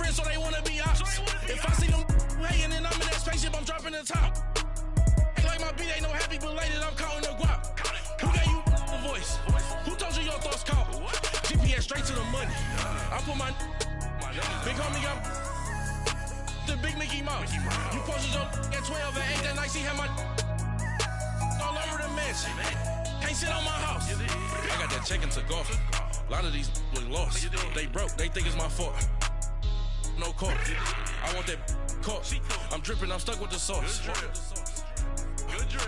friends, so they wanna be ops. If I see them hating and I'm in that spaceship, I'm dropping the top. Ain't like my beat ain't no happy belated, I'm counting the guap. Who gave you a voice? Who told you your thoughts count? GPS straight to the money. I put my big homie got the big Mickey Mouse. You posted your at 12 and 8 that night, she had my all over the mansion. Can't sit on my house. I got that check into golf. A lot of these look lost. They broke, they think it's my fault. No court. I want that caught. I'm dripping, I'm stuck with the sauce.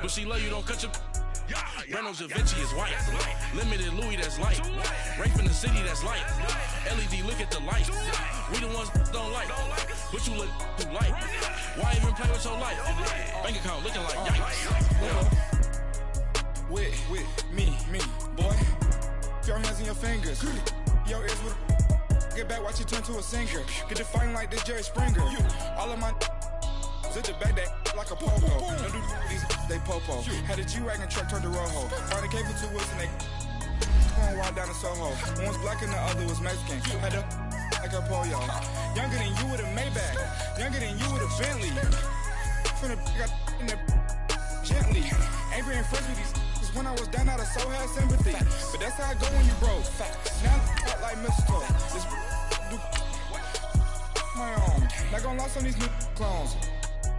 But she love you, don't cut your. Reynolds Da Vinci is white. Limited Louis, that's light. Rape in the city, that's light. LED, look at the light. We the ones don't like. But you look too light. Why even play with your life? Bank account looking like yikes. With me, boy. Your hands in your fingers. Your ears with. Get back, watch you turn to a singer. Get to fighting like this Jerry Springer. All of my. Zit the back that like a popo. Don't do these, they popo. Had a G-Wagon truck turned to Rojo. Found a cable 2 wheels and they going wild down in Soho. One was black and the other was Mexican. Had a like a pollo. Younger than you with a Maybach. Younger than you with a Bentley. From the got in the gently. Ain't being friends with these. Cause when I was down out of so had sympathy. But that's how I go when you broke. Now I'm like mistletoe. This do my own. Not gonna lost on these new clones.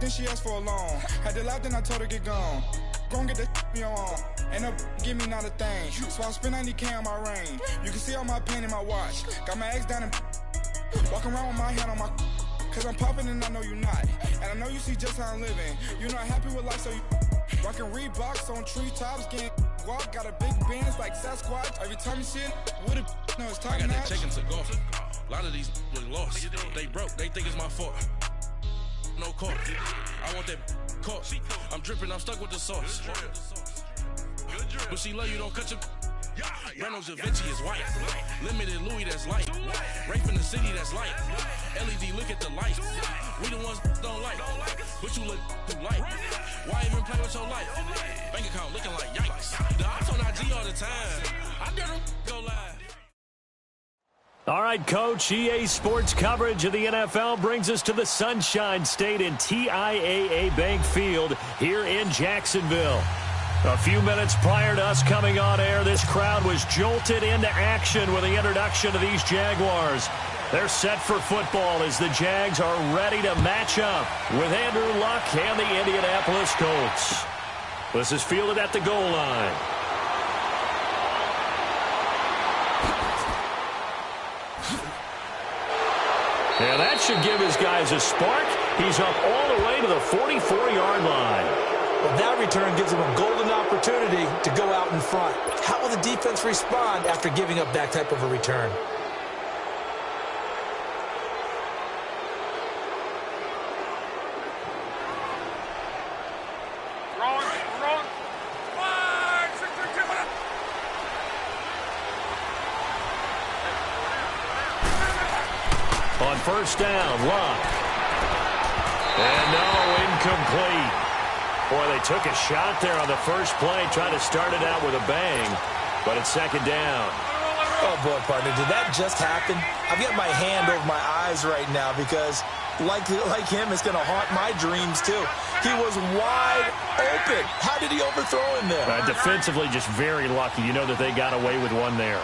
Then she asked for a loan. Had to laugh, then I told her get gone. Gon' get that me on. Ain't no give me not a thing. So I spend 90K on my ring. You can see all my pain in my watch. Got my ex down and walking around with my hand on my. Cause I'm popping and I know you not. And I know you see just how I'm living. You're not happy with life, so you rockin' Reeboks on treetops, getting walk. Got a big bands like Sasquatch. Every time you see it, with it, no, it's top I got notch. that check into golf. A lot of these look lost. They broke, they think it's my fault. No court. I want that caught. I'm dripping, I'm stuck with the sauce. But she love you, don't cut your. Reynolds Da Vinci is white. Limited Louis, that's light. Rape in the city, that's light. LED, look at the light. We the ones don't like. But you look too light. Why even play with your life? Bank account looking like yikes. The ops on IG all the time. I dare them go live. All right, Coach, EA Sports coverage of the NFL brings us to the Sunshine State in TIAA Bank Field here in Jacksonville. A few minutes prior to us coming on air, this crowd was jolted into action with the introduction of these Jaguars. They're set for football as the Jags are ready to match up with Andrew Luck and the Indianapolis Colts. This is fielded at the goal line. And that should give his guys a spark. He's up all the way to the 44-yard line. Well, that return gives him a golden opportunity to go out in front. How will the defense respond after giving up that type of a return? On first down, Luck. And no, incomplete. Boy, they took a shot there on the first play, trying to start it out with a bang, but it's second down. Oh, boy, partner, did that just happen? I've got my hand over my eyes right now because, like him, it's going to haunt my dreams, too. He was wide open. How did he overthrow him there? Defensively, just very lucky. You know that they got away with one there.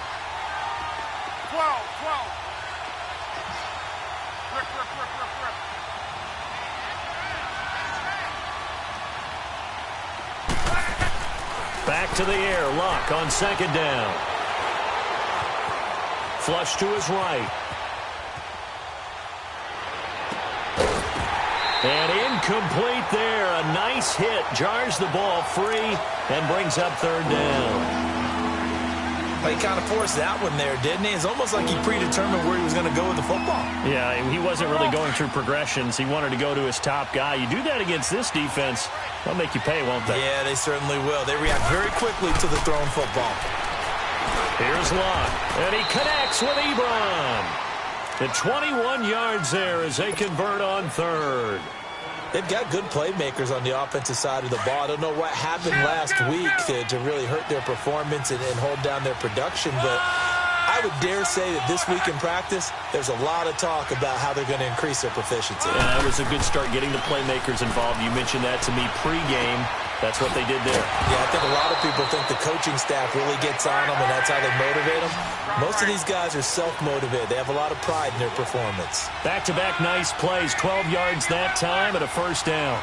12. Back to the air, Luck on second down. Flush to his right. And incomplete there. A nice hit. Jars the ball free and brings up third down. He kind of forced that one there, didn't he? It's almost like he predetermined where he was going to go with the football. Yeah, he wasn't really going through progressions. He wanted to go to his top guy. You do that against this defense, they'll make you pay, won't they? Yeah, they certainly will. They react very quickly to the thrown football. Here's Luck, and he connects with Ebron. The 21 yards there as they convert on third. They've got good playmakers on the offensive side of the ball. I don't know what happened last week to really hurt their performance and hold down their production, but I I would dare say that this week in practice, there's a lot of talk about how they're going to increase their proficiency. And that was a good start getting the playmakers involved. You mentioned that to me pregame. That's what they did there. Yeah, I think a lot of people think the coaching staff really gets on them, and that's how they motivate them. Most of these guys are self-motivated. They have a lot of pride in their performance. Back-to-back nice plays, 12 yards that time and a first down.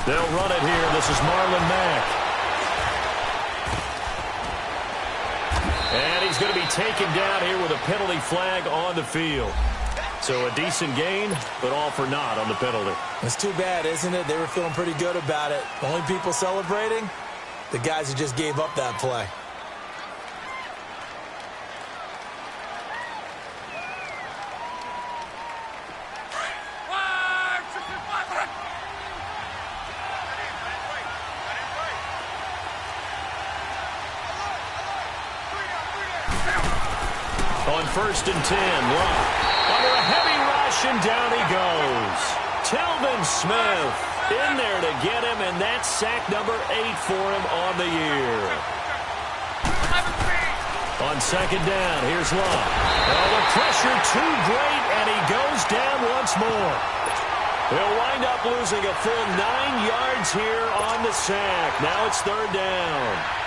They'll run it here. This is Marlon Mack. And he's going to be taken down here with a penalty flag on the field. So a decent gain, but all for naught on the penalty. It's too bad, isn't it? They were feeling pretty good about it. Only people celebrating, the guys who just gave up that play. On 1st and 10, Love. Under a heavy rush, and down he goes. Telvin Smith in there to get him, and that's sack number 8 for him on the year. On 2nd down, here's Love. Oh, the pressure too great, and he goes down once more. He'll wind up losing a full 9 yards here on the sack. Now it's 3rd down.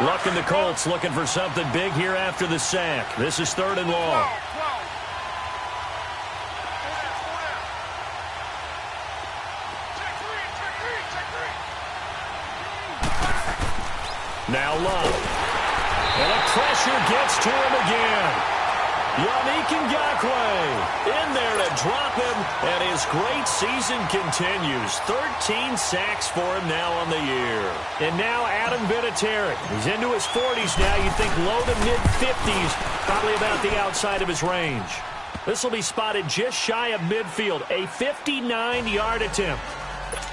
Luck and the Colts looking for something big here after the sack. This is 3rd and long. Now Love. And the pressure gets to him again. Yannick Ngakoue in there to drop him, and his great season continues. 13 sacks for him now on the year. And now Adam Vinatieri. He's into his 40s now. You'd think low to mid-50s, probably about the outside of his range. This will be spotted just shy of midfield, a 59-yard attempt.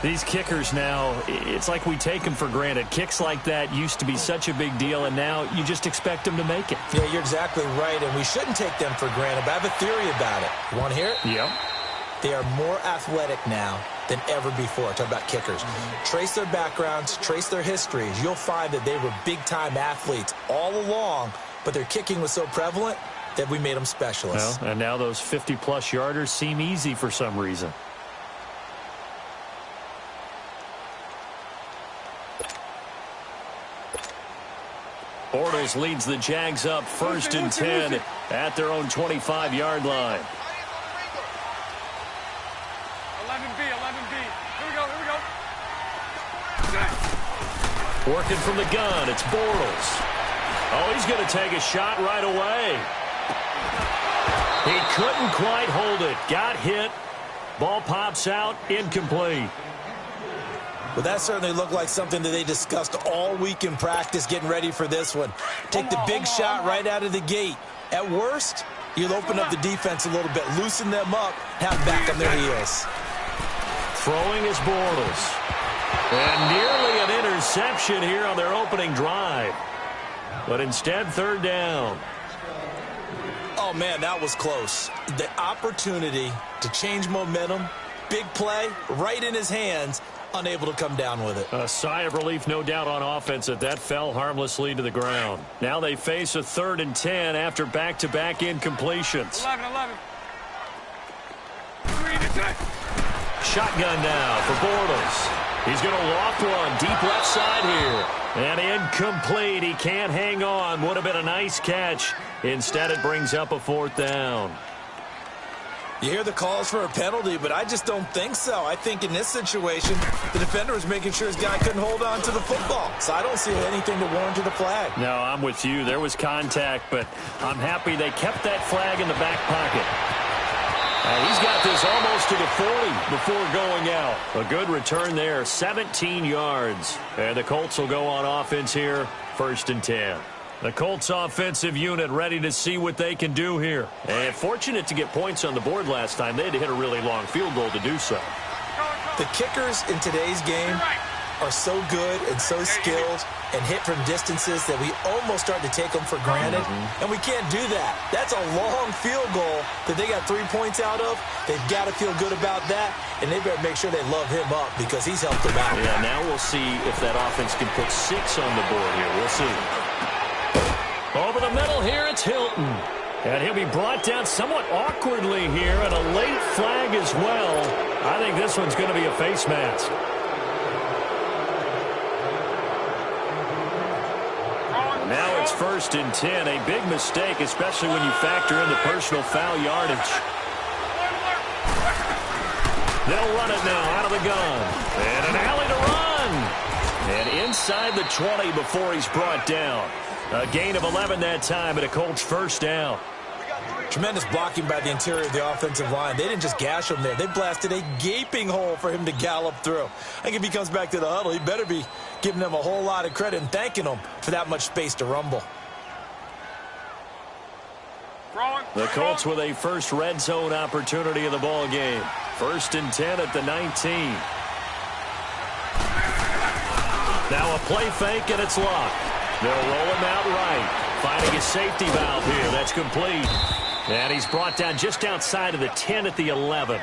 These kickers now, it's like we take them for granted. Kicks like that used to be such a big deal, and now you just expect them to make it. Yeah, you're exactly right, and we shouldn't take them for granted, but I have a theory about it. You want to hear it? Yep. They are more athletic now than ever before. Talk about kickers. Trace their backgrounds, trace their histories. You'll find that they were big-time athletes all along, but their kicking was so prevalent that we made them specialists. Well, and now those 50-plus yarders seem easy for some reason. Bortles leads the Jags up 1st and 10 at their own 25-yard line. 11B. Here we go. Working from the gun, it's Bortles. Oh, he's going to take a shot right away. He couldn't quite hold it. Got hit. Ball pops out, incomplete. Well, that certainly looked like something that they discussed all week in practice getting ready for this one. Take the big shot right out of the gate. At worst, you'll open up the defense a little bit, loosen them up, have them back on their heels. Throwing is Bortles. And nearly an interception here on their opening drive. But instead, 3rd down. Oh, man, that was close. The opportunity to change momentum, big play, right in his hands, unable to come down with it. A sigh of relief, no doubt, on offense that fell harmlessly to the ground. Now they face a 3rd and 10 after back-to-back incompletions. 11. Shotgun now for Bortles. He's going to loft one deep left side here. And incomplete. He can't hang on. Would have been a nice catch. Instead, it brings up a 4th down. You hear the calls for a penalty, but I just don't think so. I think in this situation, the defender was making sure his guy couldn't hold on to the football. So I don't see anything to warrant the flag. No, I'm with you. There was contact, but I'm happy they kept that flag in the back pocket. He's got this almost to the 40 before going out. A good return there, 17 yards. And the Colts will go on offense here, 1st and 10. The Colts offensive unit ready to see what they can do here. And fortunate to get points on the board last time. They had to hit a really long field goal to do so. The kickers in today's game are so good and so skilled and hit from distances that we almost start to take them for granted, and we can't do that. That's a long field goal that they got 3 points out of. They've got to feel good about that, and they better make sure they love him up because he's helped them out. Yeah, now we'll see if that offense can put 6 on the board here. We'll see. Over the middle here, it's Hilton. And he'll be brought down somewhat awkwardly here, and a late flag as well. I think this one's going to be a face mask. Now it's 1st and 10. A big mistake, especially when you factor in the personal foul yardage. They'll run it now out of the gun. And an alley to run. And inside the 20 before he's brought down. A gain of 11 that time, and a Colts first down. Tremendous blocking by the interior of the offensive line. They didn't just gash him there. They blasted a gaping hole for him to gallop through. I think if he comes back to the huddle, he better be giving them a whole lot of credit and thanking them for that much space to rumble. The Colts with a first red zone opportunity of the ball game. 1st and 10 at the 19. Now a play fake, and it's locked. They'll roll him out right. Finding his safety valve here. That's complete. And he's brought down just outside of the 10 at the 11.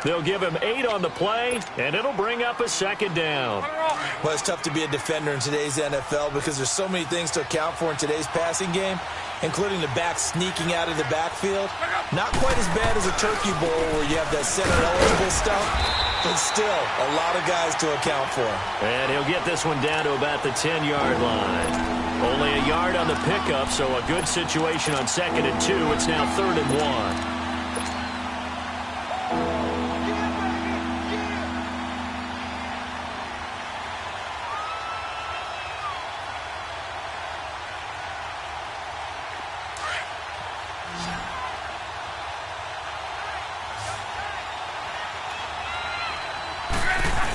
They'll give him 8 on the play, and it'll bring up a 2nd down. Well, it's tough to be a defender in today's NFL because there's so many things to account for in today's passing game, including the back sneaking out of the backfield. Not quite as bad as a turkey bowl where you have that center-eligible stuff, but still a lot of guys to account for. And he'll get this one down to about the 10-yard line. Only a yard on the pickup, so a good situation on 2nd and 2. It's now 3rd and 1.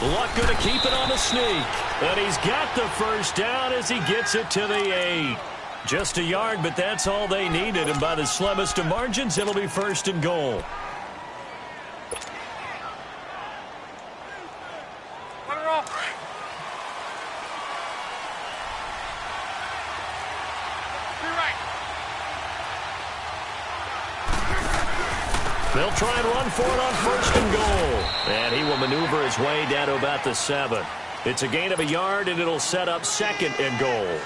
Luck going to keep it on the sneak. And he's got the first down as he gets it to the 8. Just a yard, but that's all they needed. And by the slimmest of margins, it'll be 1st and goal. They'll try and run for it on 1st and goal. And he will maneuver his way down to about the 7. It's a gain of a yard, and it'll set up 2nd and goal.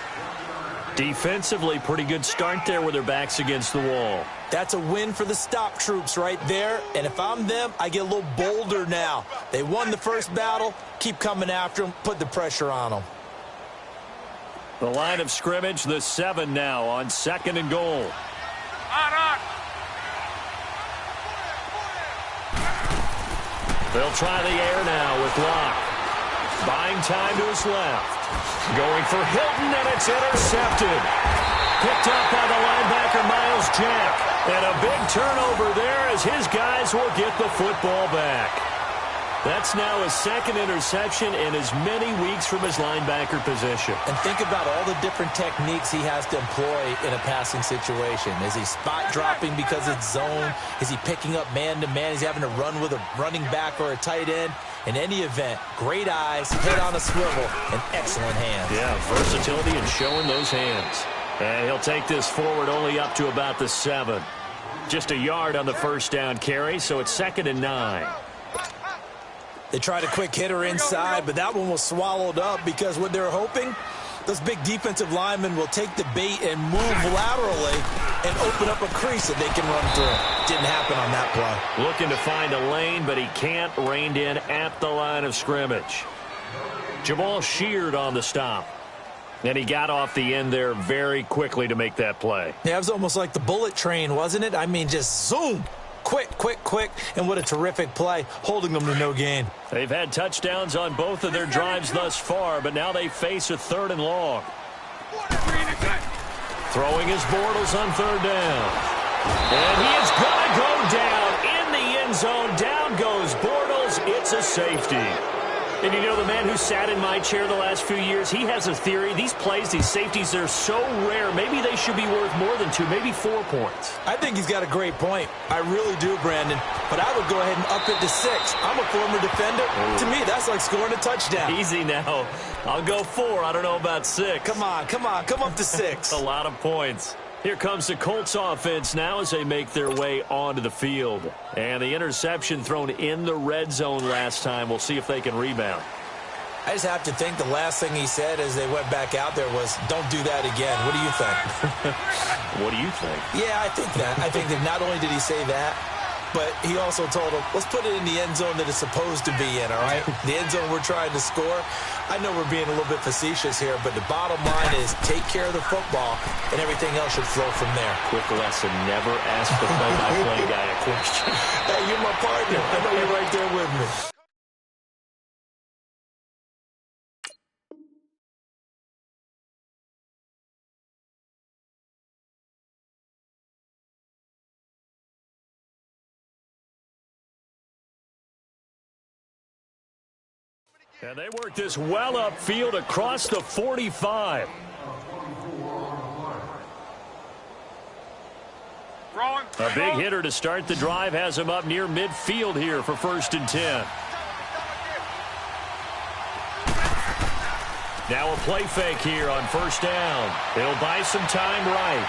Defensively, pretty good start there with their backs against the wall. That's a win for the stop troops right there. And if I'm them, I get a little bolder now. They won the first battle. Keep coming after them. Put the pressure on them. The line of scrimmage, the 7 now on 2nd and goal. On. They'll try the air now with Locke. Buying time to his left. Going for Hilton, and it's intercepted. Picked up by the linebacker, Miles Jack. And a big turnover there as his guys will get the football back. That's now his 2nd interception in as many weeks from his linebacker position. And think about all the different techniques he has to employ in a passing situation. Is he spot dropping because it's zone? Is he picking up man-to-man? Is he having to run with a running back or a tight end? In any event, great eyes, head on a swivel, and excellent hands. Yeah, versatility and showing those hands. And he'll take this forward only up to about the 7. Just a yard on the first down carry, so it's 2nd and 9. They tried a quick hitter inside, but that one was swallowed up because what they're hoping, those big defensive linemen will take the bait and move laterally and open up a crease that they can run through. Didn't happen on that play. Looking to find a lane, but he can't. Reined in at the line of scrimmage. Jamal Sheard on the stop. And he got off the end there very quickly to make that play. Yeah, it was almost like the bullet train, wasn't it? I mean, just zoom. Quick, and what a terrific play, holding them to no gain. They've had touchdowns on both of their drives thus far, but now they face a 3rd and long. Throwing his Bortles on 3rd down. And he is going to go down in the end zone. Down goes Bortles. It's a safety. And you know, the man who sat in my chair the last few years, he has a theory. These plays, these safeties, they're so rare. Maybe they should be worth more than 2, maybe 4 points. I think he's got a great point. I really do, Brandon. But I would go ahead and up it to 6. I'm a former defender. Ooh. To me, that's like scoring a touchdown. Easy now. I'll go 4. I don't know about 6. Come on. Come up to 6. A lot of points. Here comes the Colts offense now as they make their way onto the field. And the interception thrown in the red zone last time. We'll see if they can rebound. I just have to think the last thing he said as they went back out there was, don't do that again. What do you think? What do you think? Yeah, I think that. I think that not only did he say that, but he also told him, let's put it in the end zone that it's supposed to be in, all right? The end zone we're trying to score. I know we're being a little bit facetious here, but the bottom line is take care of the football, and everything else should flow from there. Quick lesson, never ask the play-by-play guy a question. Hey, you're my partner. I know you're right there with me. And they work this well upfield across the 45. A big hitter to start the drive has him up near midfield here for 1st and 10. Now a play fake here on 1st down. He'll buy some time right.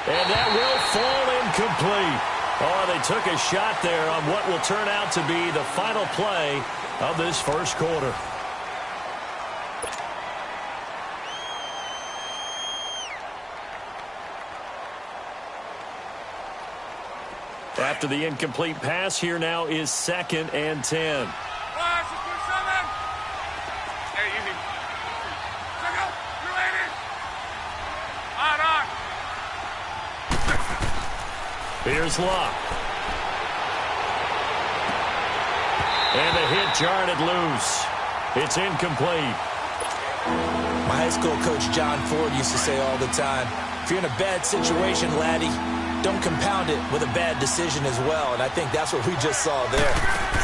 And that will fall incomplete. Oh, they took a shot there on what will turn out to be the final play of this first quarter. After the incomplete pass, here now is 2nd and 10. Here's Luck. And the hit jarred it loose. It's incomplete. My high school coach John Ford used to say all the time, if you're in a bad situation, laddie, don't compound it with a bad decision as well. And I think that's what we just saw there.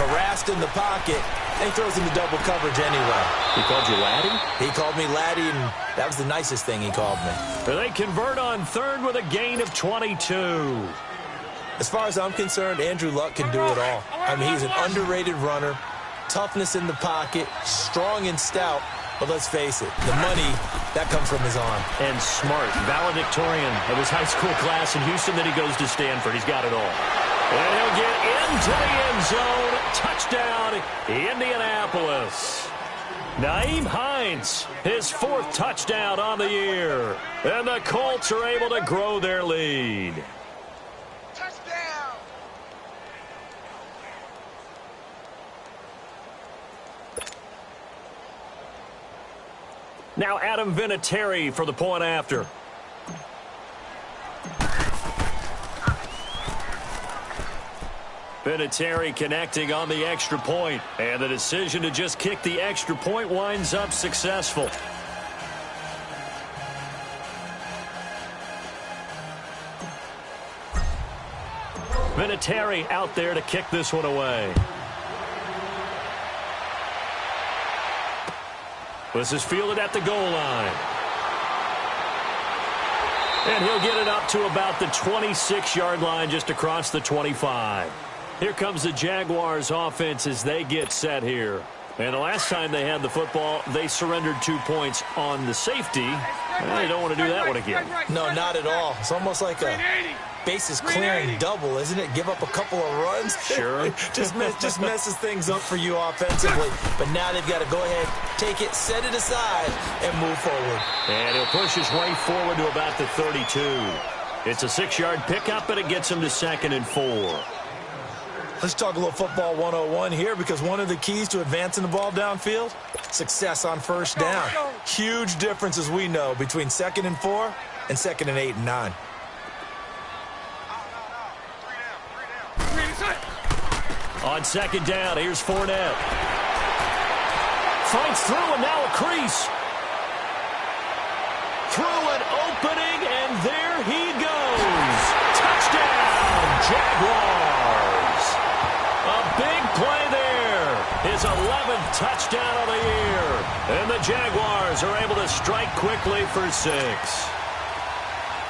Harassed in the pocket, and he throws into double coverage anyway. He called you laddie? He called me laddie, and that was the nicest thing he called me. They convert on 3rd with a gain of 22. As far as I'm concerned, Andrew Luck can do it all. I mean, he's an underrated runner, toughness in the pocket, strong and stout. But let's face it, the money, that comes from his arm. And smart, valedictorian of his high school class in Houston. Then he goes to Stanford. He's got it all. And he'll get into the end zone. Touchdown, Indianapolis. Nyheim Hines, his 4th touchdown on the year. And the Colts are able to grow their lead. Now Adam Vinatieri for the point after. Vinatieri connecting on the extra point. And the decision to just kick the extra point winds up successful. Vinatieri out there to kick this one away. This is fielded at the goal line. And he'll get it up to about the 26-yard line, just across the 25. Here comes the Jaguars offense as they get set here. And the last time they had the football, they surrendered 2 points on the safety. They don't want to do that one again. No, not at all. It's almost like a bases clearing double, isn't it? Give up a couple of runs. Sure. just messes things up for you offensively. But now they've got to go ahead, take it, set it aside, and move forward. And he'll push his way forward to about the 32. It's a 6-yard pickup, but it gets him to 2nd and 4. Let's talk a little football 101 here, because one of the keys to advancing the ball downfield, success on 1st down. Huge difference, as we know, between 2nd and 4 and 2nd and 8 and 9. On 2nd down, here's Fournette. Fights through, and now a crease. Through an opening, and there he goes. Touchdown, Jaguars. A big play there. his 11th touchdown of the year. And the Jaguars are able to strike quickly for 6.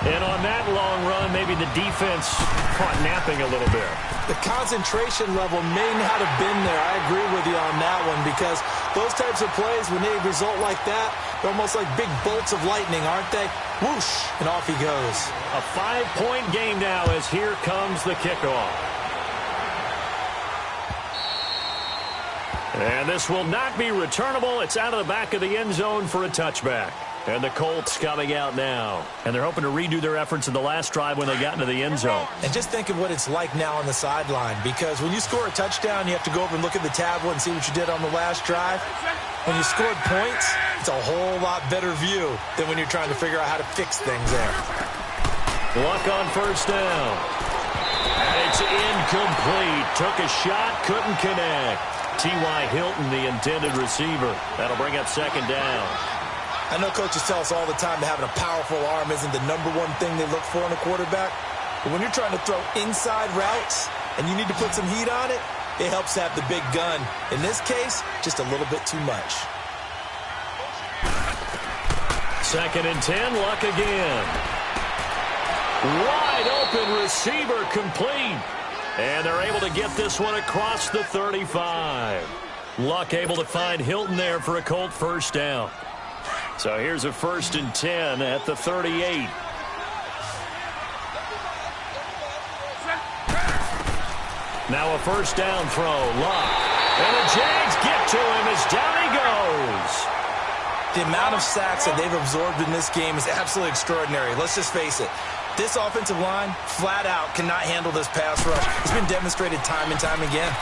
And on that long run, maybe the defense caught napping a little bit. The concentration level may not have been there. I agree with you on that one, because those types of plays, when they result like that, they're almost like big bolts of lightning, aren't they? Whoosh, and off he goes. A 5-point game now as here comes the kickoff. And this will not be returnable. It's out of the back of the end zone for a touchback. And the Colts coming out now. And they're hoping to redo their efforts in the last drive when they got into the end zone. And just think of what it's like now on the sideline, because when you score a touchdown, you have to go over and look at the tablet and see what you did on the last drive. When you scored points, it's a whole lot better view than when you're trying to figure out how to fix things there. Luck on first down. And it's incomplete. Took a shot, couldn't connect. T.Y. Hilton, the intended receiver. That'll bring up second down. I know coaches tell us all the time that having a powerful arm isn't the #1 thing they look for in a quarterback. But when you're trying to throw inside routes and you need to put some heat on it, it helps to have the big gun. In this case, just a little bit too much. Second and 10, Luck again. Wide open receiver, complete. And they're able to get this one across the 35. Luck able to find Hilton there for a Colt first down. So here's a 1st and 10 at the 38. Now a first down throw, Luck. And the Jags get to him as down he goes. The amount of sacks that they've absorbed in this game is absolutely extraordinary. Let's just face it. This offensive line, flat out, cannot handle this pass rush. It's been demonstrated time and time again.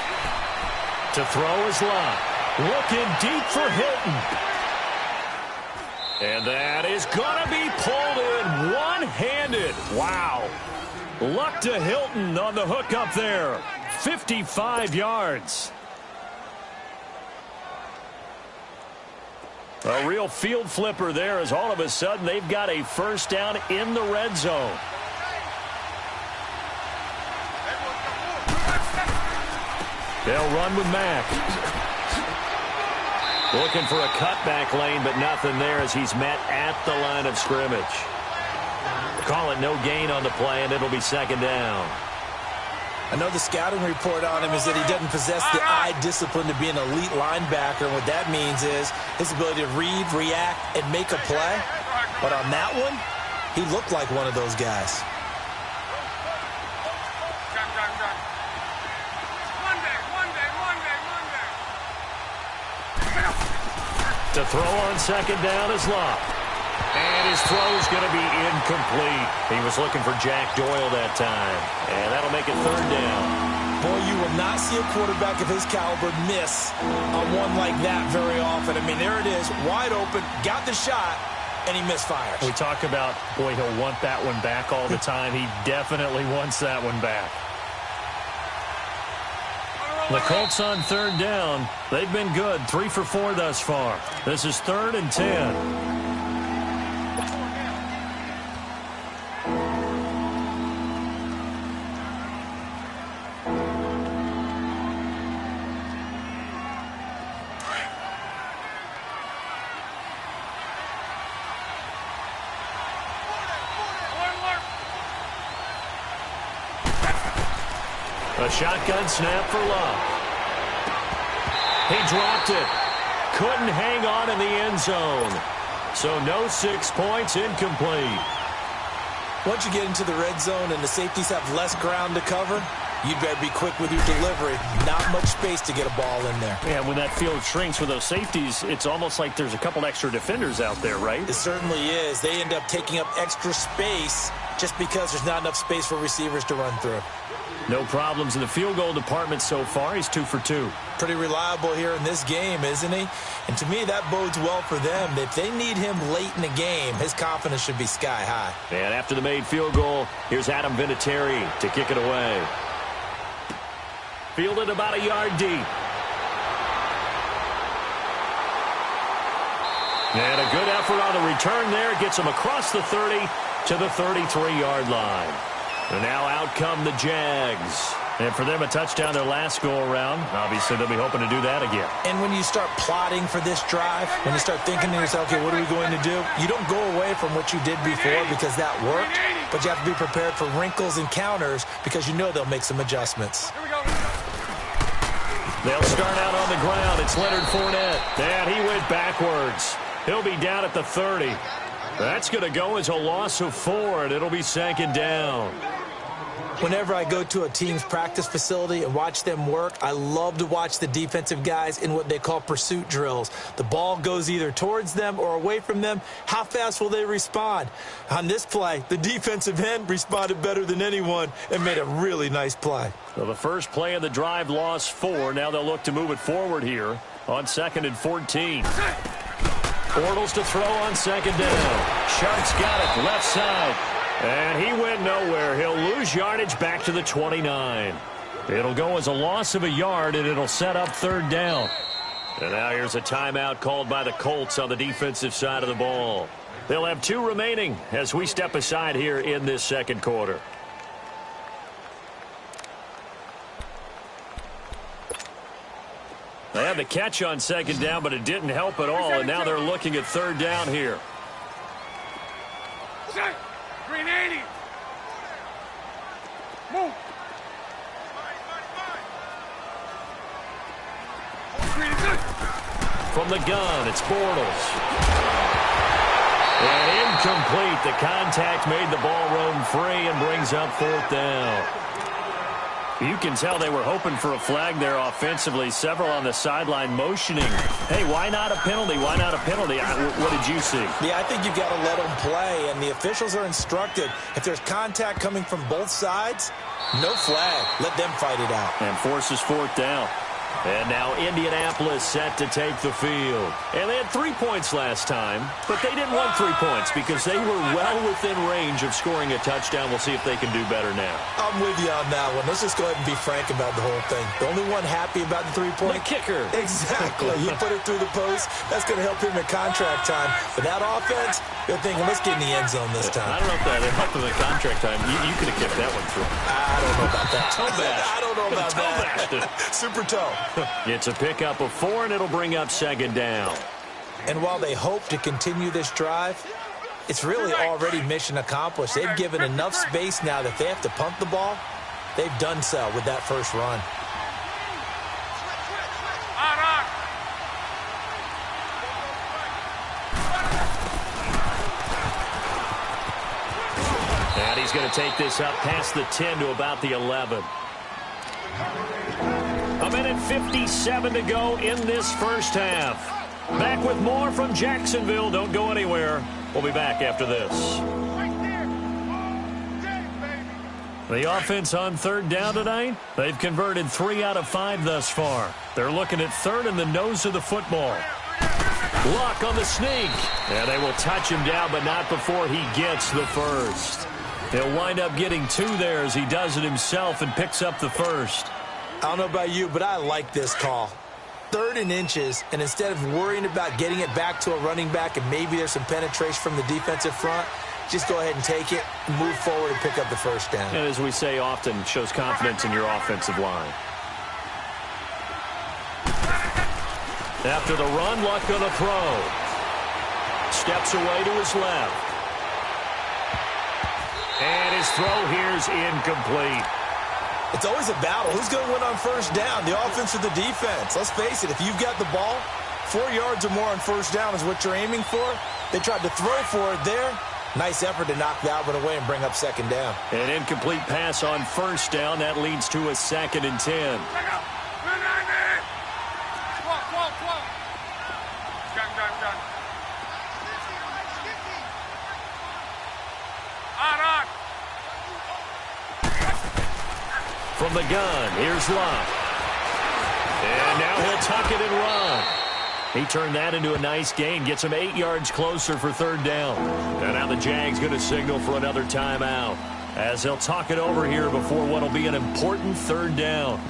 To throw is Luck. Looking deep for Hilton. And that is going to be pulled in one-handed. Wow. Luck to Hilton on the hook up there. 55 yards. A real field flipper there, as all of a sudden they've got a first down in the red zone. They'll run with Mack. Looking for a cutback lane, but nothing there as he's met at the line of scrimmage. Call it no gain on the play, and it'll be second down. I know the scouting report on him is that he doesn't possess the eye discipline to be an elite linebacker. And what that means is his ability to read, react, and make a play. But on that one, he looked like one of those guys. To throw on second down is Luck. And his throw is going to be incomplete. He was looking for Jack Doyle that time. And that'll make it third down. Boy, you will not see a quarterback of his caliber miss on one like that very often. I mean, there it is, wide open, got the shot, and he misfires. We talk about, boy, he'll want that one back all the time. He definitely wants that one back. The Colts on third down. They've been good, 3 for 4 thus far. This is 3rd and 10. A shotgun snap for Luck. He dropped it. Couldn't hang on in the end zone. So no 6 points, incomplete. Once you get into the red zone and the safeties have less ground to cover, you better be quick with your delivery. Not much space to get a ball in there. Yeah, when that field shrinks with those safeties, it's almost like there's a couple extra defenders out there, right? It certainly is. They end up taking up extra space just because there's not enough space for receivers to run through. No problems in the field goal department so far. He's 2 for 2. Pretty reliable here in this game, isn't he? And to me, that bodes well for them. If they need him late in the game, his confidence should be sky high. And after the made field goal, here's Adam Vinatieri to kick it away. Fielded about a yard deep. And a good effort on the return there. Gets him across the 30 to the 33-yard line. And now out come the Jags. And for them, a touchdown their last go-around. Obviously, they'll be hoping to do that again. And when you start plotting for this drive, when you start thinking to yourself, okay, what are we going to do? You don't go away from what you did before because that worked, but you have to be prepared for wrinkles and counters because you know they'll make some adjustments. They'll start out on the ground. It's Leonard Fournette. And he went backwards. He'll be down at the 30. That's going to go as a loss of 4, and it'll be 2nd down. Whenever I go to a team's practice facility and watch them work, I love to watch the defensive guys in what they call pursuit drills. The ball goes either towards them or away from them. How fast will they respond? On this play, the defensive end responded better than anyone and made a really nice play. Well, the first play of the drive lost 4. Now they'll look to move it forward here on 2nd and 14. Bortles to throw on 2nd down. Sharks got it left side. And he went nowhere. He'll lose yardage back to the 29. It'll go as a loss of a yard, and it'll set up 3rd down. And now here's a timeout called by the Colts on the defensive side of the ball. They'll have 2 remaining as we step aside here in this 2nd quarter. They had the catch on 2nd down, but it didn't help at all, and now they're looking at 3rd down here. Green 80. Move. From the gun, it's Bortles. And incomplete. The contact made the ball roam free and brings up 4th down. You can tell they were hoping for a flag there offensively. Several on the sideline motioning. Hey, why not a penalty? Why not a penalty? What did you see? Yeah, I think you've got to let them play, and the officials are instructed. If there's contact coming from both sides, no flag. Let them fight it out. And forces 4th down. And now Indianapolis set to take the field. And they had 3 points last time, but they didn't want 3 points because they were well within range of scoring a touchdown. We'll see if they can do better now. I'm with you on that one. Let's just go ahead and be frank about the whole thing. The only one happy about the 3-point? The kicker. Exactly. He put it through the post. That's going to help him in contract time. But that offense, they're thinking, let's get in the end zone this time. I don't know if that helped him in contract time. You could have kept that one through. I don't know about that. Toe bash. I don't know about that. Super toe. It's a pickup of 4, and it'll bring up 2nd down. And while they hope to continue this drive, it's really already mission accomplished. They've given enough space now that they have to punt the ball. They've done so with that first run. And he's going to take this up past the 10 to about the 11. A minute 57 to go in this first half. Back with more from Jacksonville. Don't go anywhere. We'll be back after this. The offense on 3rd down tonight, they've converted 3 out of 5 thus far. They're looking at 3rd in the nose of the football. Luck on the sneak. And they will touch him down, but not before he gets the first. He'll wind up getting 2 there as he does it himself and picks up the first. I don't know about you, but I like this call. 3rd and inches, and instead of worrying about getting it back to a running back and maybe there's some penetration from the defensive front, just go ahead and take it, move forward, and pick up the first down. And as we say often, shows confidence in your offensive line. After the run, Luck on the throw. Steps away to his left. And his throw here's incomplete. It's always a battle. Who's going to win on first down, the offense or the defense? Let's face it, if you've got the ball, 4 yards or more on first down is what you're aiming for. They tried to throw for it there. Nice effort to knock that one away and bring up 2nd down. An incomplete pass on first down. That leads to a 2nd and 10. From the gun, here's Luck. And now he'll tuck it and run. He turned that into a nice gain, gets him 8 yards closer for 3rd down. And now the Jags going to signal for another timeout as he'll talk it over here before what will be an important 3rd down.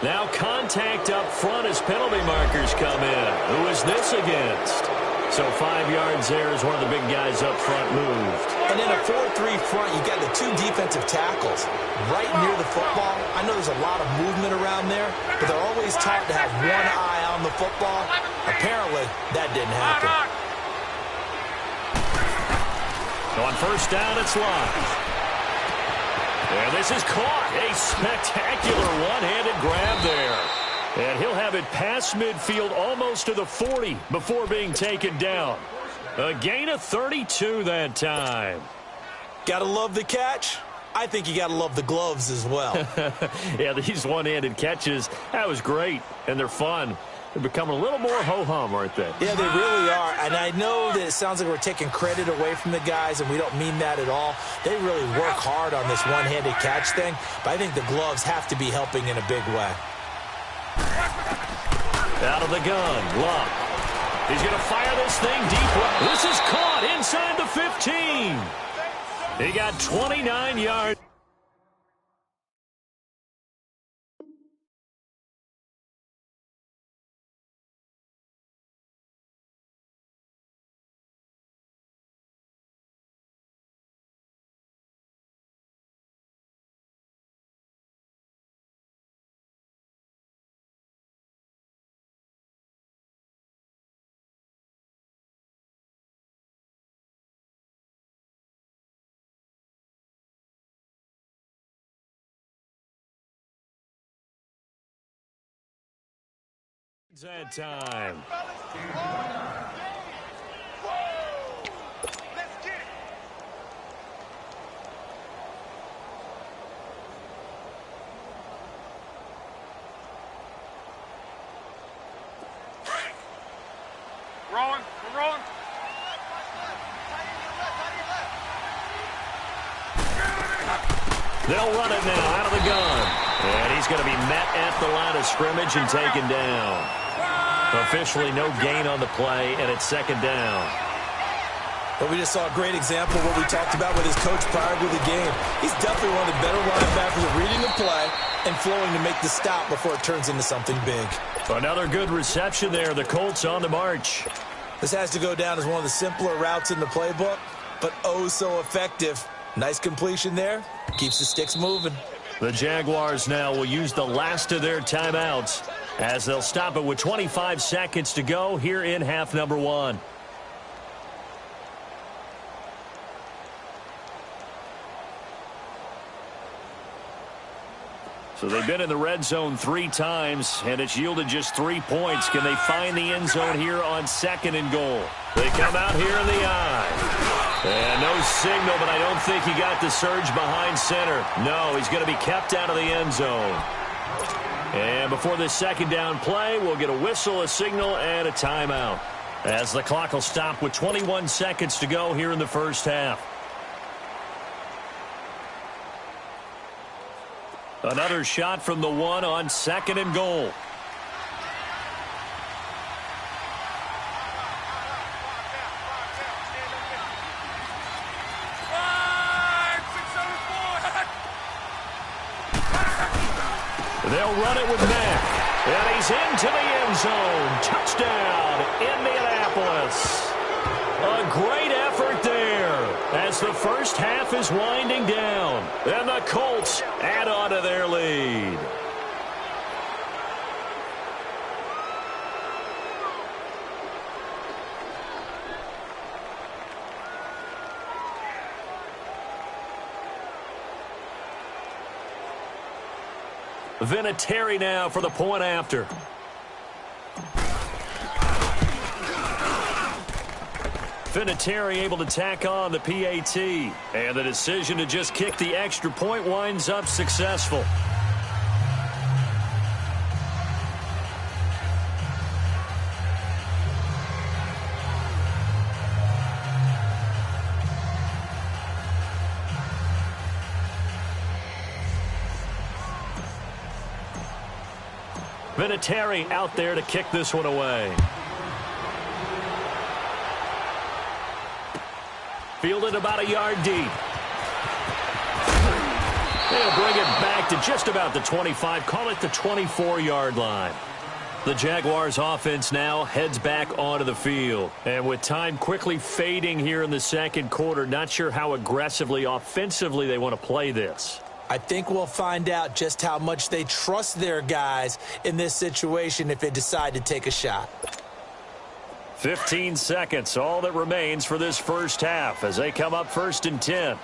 Now contact up front as penalty markers come in. Who is this against? So 5 yards there as one of the big guys up front moved. And in a 4-3 front, you got the 2 defensive tackles right near the football. I know there's a lot of movement around there, but they're always taught to have one eye on the football. Apparently, that didn't happen. So on first down, it's live. And this is caught. A spectacular one-handed grab there. And he'll have it past midfield almost to the 40 before being taken down. A gain of 32 that time. Gotta love the catch. I think you gotta love the gloves as well. Yeah, these one-handed catches, that was great. And they're fun. They're becoming a little more ho-hum, aren't they? Yeah, they really are. And I know that it sounds like we're taking credit away from the guys, and we don't mean that at all. They really work hard on this one-handed catch thing, but I think the gloves have to be helping in a big way. Out of the gun, Luck. He's going to fire this thing deep. This is caught inside the 15. He got 29 yards. That time. Rolling. We're rolling. They'll run it now out of the gun. And he's going to be met at the line of scrimmage and taken down. Officially no gain on the play, and it's second down. But we just saw a great example of what we talked about with his coach prior to the game. He's definitely one of the better linebackers at reading the play and flowing to make the stop before it turns into something big. Another good reception there. The Colts on the march. This has to go down as one of the simpler routes in the playbook, but oh so effective. Nice completion there. Keeps the sticks moving. The Jaguars now will use the last of their timeouts as they'll stop it with 25 seconds to go here in half number 1. So they've been in the red zone 3 times, and it's yielded just 3 points. Can they find the end zone here on 2nd and goal? They come out here in the eye. And no signal, but I don't think he got the surge behind center. No, he's going to be kept out of the end zone. And before this second down play, we'll get a whistle, a signal, and a timeout, as the clock will stop with 21 seconds to go here in the first half. Another shot from the 1 on 2nd and goal. They'll run it with Mack. And he's into the end zone. Touchdown, Indianapolis. A great effort there as the first half is winding down. And the Colts add on to their lead. Vinatieri now for the point after. Vinatieri able to tack on the PAT. And the decision to just kick the extra point winds up successful. Vinatieri out there to kick this one away. Fielded about a yard deep. They'll bring it back to just about the 25, call it the 24-yard line. The Jaguars offense now heads back onto the field. And with time quickly fading here in the second quarter, not sure how aggressively, offensively they want to play this. I think we'll find out just how much they trust their guys in this situation if they decide to take a shot. 15 seconds, all that remains for this first half as they come up 1st and 10.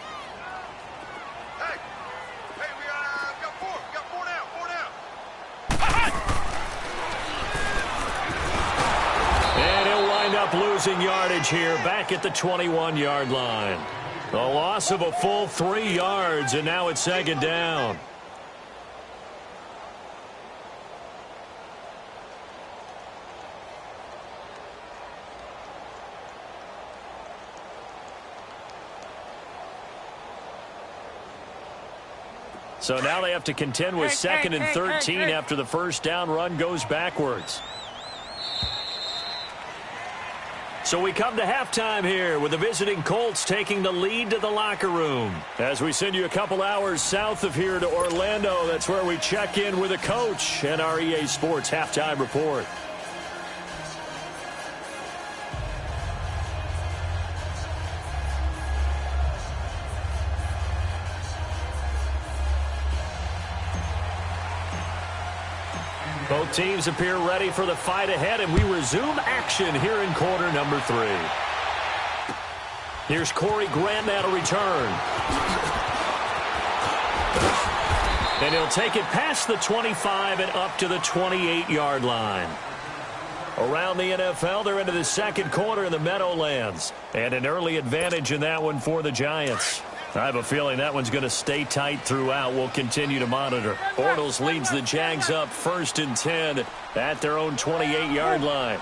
Losing yardage here back at the 21-yard line. A loss of a full 3 yards, and now it's 2nd down. So now they have to contend with 2nd and 13 after the first down run goes backwards. So we come to halftime here with the visiting Colts taking the lead to the locker room. As we send you a couple hours south of here to Orlando, that's where we check in with a coach and our EA Sports halftime report. Both teams appear ready for the fight ahead, and we resume action here in quarter number 3. Here's Corey Grant now to return. And he'll take it past the 25 and up to the 28-yard line. Around the NFL, they're into the second quarter in the Meadowlands. And an early advantage in that one for the Giants. I have a feeling that one's going to stay tight throughout. We'll continue to monitor. Bortles leads the Jags up 1st and 10 at their own 28-yard line.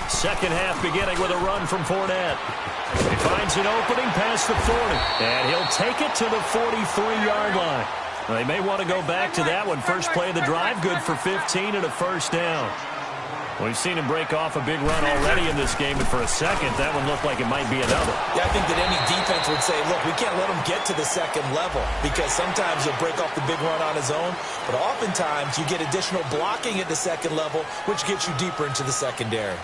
Second half beginning with a run from Fournette. He finds an opening past the 40, and he'll take it to the 43-yard line. They may want to go back to that one. First play of the drive, good for 15 and a first down. We've seen him break off a big run already in this game, but for a second, that one looked like it might be another. Yeah, I think that any defense would say, look, we can't let him get to the second level because sometimes he'll break off the big run on his own, but oftentimes you get additional blocking at the second level, which gets you deeper into the secondary.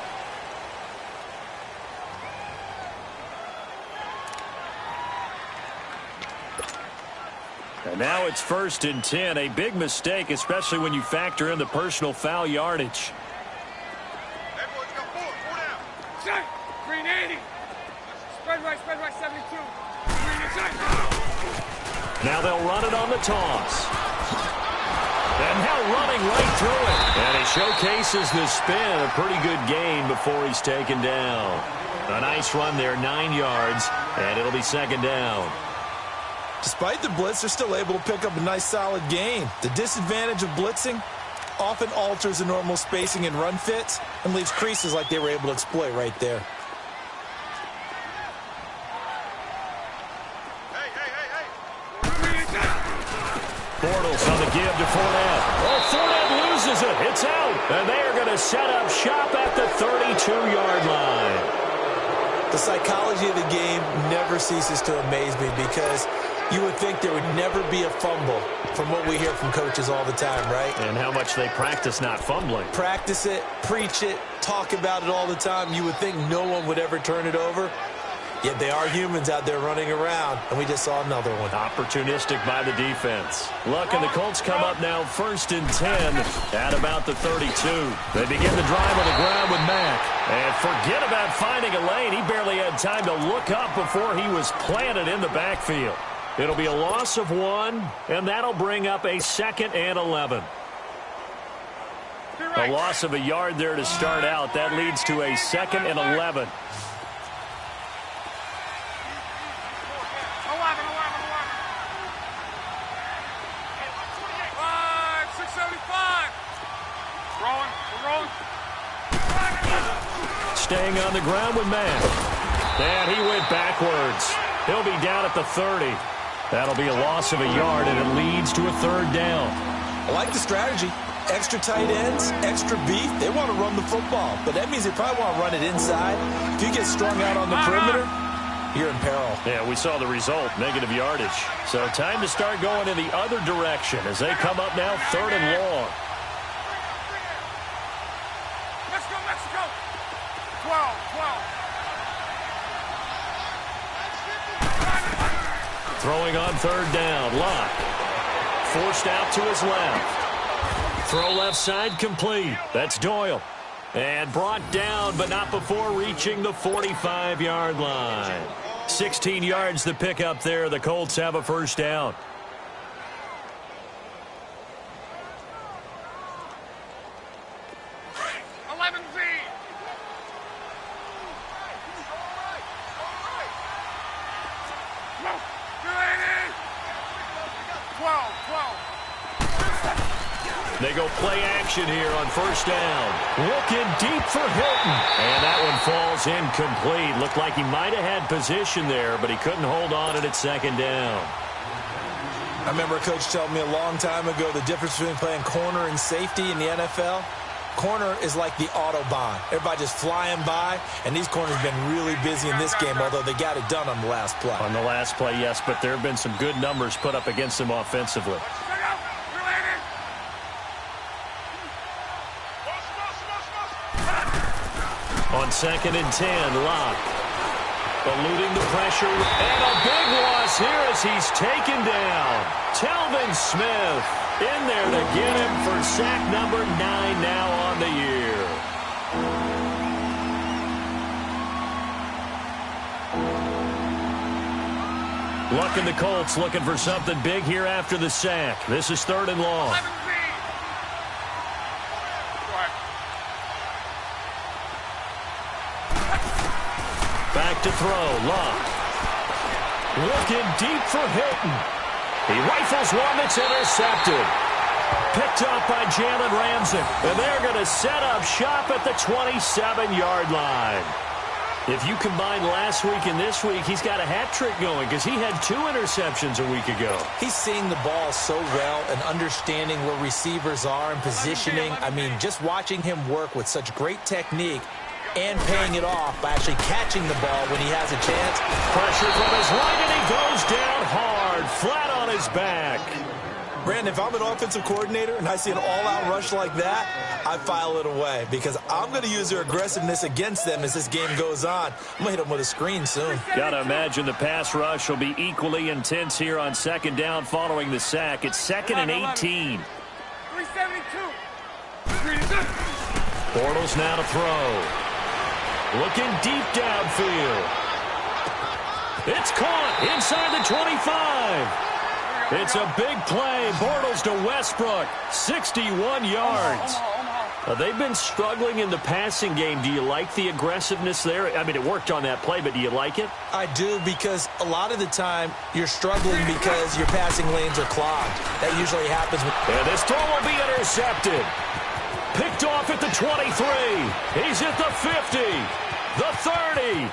And now it's 1st and 10, a big mistake, especially when you factor in the personal foul yardage. Green 80. Spread right, 72. Now they'll run it on the toss. And now running right through it. And he showcases the spin. A pretty good gain before he's taken down. A nice run there, 9 yards, and it'll be 2nd down. Despite the blitz, they're still able to pick up a nice solid gain. The disadvantage of blitzing often alters the normal spacing and run fits and leaves creases like they were able to exploit right there. Bortles on the give to Fournette. Oh, Fournette loses it. It's out. And they are going to set up shop at the 32-yard line. The psychology of the game never ceases to amaze me because you would think there would never be a fumble from what we hear from coaches all the time, right? And how much they practice not fumbling. Practice it, preach it, talk about it all the time. You would think no one would ever turn it over. Yet they are humans out there running around, and we just saw another one. Opportunistic by the defense. Look, and the Colts come up now 1st and 10 at about the 32. They begin the drive on the ground with Mack. And forget about finding a lane. He barely had time to look up before he was planted in the backfield. It'll be a loss of 1, and that'll bring up a 2nd and 11. A loss of a yard there to start out. That leads to a 2nd and 11. 675. We're rolling. Staying on the ground with Mack. And he went backwards. He'll be down at the 30. That'll be a loss of a yard, and it leads to a 3rd down. I like the strategy. Extra tight ends, extra beef. They want to run the football, but that means they probably want to run it inside. If you get strung out on the perimeter, you're in peril. Yeah, we saw the result, negative yardage. So time to start going in the other direction as they come up now 3rd and long. Let's go, Mexico. 12. Throwing on 3rd down, Locke. Forced out to his left. Throw left side complete. That's Doyle. And brought down, but not before reaching the 45-yard line. 16 yards the pick up there. The Colts have a 1st down. They go play action here on 1st down. Looking deep for Hilton. And that one falls incomplete. Looked like he might have had position there, but he couldn't hold on at 2nd down. I remember a coach telling me a long time ago the difference between playing corner and safety in the NFL. Corner is like the Autobahn. Everybody just flying by, and these corners have been really busy in this game, although they got it done on the last play. On the last play, yes, but there have been some good numbers put up against them offensively. On 2nd and 10, Locke eluding the pressure, and a big loss here as he's taken down. Telvin Smith in there to get him for sack number 9 now on the year. Luck and the Colts looking for something big here after the sack. This is 3rd and long. Back to throw, Locke. Looking deep for Hilton. He rifles one that's intercepted. Picked up by Jalen Ramsey. And they're going to set up shop at the 27-yard line. If you combine last week and this week, he's got a hat trick going because he had 2 interceptions a week ago. He's seeing the ball so well and understanding where receivers are and positioning. I mean, just watching him work with such great technique and paying it off by actually catching the ball when he has a chance. Pressure from his right, and he goes down hard, flat on his back. Brandon, if I'm an offensive coordinator and I see an all-out rush like that, I file it away because I'm going to use their aggressiveness against them as this game goes on. I'm going to hit them with a screen soon. Got to imagine the pass rush will be equally intense here on 2nd down following the sack. It's 2nd and 18. 372. Bortles now to throw. Looking deep downfield. It's caught inside the 25. It's a big play. Bortles to Westbrook. 61 yards. They've been struggling in the passing game. Do you like the aggressiveness there? I mean, it worked on that play, but do you like it? I do, because a lot of the time you're struggling because your passing lanes are clogged. That usually happens. And this throw will be intercepted. Picked off at the 23. He's at the 50. The 30.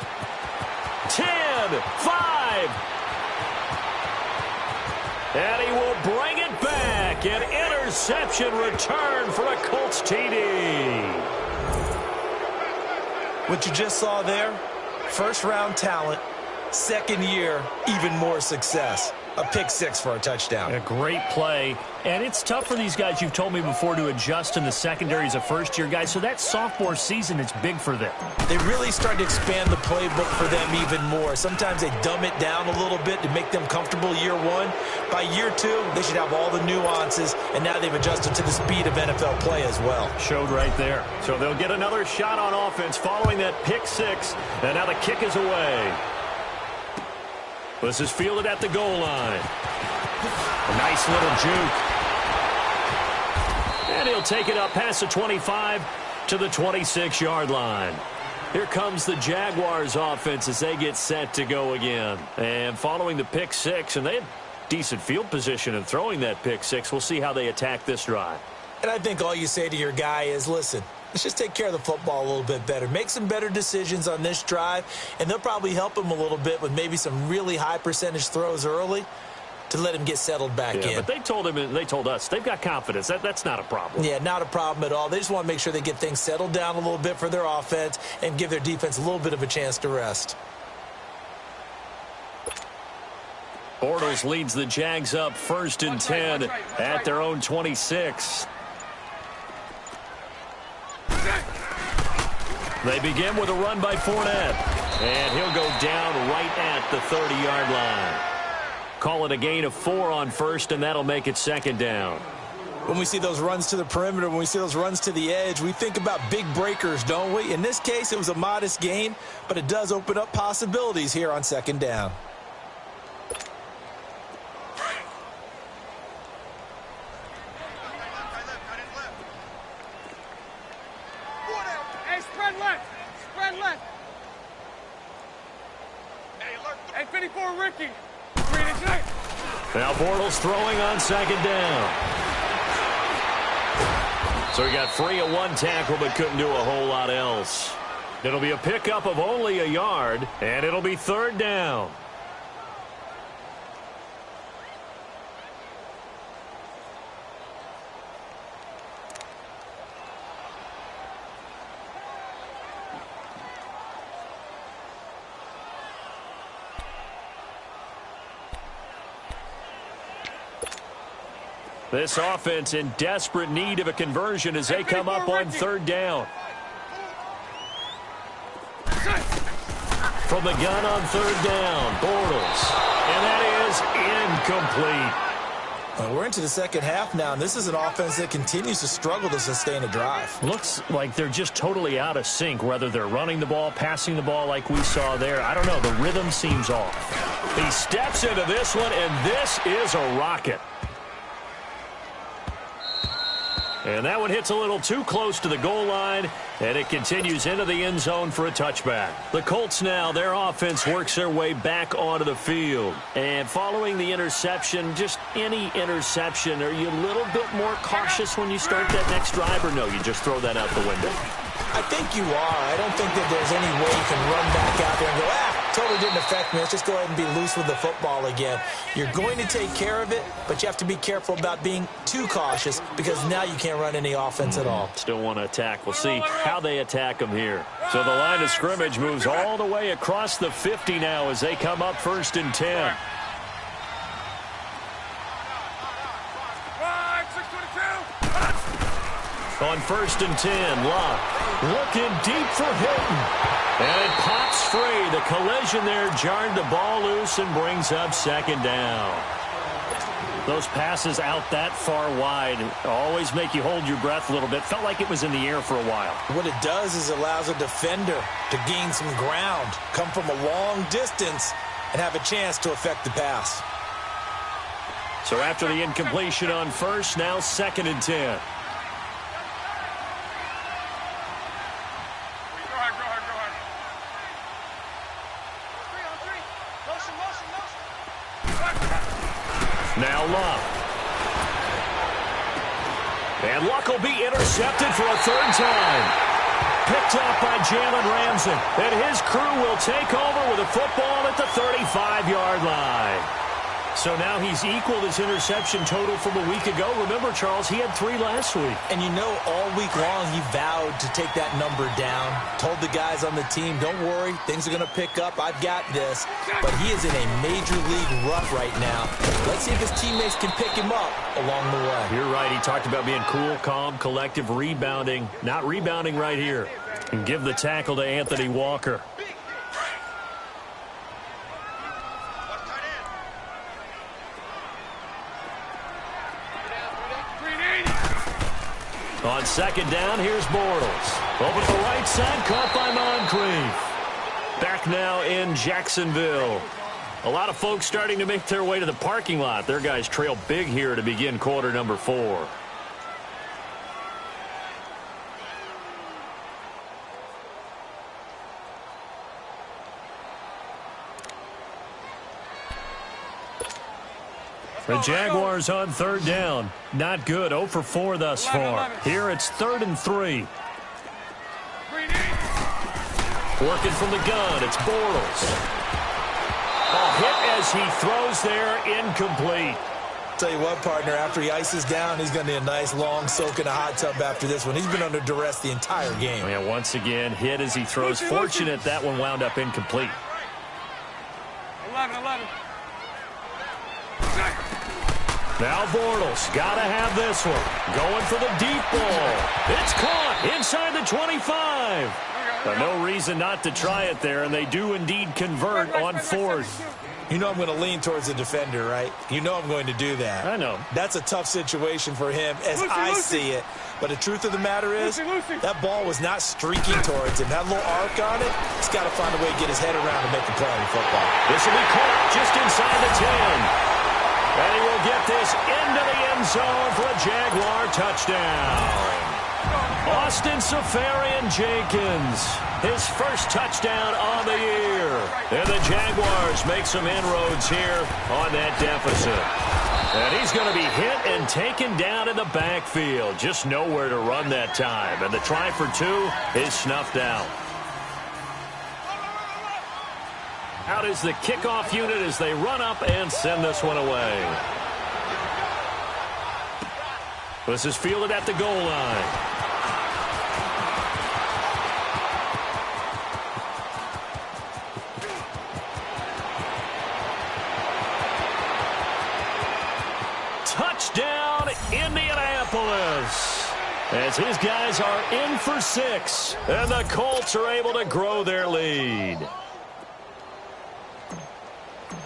10. 5. And he will bring it back. An interception return for a Colts TD. What you just saw there, first-round talent, 2nd year, even more success. A pick 6 for a touchdown. A great play. And it's tough for these guys, you've told me before, to adjust in the secondary as a first-year guy. So that sophomore season is big for them. They really start to expand the playbook for them even more. Sometimes they dumb it down a little bit to make them comfortable year 1. By year 2, they should have all the nuances, and now they've adjusted to the speed of NFL play as well. Showed right there. So they'll get another shot on offense following that pick 6. And now the kick is away. This is fielded at the goal line. A nice little juke. And he'll take it up past the 25 to the 26-yard line. Here comes the Jaguars offense as they get set to go again. And following the pick 6, and they had decent field position in throwing that pick 6. We'll see how they attack this drive. And I think all you say to your guy is, listen, let's just take care of the football a little bit better. Make some better decisions on this drive, and they'll probably help him a little bit with maybe some really high percentage throws early to let him get settled back in. But they told him and they told us they've got confidence. That's not a problem. Yeah, not a problem at all. They just want to make sure they get things settled down a little bit for their offense and give their defense a little bit of a chance to rest. Bortles leads the Jags up 1st and 10 at their own 26. They begin with a run by Fournette. And he'll go down right at the 30-yard line. Call it a gain of 4 on 1st, and that'll make it 2nd down. When we see those runs to the perimeter, when we see those runs to the edge, we think about big breakers, don't we? In this case, it was a modest gain, but it does open up possibilities here on 2nd down. Hey, spread left. Spread left. Hey, 54, Ricky. Now Bortles throwing on 2nd down. So he got free of 1 tackle, but couldn't do a whole lot else. It'll be a pickup of only a yard, and it'll be 3rd down. This offense in desperate need of a conversion as they come up on 3rd down. From the gun on 3rd down, Bortles. And that is incomplete. We're into the 2nd half now, and this is an offense that continues to struggle to sustain a drive. Looks like they're just totally out of sync, whether they're running the ball, passing the ball like we saw there. I don't know. The rhythm seems off. He steps into this one, and this is a rocket. And that one hits a little too close to the goal line, and it continues into the end zone for a touchback. The Colts now, their offense works their way back onto the field. And following the interception, just any interception, are you a little bit more cautious when you start that next drive, or no, you just throw that out the window? I think you are. I don't think that there's any way you can run back out there and go, totally didn't affect me. Let's just go ahead and be loose with the football again. You're going to take care of it, but you have to be careful about being too cautious because now you can't run any offense at all. Still want to attack. We'll see how they attack them here. So the line of scrimmage moves all the way across the 50 now as they come up 1st and 10. On 1st and 10, Locke looking deep for Hilton. And it pops free. The collision there jarred the ball loose and brings up 2nd down. Those passes out that far wide always make you hold your breath a little bit. Felt like it was in the air for a while. What it does is allows a defender to gain some ground, come from a long distance, and have a chance to affect the pass. So after the incompletion on 1st, now 2nd and 10. Now Luck. And Luck will be intercepted for a 3rd time. Picked up by Jalen Ramsey. And his crew will take over with a football at the 35-yard line. So now he's equaled his interception total from a week ago. Remember, Charles, he had 3 last week. And you know, all week long he vowed to take that number down. Told the guys on the team, don't worry, things are going to pick up. I've got this. But he is in a major league rut right now. Let's see if his teammates can pick him up along the way. You're right. He talked about being cool, calm, collective, rebounding. Not rebounding right here. And give the tackle to Anthony Walker. On 2nd down, here's Bortles. Over to the right side, caught by Moncrief. Back now in Jacksonville. A lot of folks starting to make their way to the parking lot. Their guys trail big here to begin quarter number 4. The Jaguars on 3rd down. Not good. 0 for 4 thus far. Here it's 3rd and 3. Working from the gun. It's Bortles. A hit as he throws there. Incomplete. Tell you what, partner, after he ices down, he's going to need a nice long soak in a hot tub after this one. He's been under duress the entire game. Yeah, once again, hit as he throws. Fortunate that one wound up incomplete. 11. Now Bortles got to have this one. Going for the deep ball. It's caught inside the 25. No reason not to try it there, and they do indeed convert on fourth. You know I'm going to lean towards the defender, right? You know I'm going to do that. I know. That's a tough situation for him as I see it. But the truth of the matter is, that ball was not streaking towards him. That little arc on it, he's got to find a way to get his head around and make a play in football. This will be caught just inside the 10. And he will get this into the end zone for a Jaguar touchdown. Austin Seferian-Jenkins, his first touchdown on the year. And the Jaguars make some inroads here on that deficit. And he's going to be hit and taken down in the backfield. Just nowhere to run that time. And the try for two is snuffed out. Out is the kickoff unit as they run up and send this one away. This is fielded at the goal line. Touchdown, Indianapolis. As his guys are in for 6. And the Colts are able to grow their lead.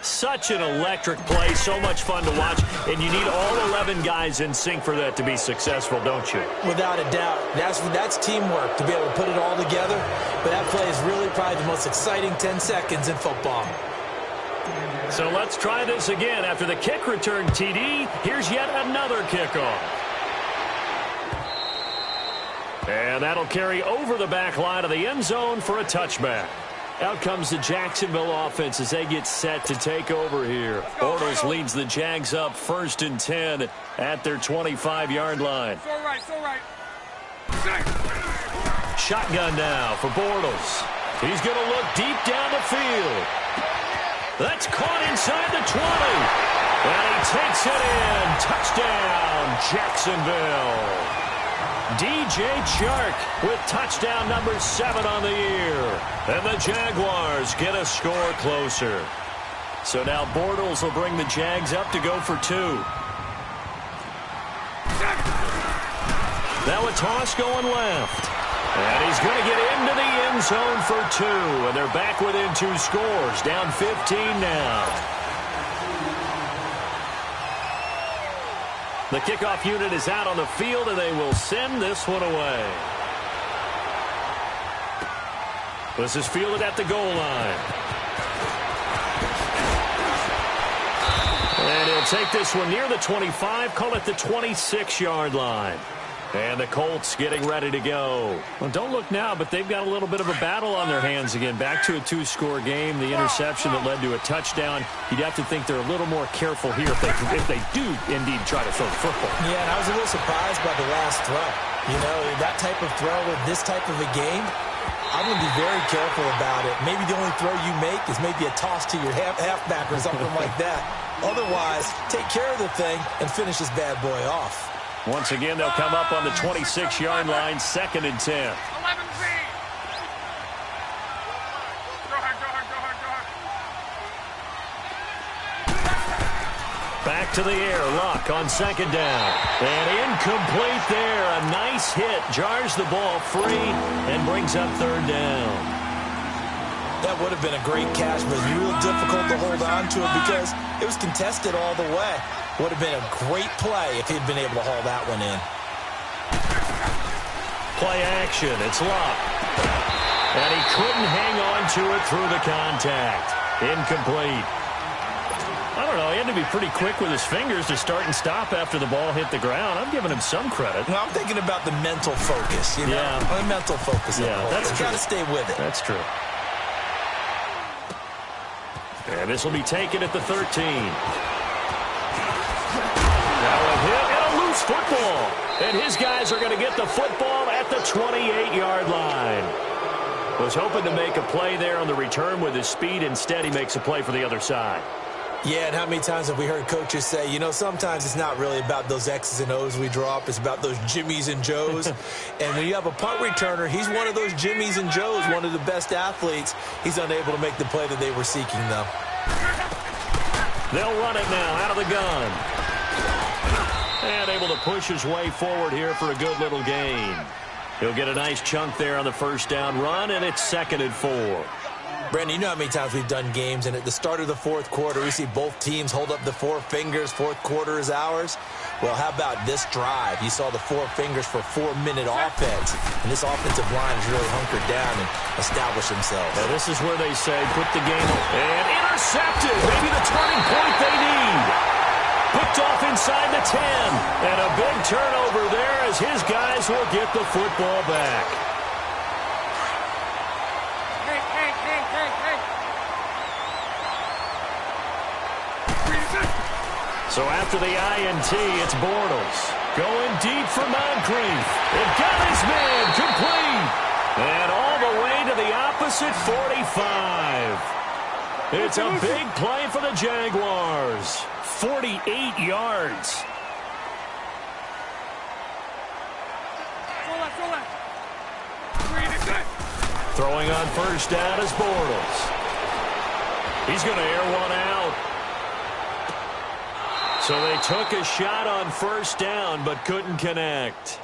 Such an electric play, so much fun to watch, and you need all 11 guys in sync for that to be successful, don't you? Without a doubt. That's teamwork to be able to put it all together, but that play is really probably the most exciting 10 seconds in football. So let's try this again. After the kick return TD, here's yet another kickoff. And that'll carry over the back line of the end zone for a touchback. Out comes the Jacksonville offense as they get set to take over here. Bortles leads the Jags up 1st and 10 at their 25-yard line. It's all right, it's all right. Shotgun now for Bortles. He's going to look deep down the field. That's caught inside the 20. And he takes it in. Touchdown, Jacksonville. DJ Chark with touchdown number 7 on the year. And the Jaguars get a score closer. So now Bortles will bring the Jags up to go for 2. Now a toss going left. And he's going to get into the end zone for 2. And they're back within 2 scores. Down 15 now. The kickoff unit is out on the field, and they will send this one away. This is fielded at the goal line. And he'll take this one near the 25, call it the 26-yard line. And the Colts getting ready to go. Well, don't look now, but they've got a little bit of a battle on their hands again. Back to a 2-score game. The interception that led to a touchdown. You'd have to think they're a little more careful here if they do indeed try to throw the football. Yeah, and I was a little surprised by the last throw. You know, that type of throw with this type of a game, I'm going to be very careful about it. Maybe the only throw you make is maybe a toss to your halfback or something like that. Otherwise, take care of the thing and finish this bad boy off. Once again, they'll come up on the 26-yard line, 2nd and 10. 11 Z. Go ahead. Back to the air, Luck on 2nd down. And incomplete there. A nice hit, jars the ball free, and brings up 3rd down. That would have been a great catch, but it's real difficult to hold on to it because it was contested all the way. Would have been a great play if he'd been able to haul that one in. Play action. It's Luck. And he couldn't hang on to it through the contact. Incomplete. I don't know. He had to be pretty quick with his fingers to start and stop after the ball hit the ground. I'm giving him some credit. No, I'm thinking about the mental focus, you know? Yeah. The mental focus. Yeah, that's true. Got to stay with it. That's true. And this will be taken at the 13. Now a hit and a loose football. And his guys are going to get the football at the 28-yard line. Was hoping to make a play there on the return with his speed. Instead, he makes a play for the other side. Yeah, and how many times have we heard coaches say, you know, sometimes it's not really about those X's and O's we drop. It's about those Jimmies and Joes. And when you have a punt returner, he's one of those Jimmies and Joes, one of the best athletes. He's unable to make the play that they were seeking, though. They'll run it now out of the gun. And able to push his way forward here for a good little gain. He'll get a nice chunk there on the first down run, and it's 2nd and 4. Brandon, you know how many times we've done games, and at the start of the fourth quarter, we see both teams hold up the 4 fingers, fourth quarter is ours. Well, how about this drive? You saw the 4 fingers for 4-minute offense, and this offensive line has really hunkered down and established themselves. Now, this is where they say put the game up. And intercepted, maybe the turning point they need. Picked off inside the 10, and a big turnover there as his guys will get the football back. So after the INT, it's Bortles. Going deep for Moncrief. It got his man complete. And all the way to the opposite 45. It's a big play for the Jaguars. 48 yards. Throwing on first down is Bortles. He's going to air one out. So they took a shot on first down, but couldn't connect.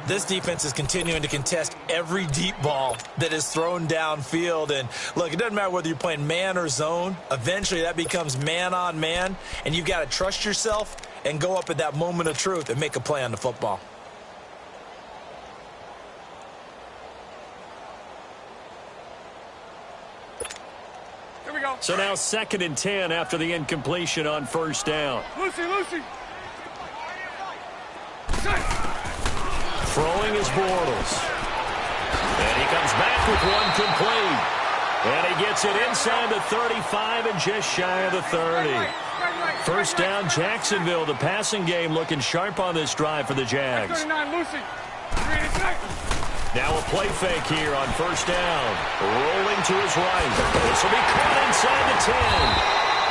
This defense is continuing to contest every deep ball that is thrown downfield. And, look, it doesn't matter whether you're playing man or zone. Eventually, that becomes man-on-man, and you've got to trust yourself and go up at that moment of truth and make a play on the football. Here we go. So now 2nd and 10 after the incompletion on first down. Lucy. Throwing is Bortles. And he comes back with one complete. And he gets it inside the 35 and just shy of the 30. First down, Jacksonville. The passing game looking sharp on this drive for the Jags. 39, Lucy. Now a play fake here on first down. Rolling to his right. This will be caught inside the 10.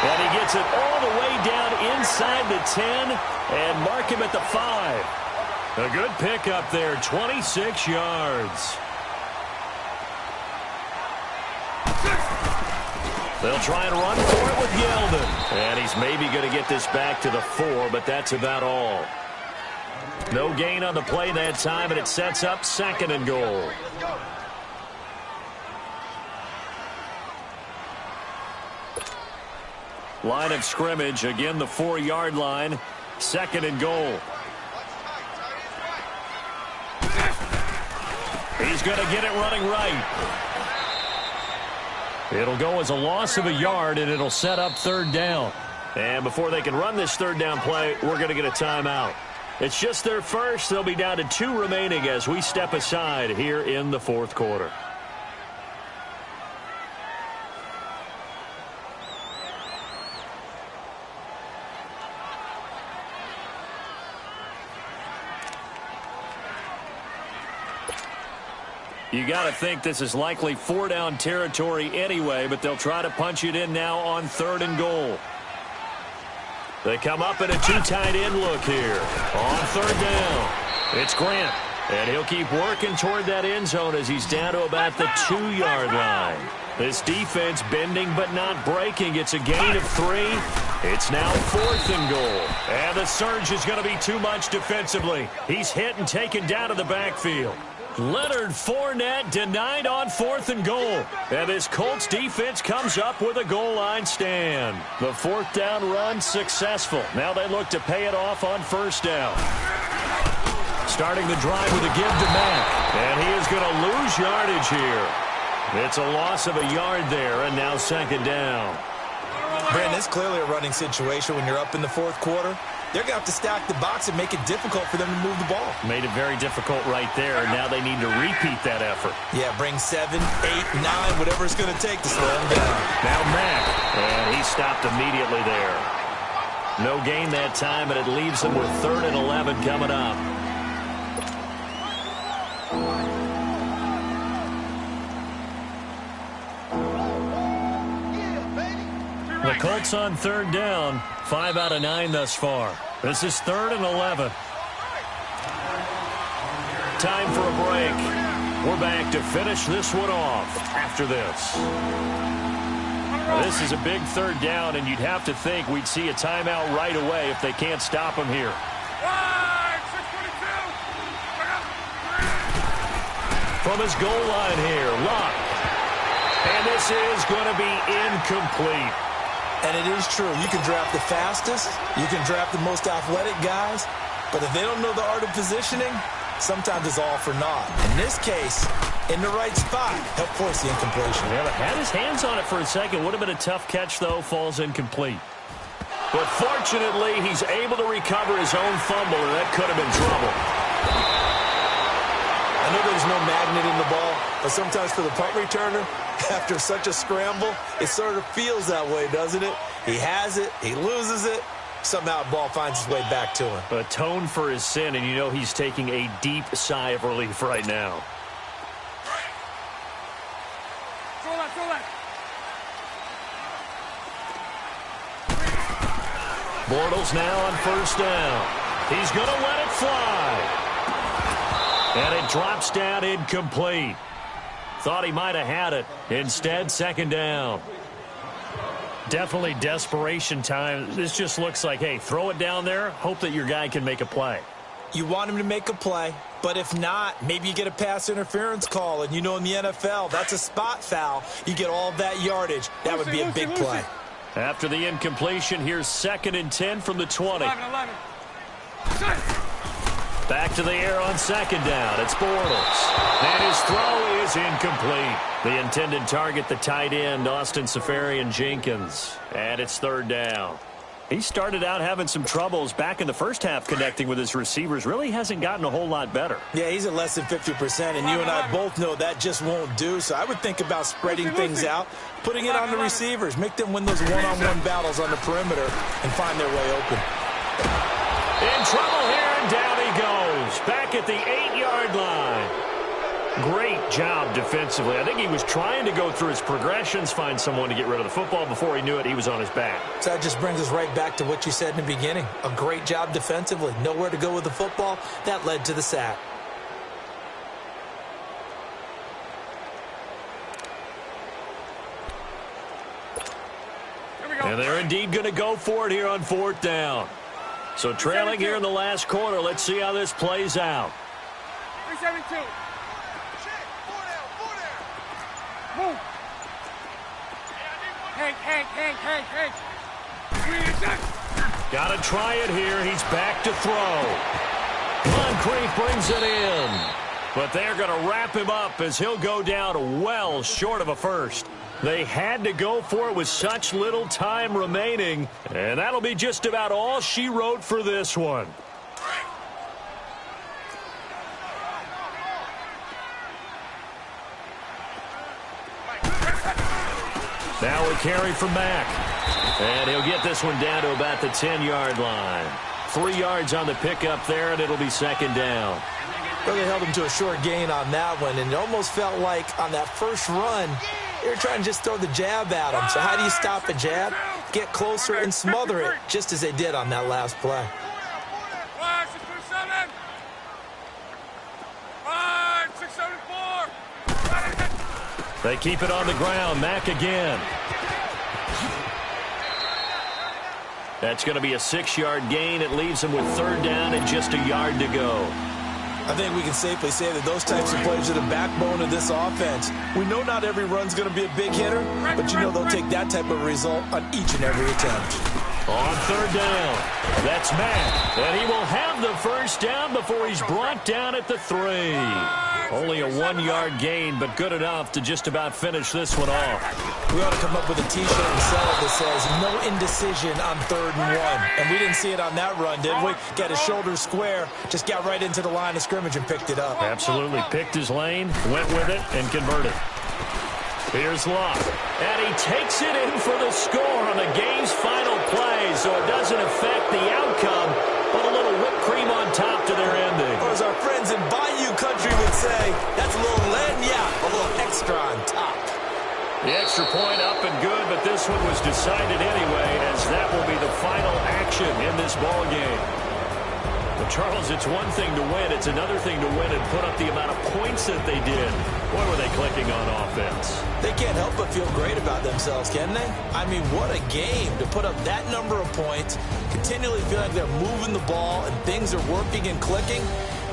And he gets it all the way down inside the 10 and mark him at the 5. A good pickup there, 26 yards. They'll try and run for it with Yeldon. And he's maybe going to get this back to the 4, but that's about all. No gain on the play that time, and it sets up 2nd and goal. Line of scrimmage, again the 4-yard line, 2nd and goal. He's going to get it running right. It'll go as a loss of a yard, and it'll set up 3rd down. And before they can run this 3rd down play, we're going to get a timeout. It's just their first. They'll be down to 2 remaining as we step aside here in the 4th quarter. You got to think this is likely 4-down territory anyway, but they'll try to punch it in now on 3rd and goal. They come up in a 2 tight end look here. On 3rd down, it's Grant. And he'll keep working toward that end zone as he's down to about the 2-yard line. This defense bending but not breaking. It's a gain of 3. It's now 4th and goal. And the surge is going to be too much defensively. He's hit and taken down to the backfield. Leonard Fournette denied on 4th and goal. And this Colts defense comes up with a goal line stand. The 4th down run successful. Now they look to pay it off on 1st down. Starting the drive with a give to Mack. And he is going to lose yardage here. It's a loss of a yard there, and now 2nd down. Brandon, it's clearly a running situation when you're up in the 4th quarter. They're going to have to stack the box and make it difficult for them to move the ball. Made it very difficult right there, and now they need to repeat that effort. Yeah, bring 7, 8, 9, whatever it's going to take to slow them down. Now Mack, and he stopped immediately there. No gain that time, and it leaves them with 3rd and 11 coming up. The Colts on 3rd down, 5 out of 9 thus far. This is 3rd and 11. Time for a break. We're back to finish this one off after this. This is a big 3rd down, and you'd have to think we'd see a timeout right away if they can't stop him here. From his goal line here, Locke. And this is going to be incomplete. And it is true. You can draft the fastest. You can draft the most athletic guys. But if they don't know the art of positioning, sometimes it's all for naught. In this case, in the right spot, helped force the incompletion. Yeah, but had his hands on it for a second. Would have been a tough catch, though. Falls incomplete. But fortunately, he's able to recover his own fumble, and that could have been trouble. I know there's no magnet in the ball, but sometimes for the punt returner, after such a scramble, it sort of feels that way, doesn't it? He has it, he loses it, somehow the ball finds its way back to him. Atone for his sin, and you know he's taking a deep sigh of relief right now. Bortles now on first down. He's going to let it fly. And it drops down incomplete. Thought he might have had it. Instead, second down. Definitely desperation time. This just looks like, hey, throw it down there, hope that your guy can make a play. You want him to make a play, but if not, maybe you get a pass interference call, and you know in the NFL, that's a spot foul. You get all of that yardage. That would be a big play. After the incompletion, here's 2nd and 10 from the 20. 11. Back to the air on second down. It's Bortles. And his throw is incomplete. The intended target, the tight end, Austin Seferian-Jenkins. And it's third down. He started out having some troubles back in the first half connecting with his receivers. Really hasn't gotten a whole lot better. Yeah, he's at less than 50%, and you and I both know that just won't do. So I would think about spreading things out, putting it on the receivers, make them win those one-on-one battles on the perimeter, and find their way open. In trouble here, and down he goes. Back at the 8-yard line. Great job defensively. I think he was trying to go through his progressions, find someone to get rid of the football. Before he knew it, he was on his back. So that just brings us right back to what you said in the beginning. A great job defensively. Nowhere to go with the football. That led to the sack. And they're indeed going to go for it here on 4th down. So trailing here in the last quarter. Let's see how this plays out. 372. Move. Hank. Got to try it here. He's back to throw. Moncrief brings it in. But they're going to wrap him up as he'll go down well short of a first. They had to go for it with such little time remaining. And that'll be just about all she wrote for this one. Now a carry from Mack. And he'll get this one down to about the 10-yard line. 3 yards on the pickup there, and it'll be second down. Really held him to a short gain on that one, and it almost felt like on that first run, they were trying to just throw the jab at him. So how do you stop a jab? Get closer and smother it, just as they did on that last play. 627. 674. They keep it on the ground. Mack again. That's going to be a 6-yard gain. It leaves them with third down and just a yard to go. I think we can safely say that those types of plays are the backbone of this offense. We know not every run's going to be a big hitter, but you know they'll take that type of result on each and every attempt. On third down, that's Mack. And he will have the first down before he's brought down at the 3. Only a 1-yard gain, but good enough to just about finish this one off. We ought to come up with a T-shirt and sell it that says, no indecision on 3rd and 1. And we didn't see it on that run, did we? Got his shoulders square, just got right into the line of scrimmage and picked it up. Absolutely. Picked his lane, went with it, and converted. Here's Locke. And he takes it in for the score on the game's final play, so it doesn't affect the outcome, but a little whipped cream on top to their ending. Or as our friends in Bayou Country would say, that's a little lagniappe, a little extra on top. The extra point up and good, but this one was decided anyway, as that will be the final action in this ball game. But Charles, it's one thing to win. It's another thing to win and put up the amount of points that they did. Boy, were they clicking on offense. They can't help but feel great about themselves, can they? I mean, what a game to put up that number of points, continually feel like they're moving the ball and things are working and clicking.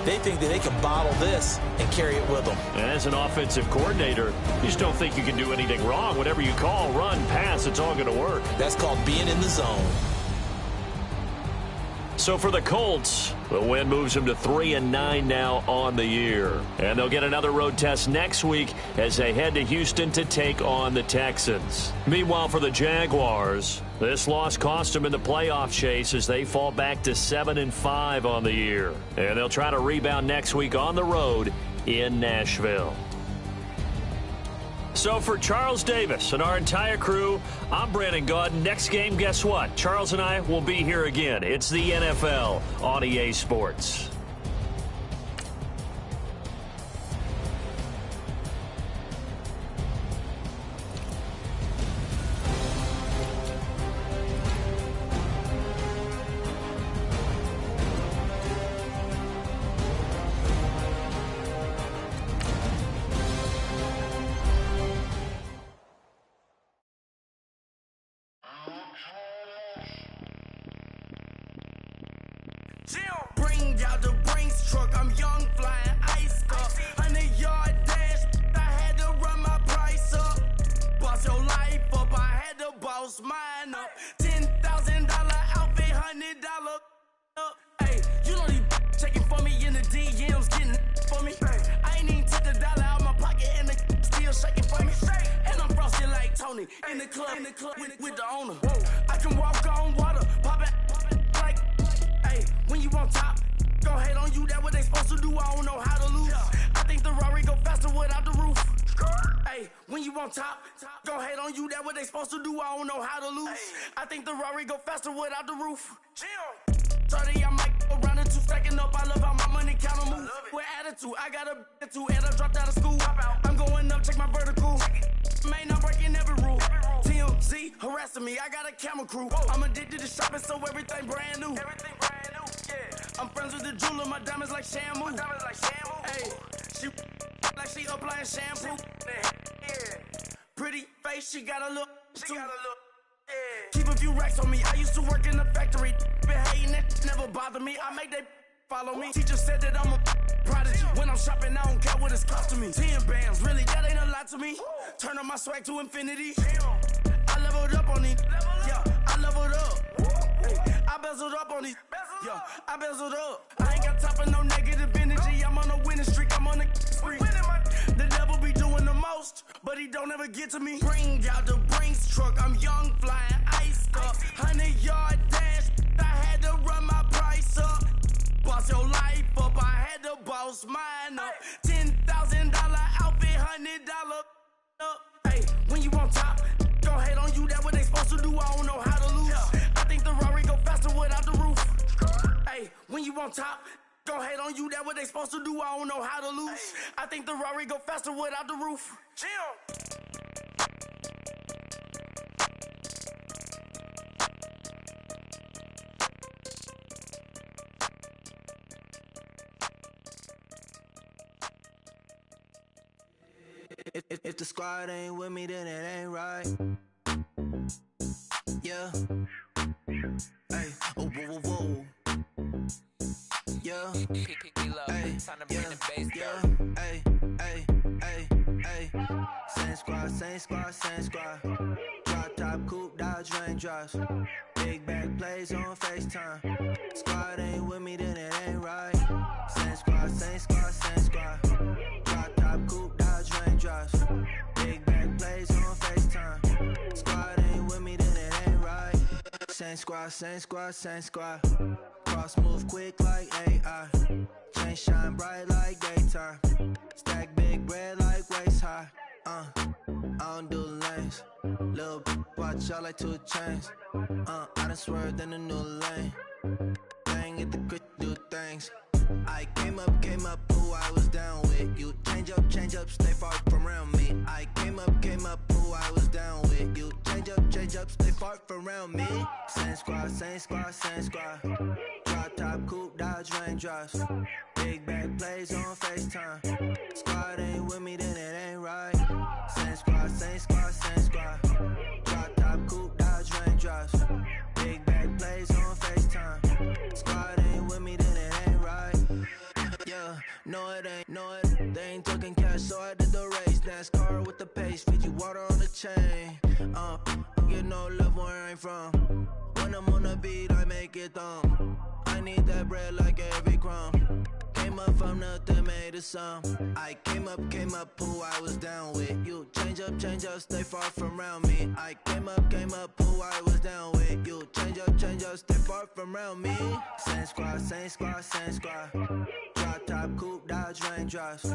They think that they can bottle this and carry it with them. And as an offensive coordinator, you just don't think you can do anything wrong. Whatever you call, run, pass, it's all going to work. That's called being in the zone. So for the Colts, the win moves them to 3-9 now on the year. And they'll get another road test next week as they head to Houston to take on the Texans. Meanwhile, for the Jaguars, this loss cost them in the playoff chase as they fall back to 7-5 on the year. And they'll try to rebound next week on the road in Nashville. So for Charles Davis and our entire crew, I'm Brandon Gaudin. Next game, guess what? Charles and I will be here again. It's the NFL on EA Sports. Bring out the Brinks truck, I'm young, flying ice up. 100-yard dash, I had to run my price up. Boss your life up, I had to boss mine up. $10,000 outfit, $100 up. Hey, you know these checking for me in the DMs, getting for me. I ain't even took $1 out my pocket and the still shaking for me. And I'm frosted like Tony in the club with the owner. I can walk on water, pop it like, hey, when you on top. Go hate on you, that what they supposed to do, I don't know how to lose. I think the Rari go faster without the roof. Hey, when you on top, go hate on you, that what they supposed to do, I don't know how to lose. I think the Rari go faster without the roof. 30, I might go round and two, stacking up, I love how my money count on move. With attitude, I got a attitude, and I dropped out of school. I'm going up, check my vertical. Man, I'm breaking every rule. TMZ harassing me, I got a camera crew. I'm addicted to shopping, so everything brand new. I'm friends with the jeweler, my diamonds like Shamu. Hey, she like she applying shampoo. Pretty face, she got a look. Keep a few racks on me. I used to work in the factory. Been hating it, never bother me. I make they follow me. Teacher said that I'm a prodigy. When I'm shopping, I don't care what it's costing me. 10 bands, really, that ain't a lot to me. Turn up my swag to infinity. I leveled up on these. Yeah, I leveled up. I bezeled up on these. Yeah, I bezeled up. I ain't got time for no negative energy. I'm on a winning streak. I'm on a spree. The devil be doing the most, but he don't ever get to me. Bring out the Brinks truck. I'm young, flying ice up. 100-yard dash. I had to run my price up. Boss your life up. I had to boss mine up. $10,000 outfit, $100 up. Hey, when you on top, go hate on you. That what they supposed to do. I don't know how to lose. I think the Rari go faster without the roof. Hey, when you on top, go hate on you. That what they supposed to do. I don't know how to lose. I think the Rari go faster without the roof. If the squad ain't with me, then it ain't right. Yeah. Hey, oh, whoa, whoa, whoa. Yeah. Hey, yeah. Hey, hey, hey, hey. Same squad, same squad, same squad. Drop top, coupe, Dodge raindrops. Big back plays on FaceTime. Squad ain't with me, then it ain't right. Same squad, same squad, same squad. Drop top, coupe, Dodge raindrops. Big back plays on FaceTime. Squad ain't with me, then it ain't right. Same squad, same squad, same squad. Cross move quick like AI. Chain shine bright like daytime. Stack big bread like waist high. I don't do lanes. Little watch out like 2 chains. I done swerved in a new lane. Bang at the crit, do things. I came up, who I was down with. You change up, stay far from around me. I came up, who I was down with. You change up, stay far from around me. Same squad, same squad, same squad. Drop top, coupe, Dodge raindrops. Big back plays on FaceTime. Squad ain't with me, then it ain't right. Same squad, same squad, same squad. Drop top, coupe, Dodge, raindrops. Big back plays on FaceTime. Squad ain't with me, then it ain't right. Yeah, no it ain't, no it. They ain't talking cash, so I did the race. NASCAR with the pace, feed you water on the chain. Get no love where I'm from. When I'm on the beat, I make it thumb. I need that bread like every crumb. Came up from nothing, made a sum. I came up, who I was down with. You change up, stay far from around me. I came up, who I was down with. You change up, stay far from around me. Same squad, same squad, same squad. Drop top, coupe, Dodge, raindrops.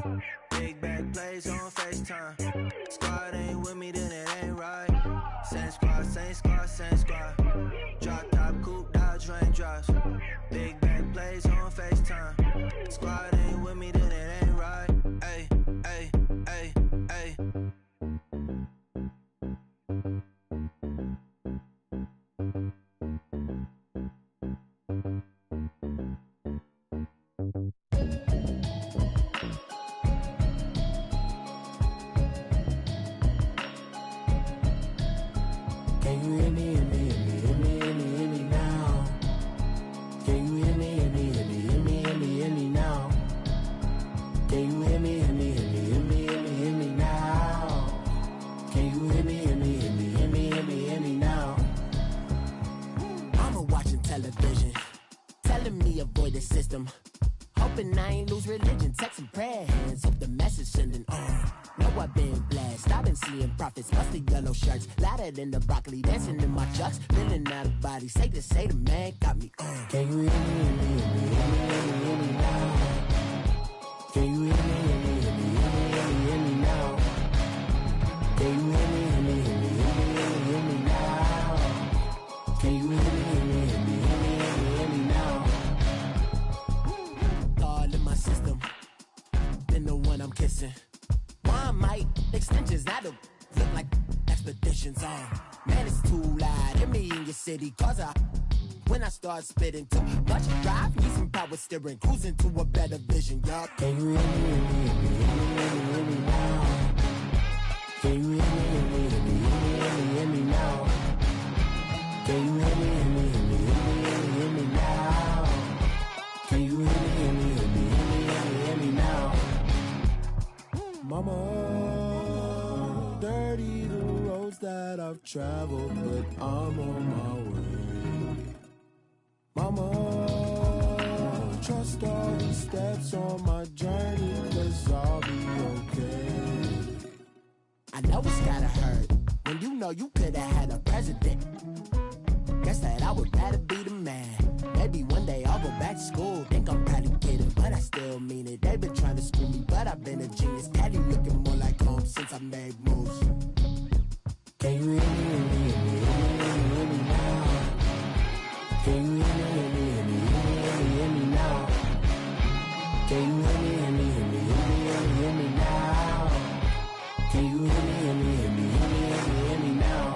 Big back plays on FaceTime. Squad ain't with me, then it ain't right. Same squad, same squad, same squad. Drop top, coupe, Dodge, raindrops. Big back plays on FaceTime. Squad ain't with me, then it ain't right. Ay, ay, ay, ay. Can you hear me, hear me, hear me, hear me, hear me, hear me now? Can you hear me, hear me, hear me, hear me, hear me, hear me now? Can you hear me, hear me, hear me, hear me, hear me, hear me now? Can you hear me, hear me, hear me, hear me, hear me, hear me now? Mama watching television, telling me avoid the system. Hoping I ain't lose religion, texting prayer hands, hope the message sending on. Know I've been blessed, I've been seeing prophets, mustard yellow shirts, louder than the broccoli, dancing in my chucks, feeling out of body, say the man got me on. Can you hear me, hear me, hear me, hear me, hear me, hear me now? Can you hear me, hear me, hear me, hear me, hear me, hear me now? Can you hear me, hear me, hear me, hear me, hear me, hear me now? Can you hear me, hear me, hear me, hear me, hear me, hear me now? All in my system, then the one I'm kissing. One might extensions that'll look like expeditions on. Man, it's too loud. Hear me in your city, cause when I start spitting too much drive, need some power steering, cruising to a better vision, y'all. Can you hear me, hear me, hear me, hear me, hear me, hear me now? Can you hear me, hear me, hear me, hear me, hear me, hear me now? Can you hear me, hear me, hear me, hear me, hear me, hear me now? Can you hear me, hear me, hear me, hear me, hear me, hear me now? Mama, dirty the roads that I've traveled, but I'm on my way. Mama, trust all the steps on my journey, 'cause I'll be okay. I know it's gotta hurt when you know you could've had a president. Guess that I would rather be the man. Maybe one day I'll go back to school. Think I'm probably kidding, but I still mean it. They've been trying to screw me, but I've been a genius. Daddy looking more like home since I made moves. Can you hear me, hear me, hear me, hear me, hear me now? Can you hear me, hear me, hear me, hear me, hear me, hear me now? Can you hear me, hear me, hear me, hear me, hear me, hear me now? Can you hear me, hear me, hear me, hear me, hear me, hear me now?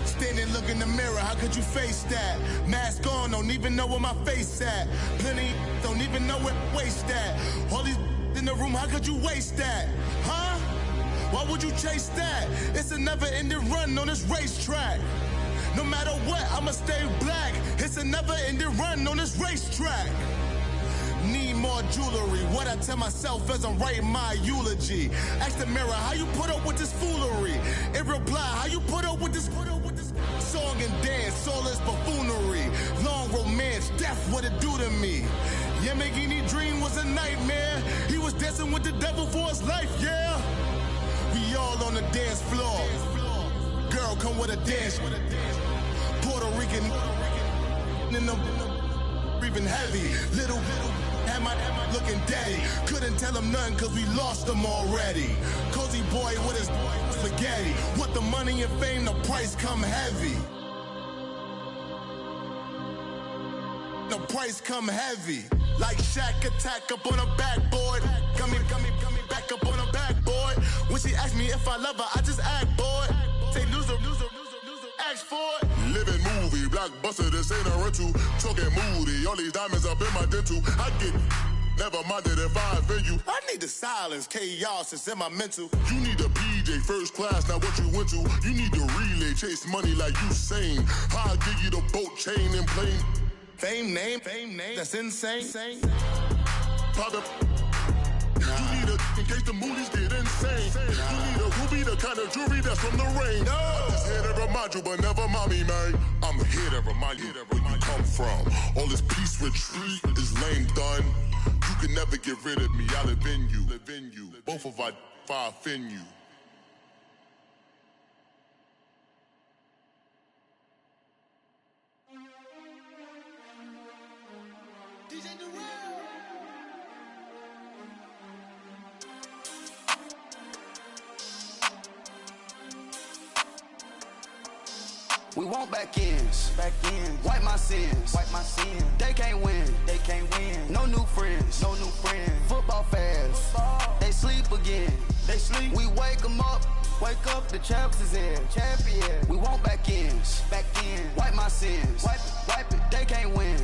Standing, look in the mirror, how could you face that? Mask on, don't even know where my face at. Plenty, don't even know where waste at. All these in the room, how could you waste that? Huh? Why would you chase that? It's a never-ending run on this racetrack. No matter what, I'ma stay black. It's a never-ending run on this racetrack. Need more jewelry. What I tell myself as I'm writing my eulogy. Ask the mirror, how you put up with this foolery? It reply, how you put up with this song and dance, soulless buffoonery. Long romance, death Lamborghini dream was a nightmare. He was dancing with the devil for his life, yeah. We all on the dance floor. Girl, come with a dance. Puerto Rican in the breathing heavy. Little had my looking daddy. Couldn't tell him nothing cause we lost him already. Cozy boy with his spaghetti. With the money and fame, the price come heavy. The price come heavy. Like Shaq attack up on a backboard. Coming back up on a backboard. When she asked me if I love her, I just act bored. Say loser, ask for it. Living movie, blockbuster, this ain't a rental. Talking moody, all these diamonds up in my dental. I get never minded if I offend you. I need the silence, chaos is in my mental. You need a PJ first class, not what you went to. You need to relay, chase money like you sane. I'll give you the boat chain and plane. Fame name, that's insane. Private. You need a in case the movies get insane. You need a ruby, the kind of jewelry that's from the rain. I'm just here to remind you, but never mind me, man. I'm here to remind you where you come from. All this peace retreat is lame done. You can never get rid of me. I live in you. Both of our fire offend you. We want back ends, wipe my sins, They can't win, No new friends, Football fans, they sleep again, We wake them up, the champs is in, champion. We want back ends, wipe my sins, wipe it. They can't win,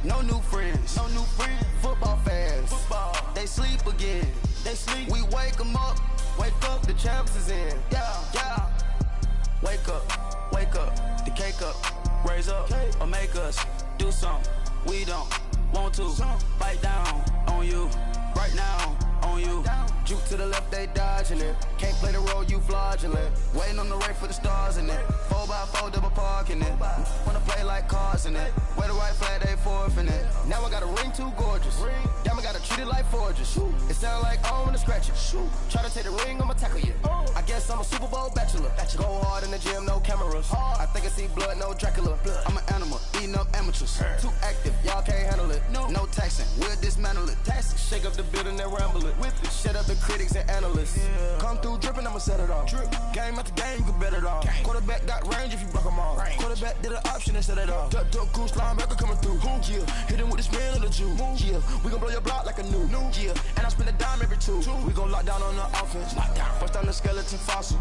No new friends, Football fans, they sleep again, We wake them up, the champs is in, yeah. Wake up, the cake up, raise up, or make us do something we don't want to. Bite down on you, right now on you. Juke to the left, they dodging it. Can't play the role, you fraudulent. Waiting on the race for the stars in it. 4x4 double parking it. Wanna play like cars in it. Wear the white flag, they forfeiting it. Now I got a ring too gorgeous. Damn, I gotta treat it like forges. It sound like I wanna scratch it. Try to take the ring, I'ma tackle you. I guess I'm a Super Bowl bachelor. Go hard in the gym, no cameras. I think I see blood, no Dracula. I'm an animal, eating up amateurs. Too active, y'all can't handle it. No taxing, we'll dismantle it. Shake up the building and ramble it. Whip it, shut up the critics and analysts. Come through dripping, I'ma set it off. Game after game, you can bet it off. Quarterback got range if you block them off. Quarterback did an option and set it off. Duck, goose, linebacker coming through. Yeah, hit him with the spin of the Jew. Yeah, we gon' blow your block like a new. Yeah, and I spend a dime every two. We gon' lock down on the offense. Bust down the skeleton fossil.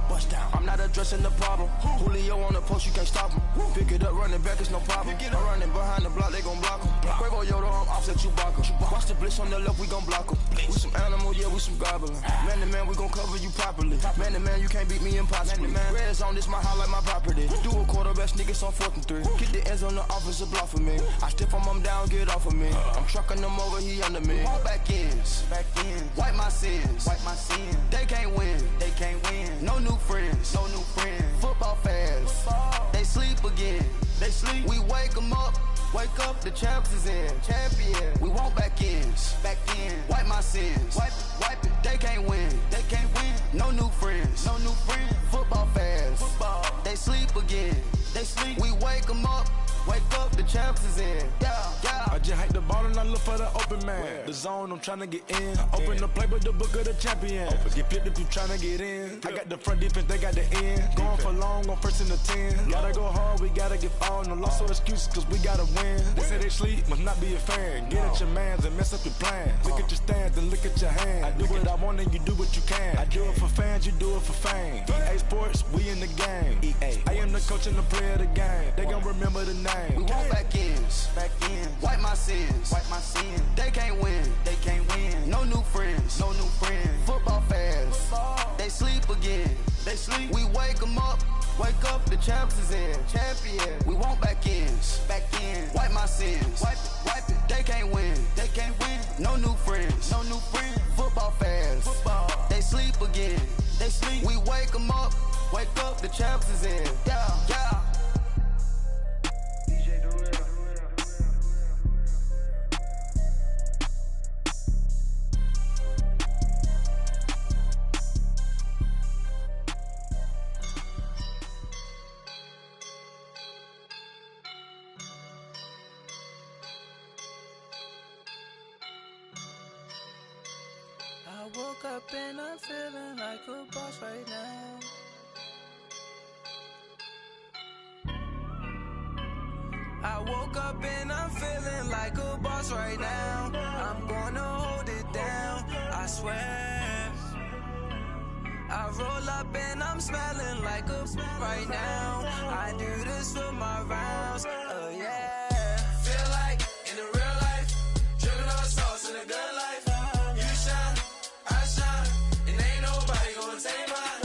I'm not addressing the problem. Julio on the post, you can't stop him. Pick it up, running back, it's no problem. I'm running behind the block, they gon' block him. Quavo Yoda, I'm offset Chewbacca. Watch the blitz on the left, we gon' block him. We some animal, yeah, we some goblin. Man to man, we gon' cover you properly. Man to man, you can't beat me impossibly. Red zone, this my highlight, my property. Do a quarterback, niggas on 4th and 3. Get the ends on the offensive block for me. I stiff him down, get off of me. I'm trucking them over, he under me. Walk back ends, wipe my sins, They can't win, No new friends, Football fans, they sleep again, We wake them up, the champs is in, champion. We want back ends, wipe my sins, wipe it. They can't win, No new friends, Football fans, they sleep again, We wake them up, the champs is in, yeah. I just hike the ball and I look for the open man. The zone, I'm tryna get in. Open the playbook, the book of the champion. Get flipped if you tryna get in. I got the front defense, they got the end. Going for long, on 1st and the 10. Gotta go hard, we gotta get all. No loss or excuses, cause we gotta win. They say they sleep, must not be a fan. Get at your mans and mess up your plans. Look at your stands and look at your hands. I do what I want and you do what you can. I do it for fans, you do it for fame. EA Sports, we in the game. I am the coach and the player of the game. They gon' remember the name. We want back ends, wipe my sins, They can't win, No new friends, Football fans, they sleep again, We wake them up, the champs is in, champion. We want back ends, wipe my sins, wipe it. They can't win, No new friends, Football fans, they sleep again, We wake them up, the champs is in, yeah. woke up and I'm feeling like a boss right now. I woke up and I'm feeling like a boss right now. I'm gonna hold it down, I swear. I roll up and I'm smelling like a right now. I do this for my rounds, yeah. Feel like in the real life, dripping on sauce in the good life. You shine, I shine, and ain't nobody gonna take mine.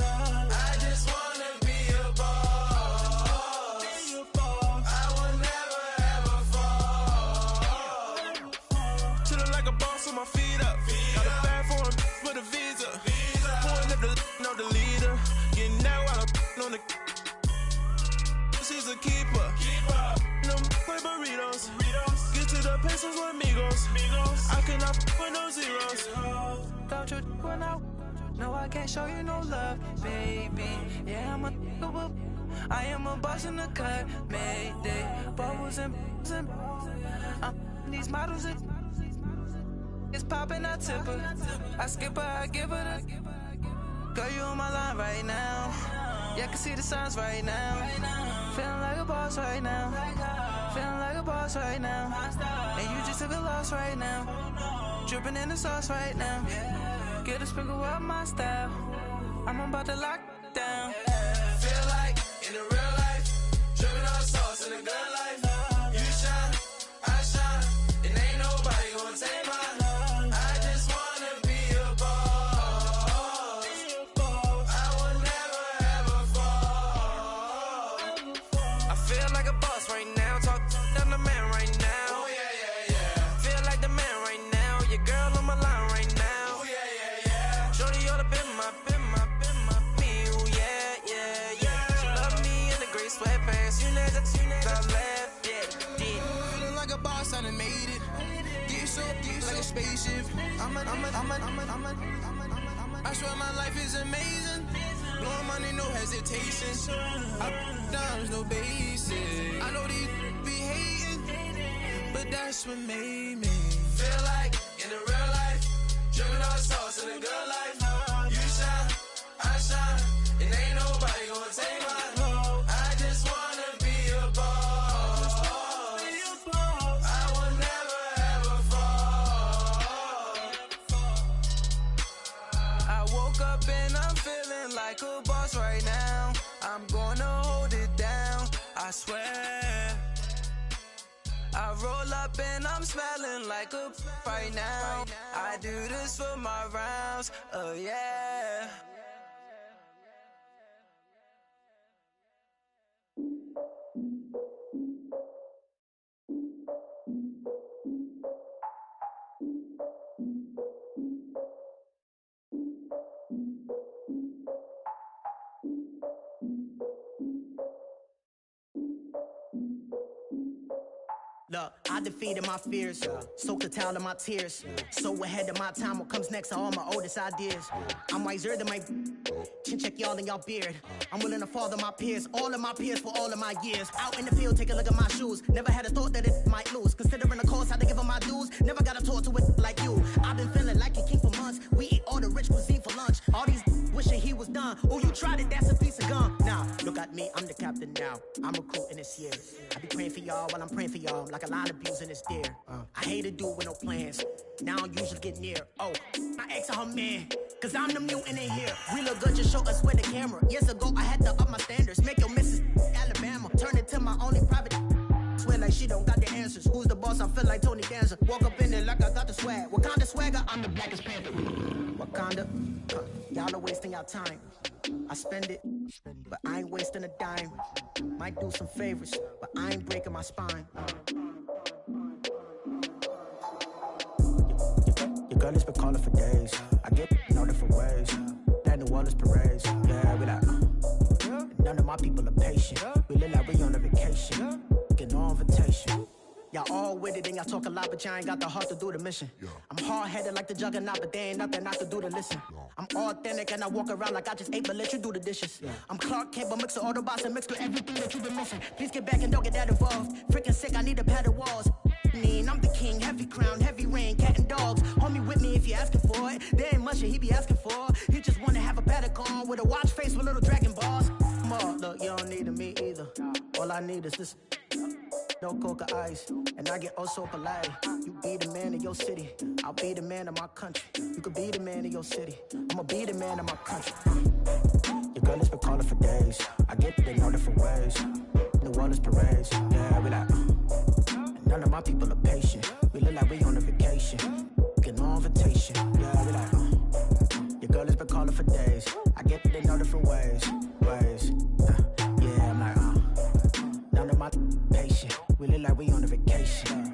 I just wanna be a boss. I will never ever fall. Chillin' like a boss with my feet up. Got a bag for him with a visa. Pulling up the no the leader. Getting that while I'm on the. She's a keeper. No play burritos. Get to the pesos with amigos. I cannot with no zeros. Don't you run out? No, I can't show you no love, baby. Yeah, I am a boss in the cut, Mayday. Bubbles and these models it's popping, I tip her. I skip her, I give her the. Girl, you on my line right now. Yeah, I can see the signs right now. Feeling like a boss right now. Feeling like a boss right now. And you just took a loss right now. Dripping in the sauce right now. Get a sprinkle up my style. I'm about to lock down. Feel like in the real life, dripping on sauce in the good life. You shine, I shine, and ain't nobody gonna take mine. I just wanna be a boss. I will never ever fall. I feel like a boss right now. Talk to the man right now. Oh yeah. Feel like the man right now. Your girl on my line right now. Oh yeah. Shorty oughta been my me. Ooh, yeah. She love me in the gray sweatpants. You know that I left, yeah. Feeling like a boss, I done made it. Get so like a spaceship. I swear my life is amazing. Blowing money, no hesitation. Dimes, no basic. I know these be hating, but that's what made me. Feel like in the real life, dripping on sauce in the good life. You shine, I shine, and ain't nobody gonna take mine. I just wanna be a boss. I will never ever fall. I woke up and I'm feeling like a boss right now. I'm gonna hold it down, I swear. I roll up and I'm smelling like a right now. I do this for my rounds, yeah. Look, I defeated my fears, soaked the towel in my tears. So ahead of my time, what comes next are all my oldest ideas. I'm wiser than my chin check y'all in y'all beard. I'm willing to father my peers, all of my peers for all of my years. Out in the field, take a look at my shoes. Never had a thought that it might lose. Considering the cost, I had to give them my dues. Never got a talk to it like you. I've been feeling like a king for months. We eat all the rich cuisine for lunch. All these wishing he was done. Oh, you tried it, that's a piece of gum. Now, look at me, I'm the captain now. I'm recruiting this year. I be praying for y'all while I'm praying for y'all. Like a lot of abusing this deer. I hate to do it with no plans. Now I usually get near. Oh, I ex her man. Cause I'm the mutant in here. We look good, just show us where the camera. Years ago, I had to up my standards. Make your missus Alabama. Turn it to my only private. Swear like she don't got the answers. Who's the boss? I feel like Tony Danza. Walk up in there like I got the swag. Wakanda swagger, I'm the blackest panther. Wakanda, y'all are wasting your time. I spend it, but I ain't wasting a dime. Might do some favors, but I ain't breaking my spine. Your girl has been calling for days. I get in all different ways. That New Orleans parades. Yeah, we like, none of my people are patient. We live like we on a vacation. Get no invitation. Y'all all with it and y'all talk a lot, but y'all ain't got the heart to do the mission. I'm hard-headed like the juggernaut, but there ain't nothing not to do to listen. I'm authentic and I walk around like I just ate, but let you do the dishes. I'm Clark Kent, but mix the Autobots and mix with everything that you've been missing. Please get back and don't get that involved. Freaking sick, I need a pad of walls. I'm the king, heavy crown, heavy rain, cat and dogs. Homie with me if you're asking for it. There ain't much of he be asking for. He just wanna have a paddock on with a watch face with little dragon balls. More, look, you don't need me either. All I need is this. No coca ice, and I get oh so polite. You be the man of your city, I'll be the man of my country. You could be the man of your city, I'ma be the man of my country. Your girl has been calling for days. I get they know different ways. New Orleans parades, yeah, we like. And none of my people are patient. We look like we on a vacation. Get no invitation, yeah, we like. Your girl has been calling for days. I get they know different ways. Yeah, I'm like, none of my patient. We look like we on a vacation.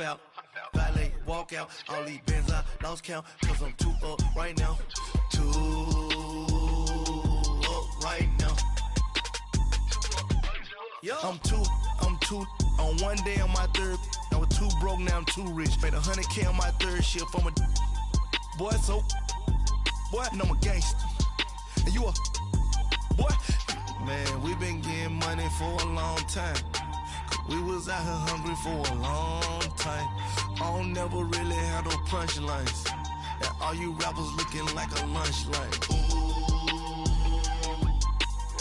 Out, valet, walk out, all these bands I lost count, cause I'm too up right now, too up right now. I'm too, on one day on my third, I was too broke, now I'm too rich, made 100K on my third shift, I'm a boy, so, boy, and I'm a gangster, and you a, boy, man, we been getting money for a long time. We was out here hungry for a long time. I don't never really have no punchlines. And all you rappers looking like a lunch line. Ooh,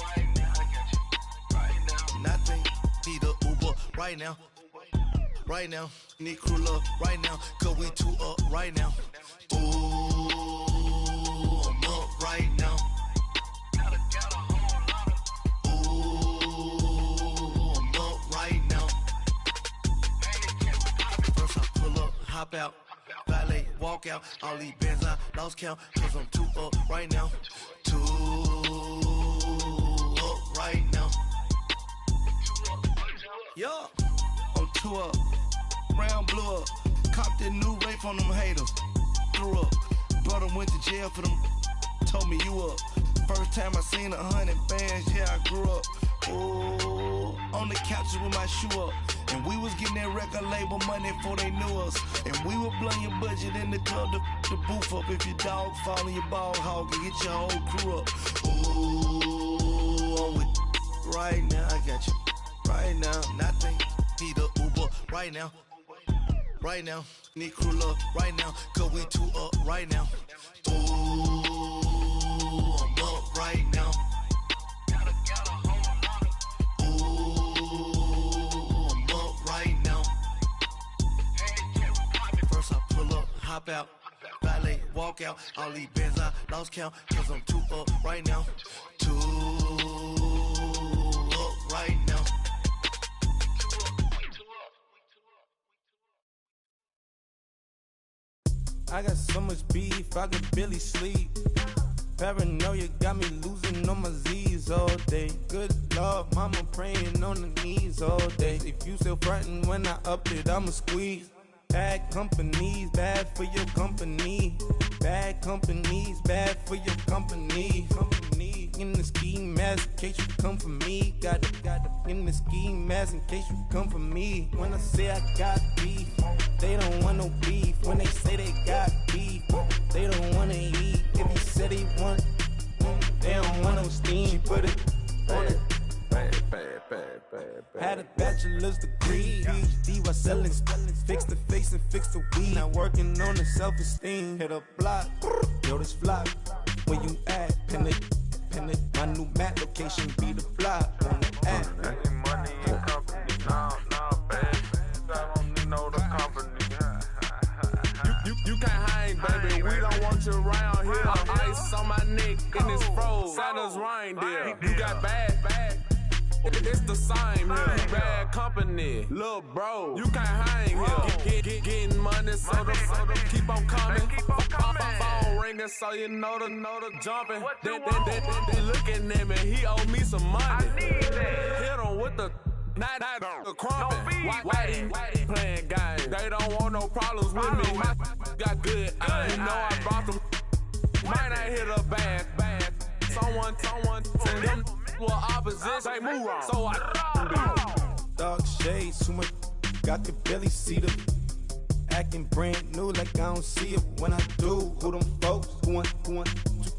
right now, I got you. Right now, nothing. Need a Uber right now. Right now, need crew love right now. Cause we too up right now. Ooh, I'm up right now. Hop out, valet, walk out, all these bands I lost count, cause I'm too up right now, too up right now. Yo, I'm too up, round blew up, copped that new rape on them haters, threw up, brother went to jail for them, told me you up, first time I seen 100 bands, yeah I grew up, ooh, on the couches with my shoe up. And we was getting that record label money before they knew us. And we were blowing your budget in the club to the booth up. If your dog fall in your ball hog and get your whole crew up. Ooh, I'm with right now, I got you. Right now, nothing. Need a Uber right now. Right now, need crew love right now. Cause we too up right now. Ooh, I'm up right now. Hop out, valet, walk out, all these bands I lost count, cause I'm too up right now, too up right now. I got so much beef, I could barely sleep. Paranoia got me losing on my Z's all day. Good Lord, mama praying on the knees all day. If you still frontin' when I up it, I'ma squeeze. Bad companies, bad for your company. Bad companies, bad for your company. Company in the ski mask in case you come for me. Got in the ski mask in case you come for me. When I say I got beef, they don't want no beef. When they say they got beef, they don't wanna eat. If you said they want, they don't want no steam. She put it on it. Had a bachelor's degree, PhD while selling. Fix the face and fix the weed. Now working on the self-esteem. Hit a block, yo this flock. Where you at? Pin it. My new map location be the block on the app. Money in company, nah, baby. I don't need no the company. You can't hang, baby. We don't want you around here. Ice on my neck in this froze. Santa's reindeer. You got bad. It's the same here. You bad company, little bro. You can't hang here. Getting money, so the keep on coming. Phone ringing, so you know the jumping. They looking at me. He owe me some money. Hit him with the the crumping. Why playing games? They don't want no problems with me. My got good aim. You know I brought them. Might not hit a bad. Someone send them well opposition. They move wrong. So I dark shades, too much. I could barely see them. Acting brand new like I don't see it when I do. Who them folks? Who want too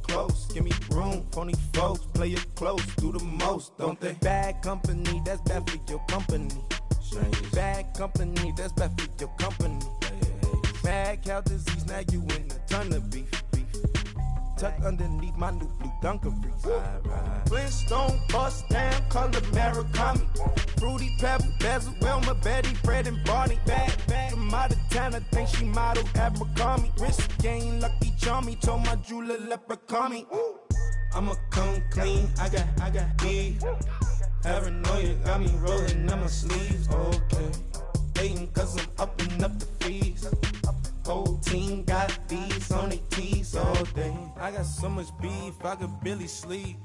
close? Give me room, phony folks. Play it close, do the most, don't they? Bad company, that's bad for your company. Bad company, that's bad for your company. Mad cow disease, now you in a ton of beef. Tuck underneath my new blue Dunkaroos. Flintstone bust down, color Murakami. Fruity Pebble, Bezel, Wilma, Betty, Fred, and Barney. Bad from out of town, I think she modeled Abercrombie. Wrist game, Lucky Charmy, told my jeweler leprechaun. I'ma come clean, I got beef. Paranoia got me rolling on my sleeves. Okay, hating cause I'm upping up the fees. Whole team got these on their tees all day. I got so much beef, I could barely sleep.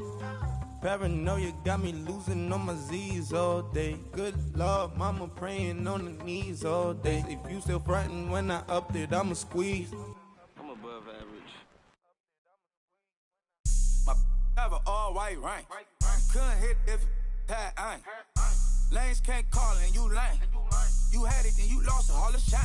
Paranoia got me losing on my Z's all day. Good Lord, mama praying on the knees all day. If you still frontin' when I upped it, I'ma squeeze. I'm above average. My have an all-white rank. Couldn't hit if it had ain't. Lanes can't call and you lame. You had it and you lost it, all the shame.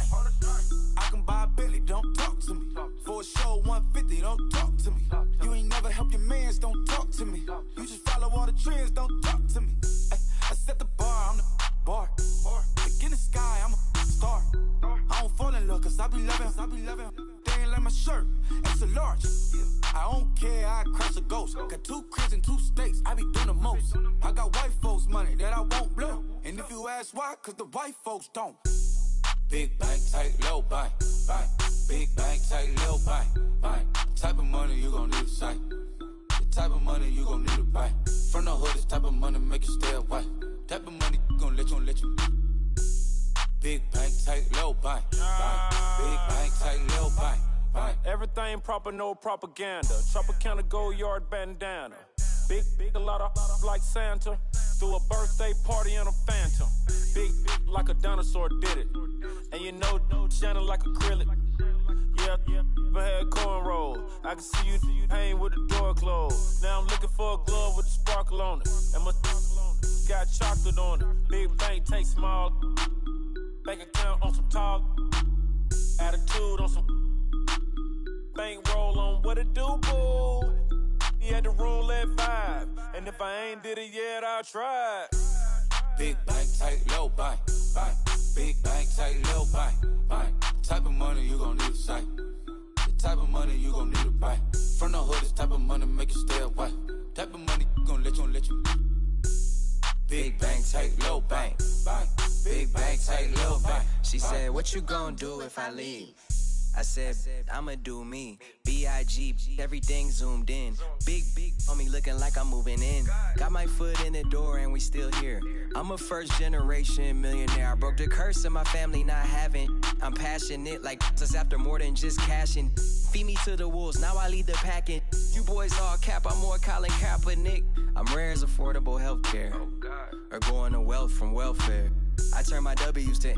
I can buy a Billy, don't talk to me. For a show 150, don't talk to me. You ain't never helped your mans, don't talk to me. You just follow all the trends, don't talk to me. I set the bar, I'm the bar. Look in the sky, I'm a star. I don't fall in love, cause I be loving. They ain't like my shirt, it's a large. I don't care, I crush a ghost. Got 2 cribs and 2 states, I be doing the most. I got white folks money that I won't blow. And if you ask why, cause the white folks don't. Big bank, tight, low bank. Big bank, tight, low bank. Type of money you gon' need to sight. The type of money you gon' need to buy. From the hood, this type of money make you stay away. Type of money gon' let you. Big bank, tight, low bank. Big bank, tight, low bank. Everything proper, no propaganda. Tropicana gold yard bandana. Big, a lot of like Santa. Threw a birthday party in a phantom. Big like a dinosaur did it. And you know, shining like acrylic. Yeah, I had cornrow. I can see you hang with the door closed. Now I'm looking for a glove with a sparkle on it. And my got chocolate on it. Big bank, take small. Bank account on some talk. Attitude on some. Bank roll on what it do, boo. He had the roulette vibe. And if I ain't did it yet, I'll try. Big bank, tight, low bank. Big bank, tight, low bank. Type of money you gon' need to sight. The type of money you gon' need to buy. From the hood, this type of money make you stay away. Type of money gon' let you. Big bank, tight, low bank. Big bank, tight, low bank. She said, what you gon' do if I leave? I said, I'ma do me. B.I.G. Everything zoomed in. Big on me looking like I'm moving in. Got my foot in the door and we still here. I'm a first generation millionaire. I broke the curse of my family not having. I'm passionate like us after more than just cashing. Feed me to the wolves, now I lead the packing. You boys all cap, I'm more Colin Kaepernick. I'm rare as affordable healthcare. Or going to wealth from welfare. I turn my W's to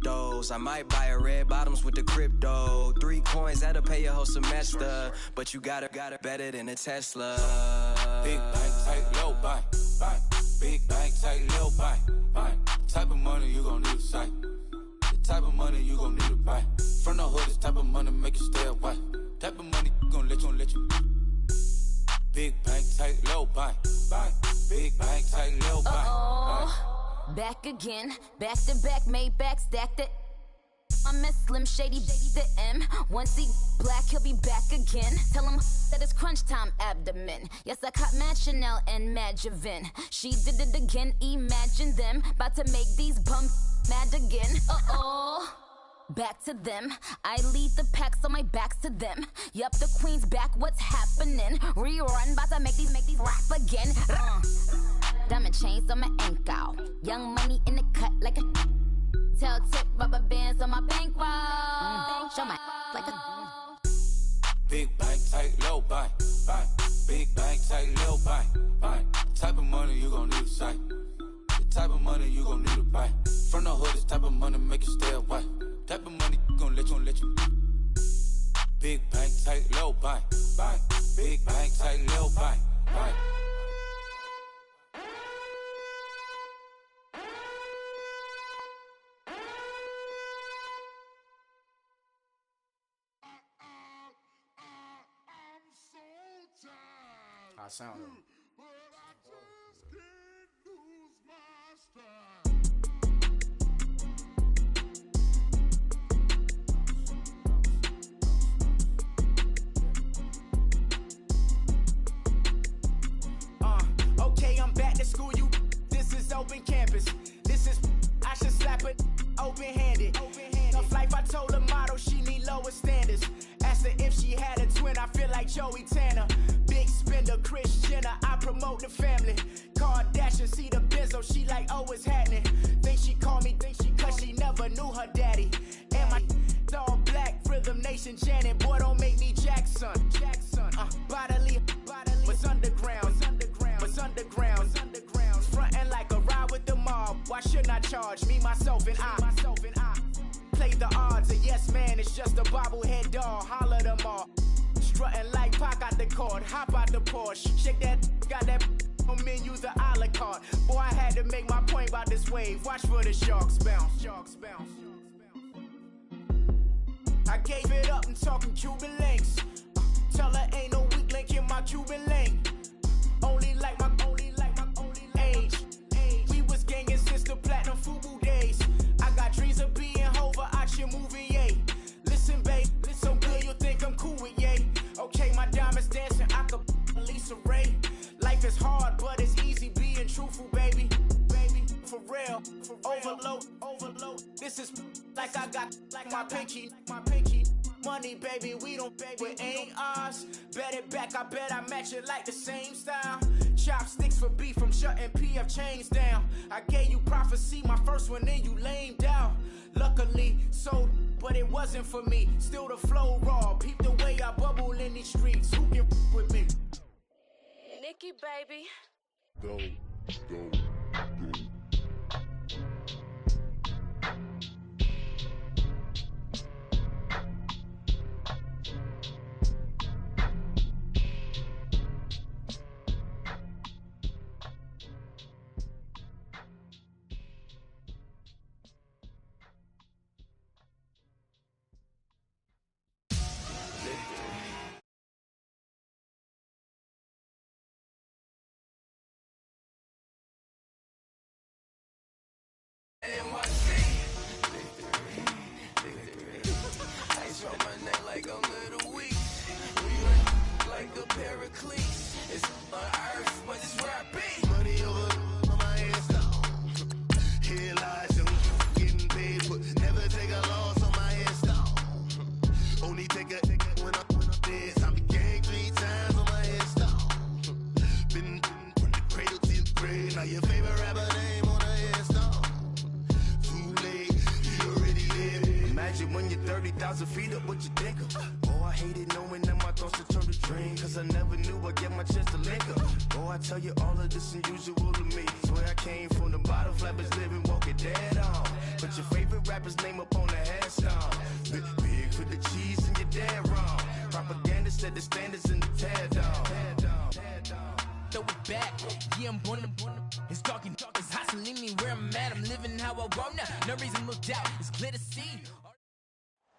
those. I might buy a red bottoms with the crypto. 3 coins, that'll pay your whole semester. But you got it better than a Tesla. Big bank, tight, low bank. Big bank, tight, low bank. Type of money you gon' need to sight. The type of money you gon' need to buy. From the hood, this type of money make you stay away. Type of money gon' let you. Big bank, tight, low bank. Big bank, tight, low bank. Back again, back to back, made back, stacked it. I'm a Slim Shady, the M. Once he black, he'll be back again. Tell him that it's crunch time abdomen. Yes, I caught Mad Chanel and Mad Javin. She did it again, imagine them. About to make these bums mad again. back to them. I lead the pack, so my back's to them. Yup, the queen's back, what's happening? Rerun, bout to make these rap again. Diamond chains on my ankle. Young money in the cut like a tail tip, rubber bands on my bankroll. Show my like a big bank, tight, low bank, bank. Big bank, tight, low bank, bank. Type of money you gon' need to sight. The type of money you gon' need to buy. From the hood, this type of money make you stay away. Type of money gon' let you. Big bank, tight, low bank, bank. Big bank, tight, low bank, bank. How sound? Okay, I'm back to school, you. This is open campus. This is, I should slap it open-handed. Tough life, I told her motto, she need lower standards. Asked her if she had a twin, I feel like Joey Tanner. Big spender, Kris Jenner, I promote the family. Kardashian, see the Benzo, she like, oh, it's happening. Think she called me, cause she never knew her daddy. And my all black, Ravensnation, Janet, boy, don't make me Jackson. Bodily, what's underground, what's underground, frontin' like a ride with the mob. Why shouldn't I charge me, myself, and I? Play the odds, a yes man, it's just a bobblehead doll. Holler them all. Strutting like Pac out the court, hop out the Porsche. Shake that, got that on menu, the a la carte. Boy, I had to make my point about this wave. Watch for the sharks bounce. I gave it up and talking Cuban links. Tell her ain't no weak link in my Cuban link. Only like my age. We was gangin' since the platinum FUBU days. I got dreams of being Hova out your movie, yay. Listen, babe, so good you'll think I'm cool with yay. Okay, my diamonds dancing, I could Lisa Ray. Life is hard, but it's easy being truthful, baby. For real, overload. This is like I got like my pinky. Money, baby, we don't pay, it ain't ours. Bet it back, I bet I match it like the same style. Chopsticks for beef from shutting PF chains down. I gave you prophecy, my first one, then you lamed out. Luckily, sold, but it wasn't for me. Still the flow raw, peep the way I bubble in these streets. Who can with me? Nikki, baby. Go.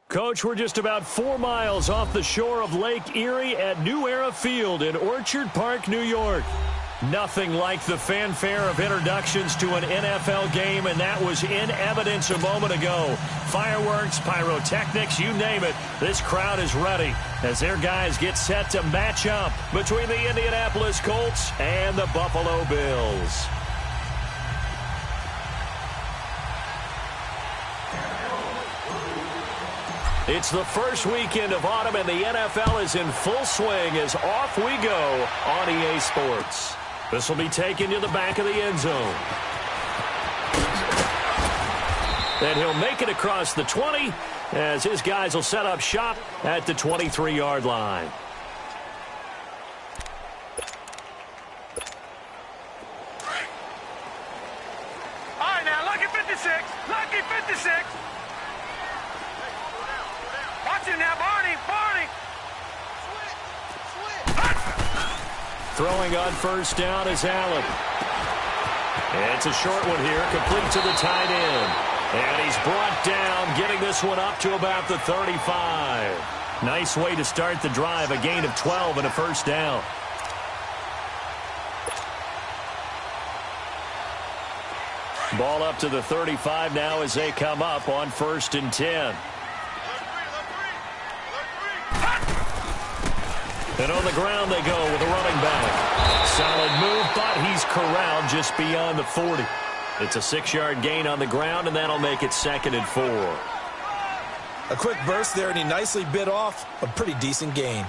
Coach, we're just about 4 miles off the shore of Lake Erie at New Era Field in Orchard Park, New York. Nothing like the fanfare of introductions to an NFL game, and that was in evidence a moment ago. Fireworks, pyrotechnics, you name it. This crowd is ready as their guys get set to match up between the Indianapolis Colts and the Buffalo Bills. It's the first weekend of autumn, and the NFL is in full swing as off we go on EA Sports. This will be taken to the back of the end zone. And he'll make it across the 20 as his guys will set up shop at the 23-yard line. All right, now, lucky 56. Lucky 56. Watch him now, Barney. Throwing on first down is Allen. It's a short one here, complete to the tight end. And he's brought down, getting this one up to about the 35. Nice way to start the drive, a gain of 12 and a first down. Ball up to the 35 now as they come up on 1st and 10. And on the ground they go with a running back. Solid move, but he's corralled just beyond the 40. It's a 6-yard gain on the ground, and that'll make it 2nd and 4. A quick burst there, and he nicely bit off a pretty decent gain.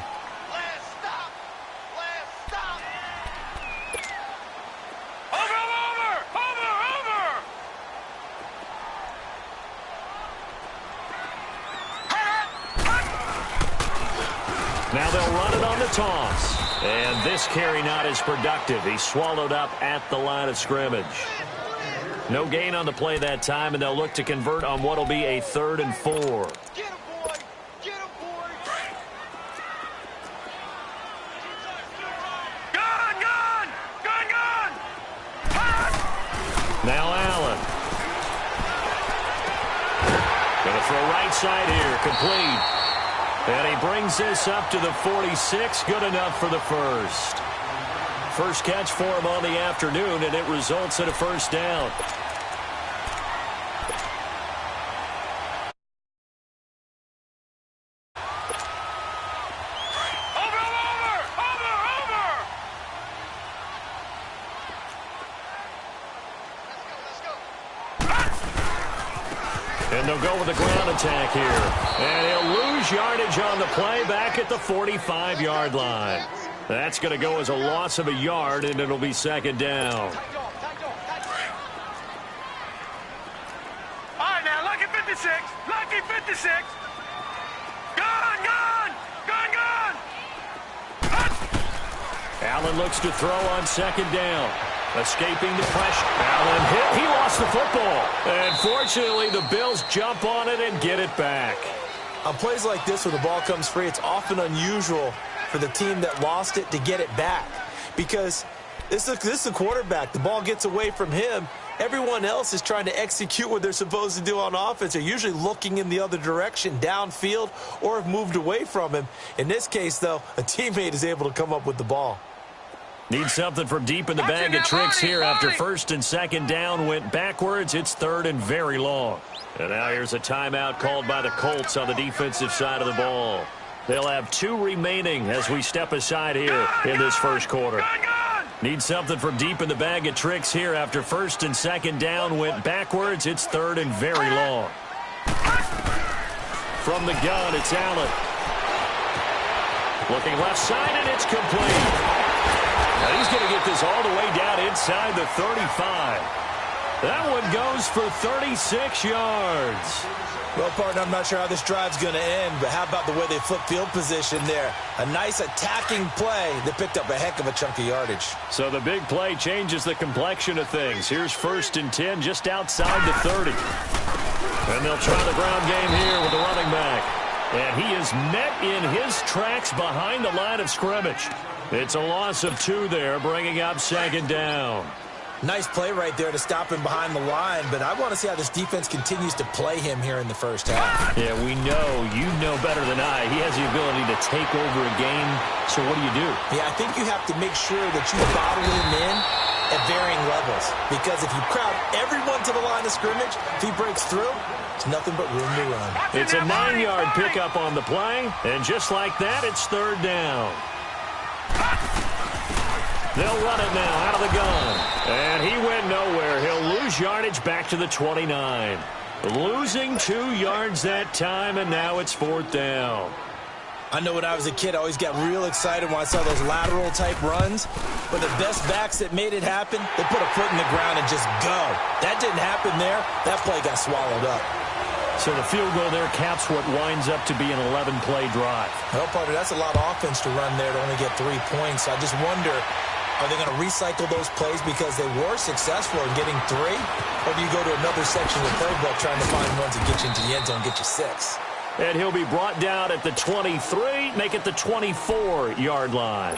Now they'll run it on the toss. And this carry not as productive. He's swallowed up at the line of scrimmage. No gain on the play that time, and they'll look to convert on what will be a 3rd and 4. Get him, boy. Get him, boy. Gun. Now Allen. Going to throw right side here, complete. And he brings this up to the 46, good enough for the first. First catch for him on the afternoon, and it results in a first down. And they'll go with a ground attack here. And he'll lose yardage on the play back at the 45-yard line. That's going to go as a loss of a yard, and it'll be 2nd down. All right, now, lucky 56. Lucky 56. Gun. Allen looks to throw on 2nd down. Escaping the pressure. Allen hit. He lost the football. And fortunately, the Bills jump on it and get it back. On plays like this where the ball comes free, it's often unusual for the team that lost it to get it back. Because this is the quarterback. The ball gets away from him. Everyone else is trying to execute what they're supposed to do on offense. They're usually looking in the other direction, downfield, or have moved away from him. In this case, though, a teammate is able to come up with the ball. Need something from deep in the bag of tricks here after 1st and 2nd down went backwards. It's 3rd and very long. And now here's a timeout called by the Colts on the defensive side of the ball. They'll have 2 remaining as we step aside here in this first quarter. Need something from deep in the bag of tricks here after 1st and 2nd down went backwards. It's 3rd and very long. From the gun, it's Allen. Looking left side, and it's complete. Now he's going to get this all the way down inside the 35. That one goes for 36 yards. Well, partner, I'm not sure how this drive's going to end, but how about the way they flip field position there? A nice attacking play that picked up a heck of a chunk of yardage. So the big play changes the complexion of things. Here's 1st and 10 just outside the 30. And they'll try the ground game here with the running back. And he is met in his tracks behind the line of scrimmage. It's a loss of 2 there, bringing up 2nd down. Nice play right there to stop him behind the line, but I want to see how this defense continues to play him here in the first half. Yeah, we know. You know better than I. He has the ability to take over a game, so what do you do? Yeah, I think you have to make sure that you bottle him in at varying levels, because if you crowd everyone to the line of scrimmage, if he breaks through, it's nothing but room to run. It's a 9-yard pickup on the play, and just like that, it's 3rd down. They'll run it now out of the gun. And he went nowhere. He'll lose yardage back to the 29. Losing 2 yards that time, and now it's 4th down. I know when I was a kid, I always got real excited when I saw those lateral-type runs. But the best backs that made it happen, they put a foot in the ground and just go. That didn't happen there. That play got swallowed up. So the field goal there caps what winds up to be an 11-play drive. Well, partner, that's a lot of offense to run there to only get 3 points. I just wonder, are they going to recycle those plays because they were successful in getting 3? Or do you go to another section of the playbook trying to find runs that get you into the end zone and get you 6? And he'll be brought down at the 23, make it the 24-yard line.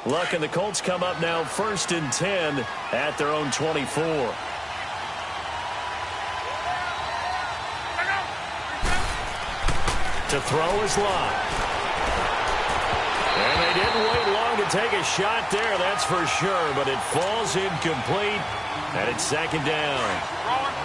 Luck and the Colts come up now 1st and 10 at their own 24. To throw is Locke. And they didn't wait long to take a shot there, that's for sure, but it falls incomplete, and it's 2nd down.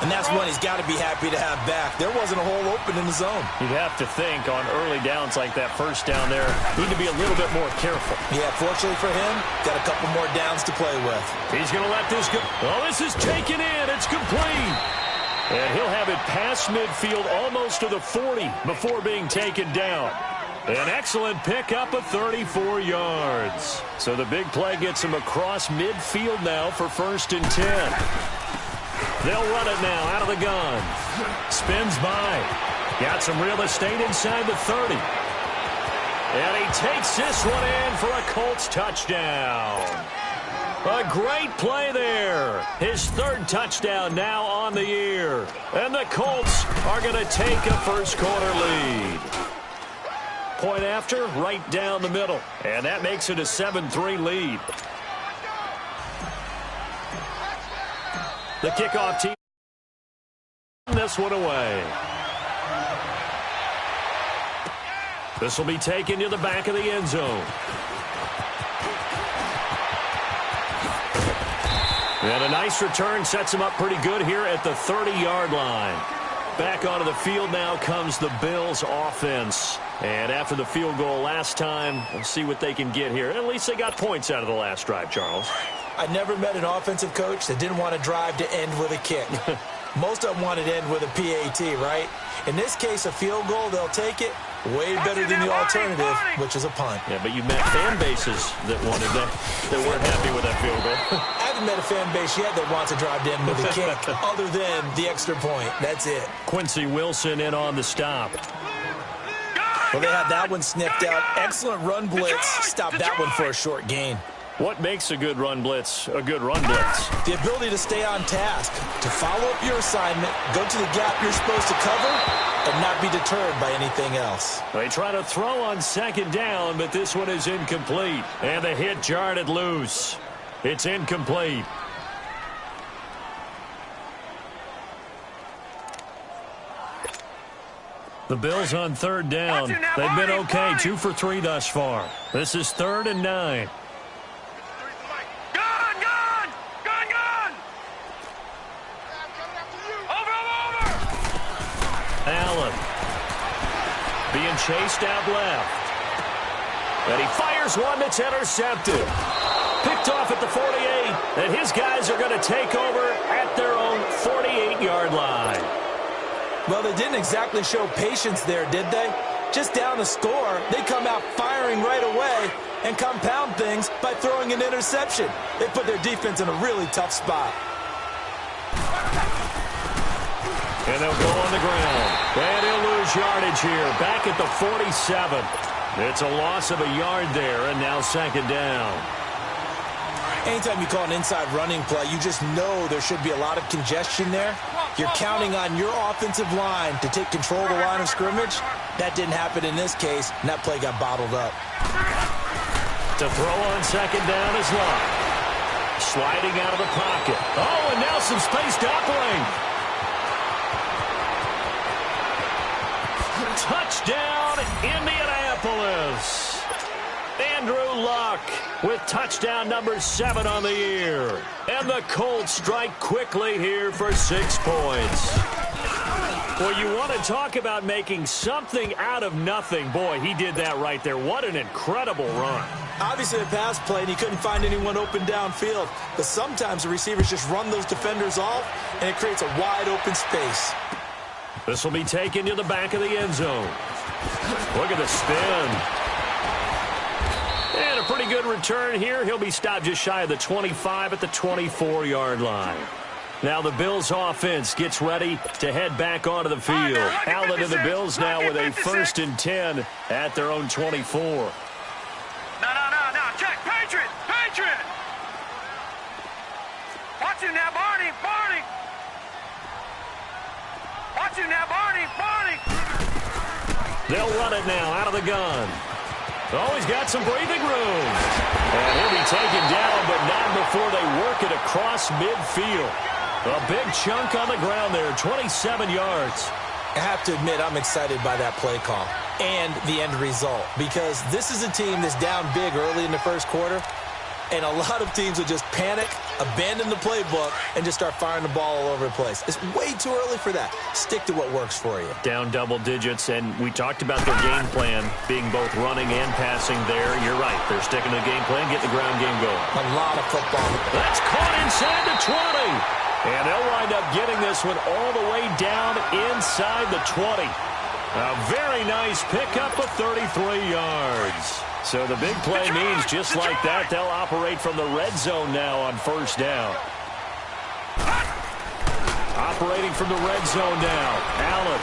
And that's one he's got to be happy to have back. There wasn't a hole open in the zone. You'd have to think on early downs like that 1st down there, need to be a little bit more careful. Yeah, fortunately for him, got a couple more downs to play with. He's going to let this go. Oh, this is taken in. It's complete. And he'll have it past midfield almost to the 40 before being taken down. An excellent pickup of 34 yards. So the big play gets him across midfield now for 1st and 10. They'll run it now out of the gun. Spins by. Got some real estate inside the 30. And he takes this one in for a Colts touchdown. A great play there. His 3rd touchdown now on the year. And the Colts are going to take a first-quarter lead. Point after, right down the middle. And that makes it a 7-3 lead. The kickoff team this one away. This will be taken to the back of the end zone. And a nice return sets him up pretty good here at the 30-yard line. Back onto the field now comes the Bills offense. And after the field goal last time, we'll see what they can get here. At least they got points out of the last drive, Charles. I never met an offensive coach that didn't want to drive to end with a kick. Most of them wanted to end with a PAT, right? In this case, a field goal, they'll take it. Way better than the alternative, which is a punt. Yeah, but you met fan bases that wanted that weren't happy with that field goal. I haven't met a fan base yet that wants to drive to end with a kick, other than the extra point. That's it. Quincy Wilson in on the stop. Well, they had that one sniffed out. Excellent run blitz. Stopped that one for a short gain. What makes a good run blitz a good run blitz? The ability to stay on task, to follow up your assignment, go to the gap you're supposed to cover, and not be deterred by anything else. They try to throw on 2nd down, but this one is incomplete. And the hit jarred it loose. It's incomplete. The Bills on 3rd down. They've been okay, 2 for 3 thus far. This is 3rd and 9. Allen being chased out left. And he fires one that's intercepted. Picked off at the 48. And his guys are going to take over at their own 48-yard line. Well, they didn't exactly show patience there, did they? Just down a score, they come out firing right away and compound things by throwing an interception. They put their defense in a really tough spot. And they'll go on the ground. And he'll lose yardage here. Back at the 47. It's a loss of a yard there, and now 2nd down. Anytime you call an inside running play, you just know there should be a lot of congestion there. You're counting on your offensive line to take control of the line of scrimmage. That didn't happen in this case, and that play got bottled up. To throw on 2nd down is Locke. Sliding out of the pocket. Oh, and now some space to uplink. Touchdown, Indianapolis. Andrew Luck with touchdown number 7 on the year. And the Colts strike quickly here for 6 points. Well, you want to talk about making something out of nothing. Boy, he did that right there. What an incredible run. Obviously a pass play, and he couldn't find anyone open downfield. But sometimes the receivers just run those defenders off, and it creates a wide open space. This will be taken to the back of the end zone. Look at the spin. And a pretty good return here. He'll be stopped just shy of the 25 at the 24-yard line. Now the Bills offense gets ready to head back onto the field. Allen and the Bills now with a 1st and 10 at their own 24. No. Check. Patriot. Watch him now, Barney. Watch him now, Barney. They'll run it now out of the gun. Oh, he's got some breathing room. And he'll be taken down, but not before they work it across midfield. A big chunk on the ground there, 27 yards. I have to admit, I'm excited by that play call and the end result, because this is a team that's down big early in the first quarter, and a lot of teams will just panic, abandon the playbook, and just start firing the ball all over the place. It's way too early for that. Stick to what works for you. Down double digits, and we talked about their game plan being both running and passing there. You're right. They're sticking to the game plan, get the ground game going. A lot of football. That's caught inside the 20. And they'll wind up getting this one all the way down inside the 20. A very nice pickup of 33 yards. So the big play means just like that, they'll operate from the red zone now on 1st down. Operating from the red zone now. Allen.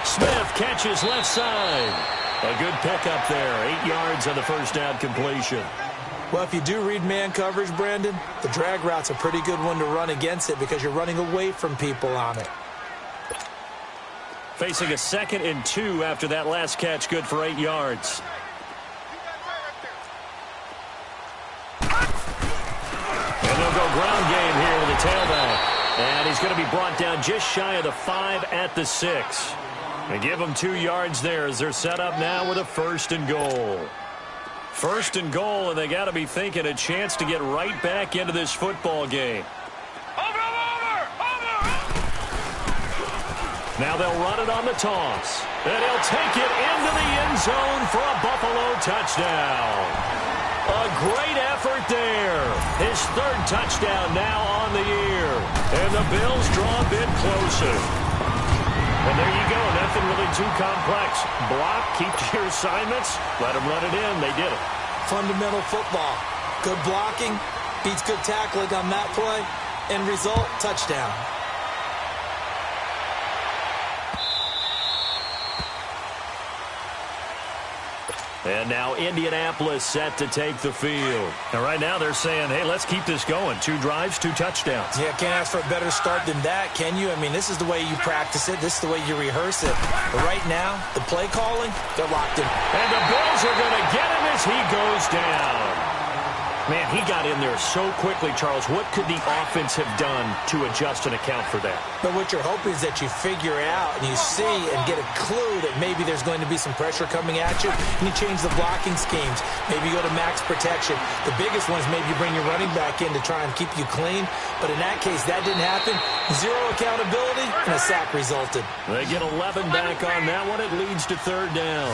Smith catches left side. A good pickup there. 8 yards on the 1st down completion. Well, if you do read man coverage, Brandon, the drag route's a pretty good one to run against it because you're running away from people on it. Facing a 2nd and 2 after that last catch, good for 8 yards. And they'll go ground game here with the tailback. And he's going to be brought down just shy of the 5 at the 6. And give them 2 yards there as they're set up now with a 1st and goal. 1st and goal, and they got to be thinking a chance to get right back into this football game. Over! Now they'll run it on the toss. And he'll take it into the end zone for a Buffalo touchdown. A great effort there. His 3rd touchdown now on the year. And the Bills draw a bit closer. And there you go. Nothing really too complex. Block, keep to your assignments, let them run it in. They did it. Fundamental football. Good blocking, beats good tackling on that play. End result, touchdown. And now Indianapolis set to take the field. And right now they're saying, hey, let's keep this going. 2 drives, 2 touchdowns. Yeah, can't ask for a better start than that, can you? I mean, this is the way you practice it. This is the way you rehearse it. But right now, the play calling, they're locked in. And the Bills are going to get him as he goes down. Man, he got in there so quickly, Charles. What could the offense have done to adjust and account for that? But what you're hoping is that you figure out and you see and get a clue that maybe there's going to be some pressure coming at you, and you change the blocking schemes. Maybe you go to max protection. The biggest one is maybe you bring your running back in to try and keep you clean. But in that case, that didn't happen. 0 accountability, and a sack resulted. They get 11 back on that one. It leads to 3rd down.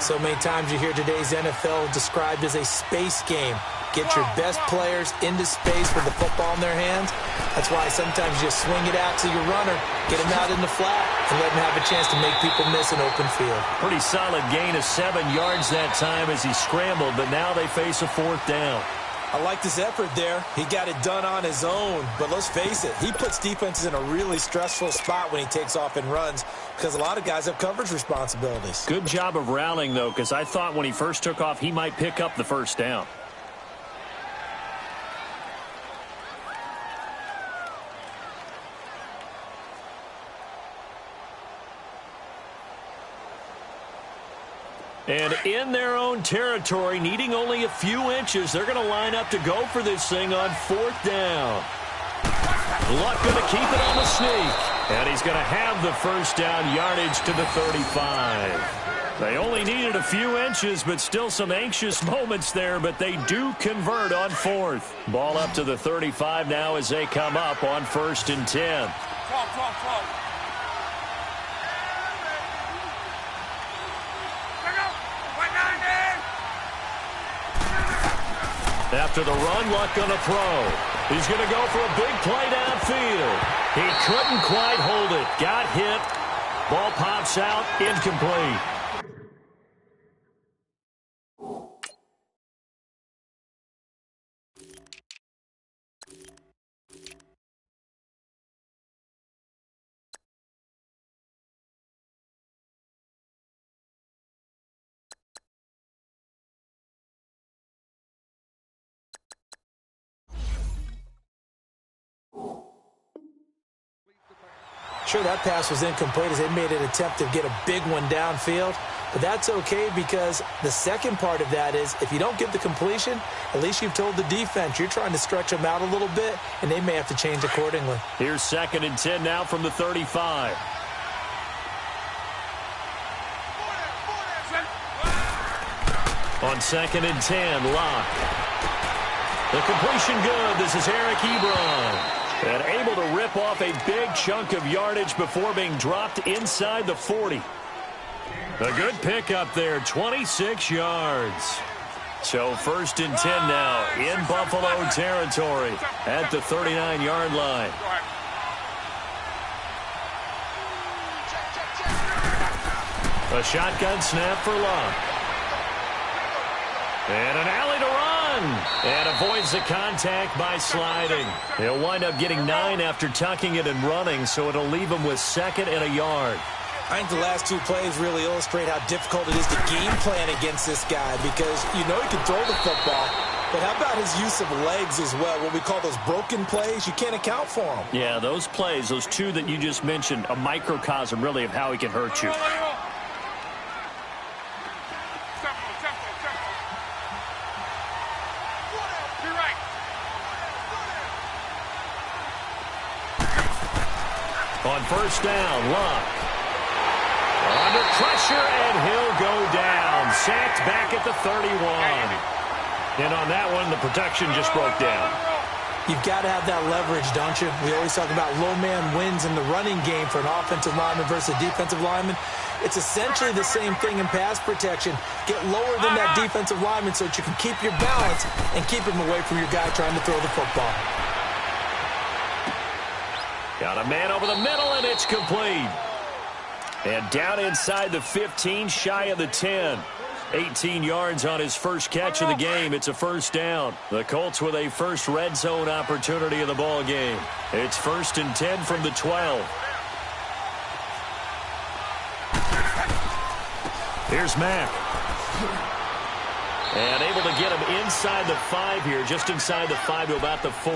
So many times you hear today's NFL described as a space game. Get your best players into space with the football in their hands. That's why sometimes you just swing it out to your runner, get him out in the flat, and let him have a chance to make people miss an open field. Pretty solid gain of 7 yards that time as he scrambled, but now they face a 4th down. I like this effort there. He got it done on his own, but let's face it, he puts defenses in a really stressful spot when he takes off and runs because a lot of guys have coverage responsibilities. Good job of rallying, though, because I thought when he first took off, he might pick up the 1st down. And in their own territory, needing only a few inches, they're going to line up to go for this thing on 4th down. Luck going to keep it on the sneak. And he's going to have the 1st down yardage to the 35. They only needed a few inches, but still some anxious moments there, but they do convert on 4th. Ball up to the 35 now as they come up on 1st and 10. After the run, Luck on a throw. He's going to go for a big play downfield. He couldn't quite hold it. Got hit. Ball pops out. Incomplete. Sure, that pass was incomplete as they made an attempt to get a big one downfield. But that's okay because the second part of that is if you don't get the completion, at least you've told the defense you're trying to stretch them out a little bit, and they may have to change accordingly. Here's 2nd and 10 now from the 35. On 2nd and 10, Locke. The completion good. This is Eric Ebron. And able to rip off a big chunk of yardage before being dropped inside the 40. A good pickup there, 26 yards. So 1st and 10 now in Buffalo territory at the 39-yard line. A shotgun snap for Locke. And an alley to run. And avoids the contact by sliding. He'll wind up getting 9 after tucking it and running, so it'll leave him with 2nd and a yard. I think the last 2 plays really illustrate how difficult it is to game plan against this guy because you know he can throw the football, but how about his use of legs as well? What we call those broken plays, you can't account for them. Yeah, those plays, those 2 that you just mentioned, a microcosm really of how he can hurt you. On 1st down, Luck. Under pressure, and he'll go down. Sacked back at the 31. And on that one, the protection just broke down. You've got to have that leverage, don't you? We always talk about low man wins in the running game for an offensive lineman versus a defensive lineman. It's essentially the same thing in pass protection. Get lower than that defensive lineman so that you can keep your balance and keep him away from your guy trying to throw the football. Got a man over the middle, and it's complete. And down inside the 15, shy of the 10. 18 yards on his first catch of the game. It's a 1st down. The Colts with a first red zone opportunity of the ball game. It's 1st and 10 from the 12. Here's Mack. And able to get him inside the 5 here, just inside the 5 to about the 4.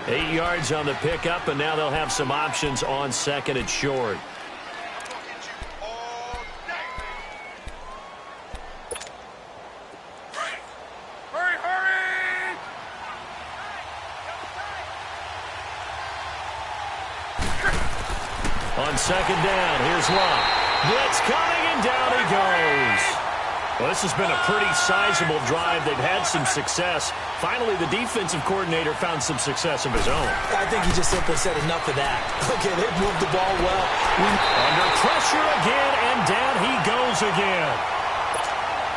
8 yards on the pickup, and now they'll have some options on 2nd and short. On 2nd down, here's Luck. Blitz coming, and down he goes. Well, this has been a pretty sizable drive. They've had some success. Finally, the defensive coordinator found some success of his own. I think he just simply said enough of that. Okay, they've moved the ball well. Under pressure again, and down he goes again.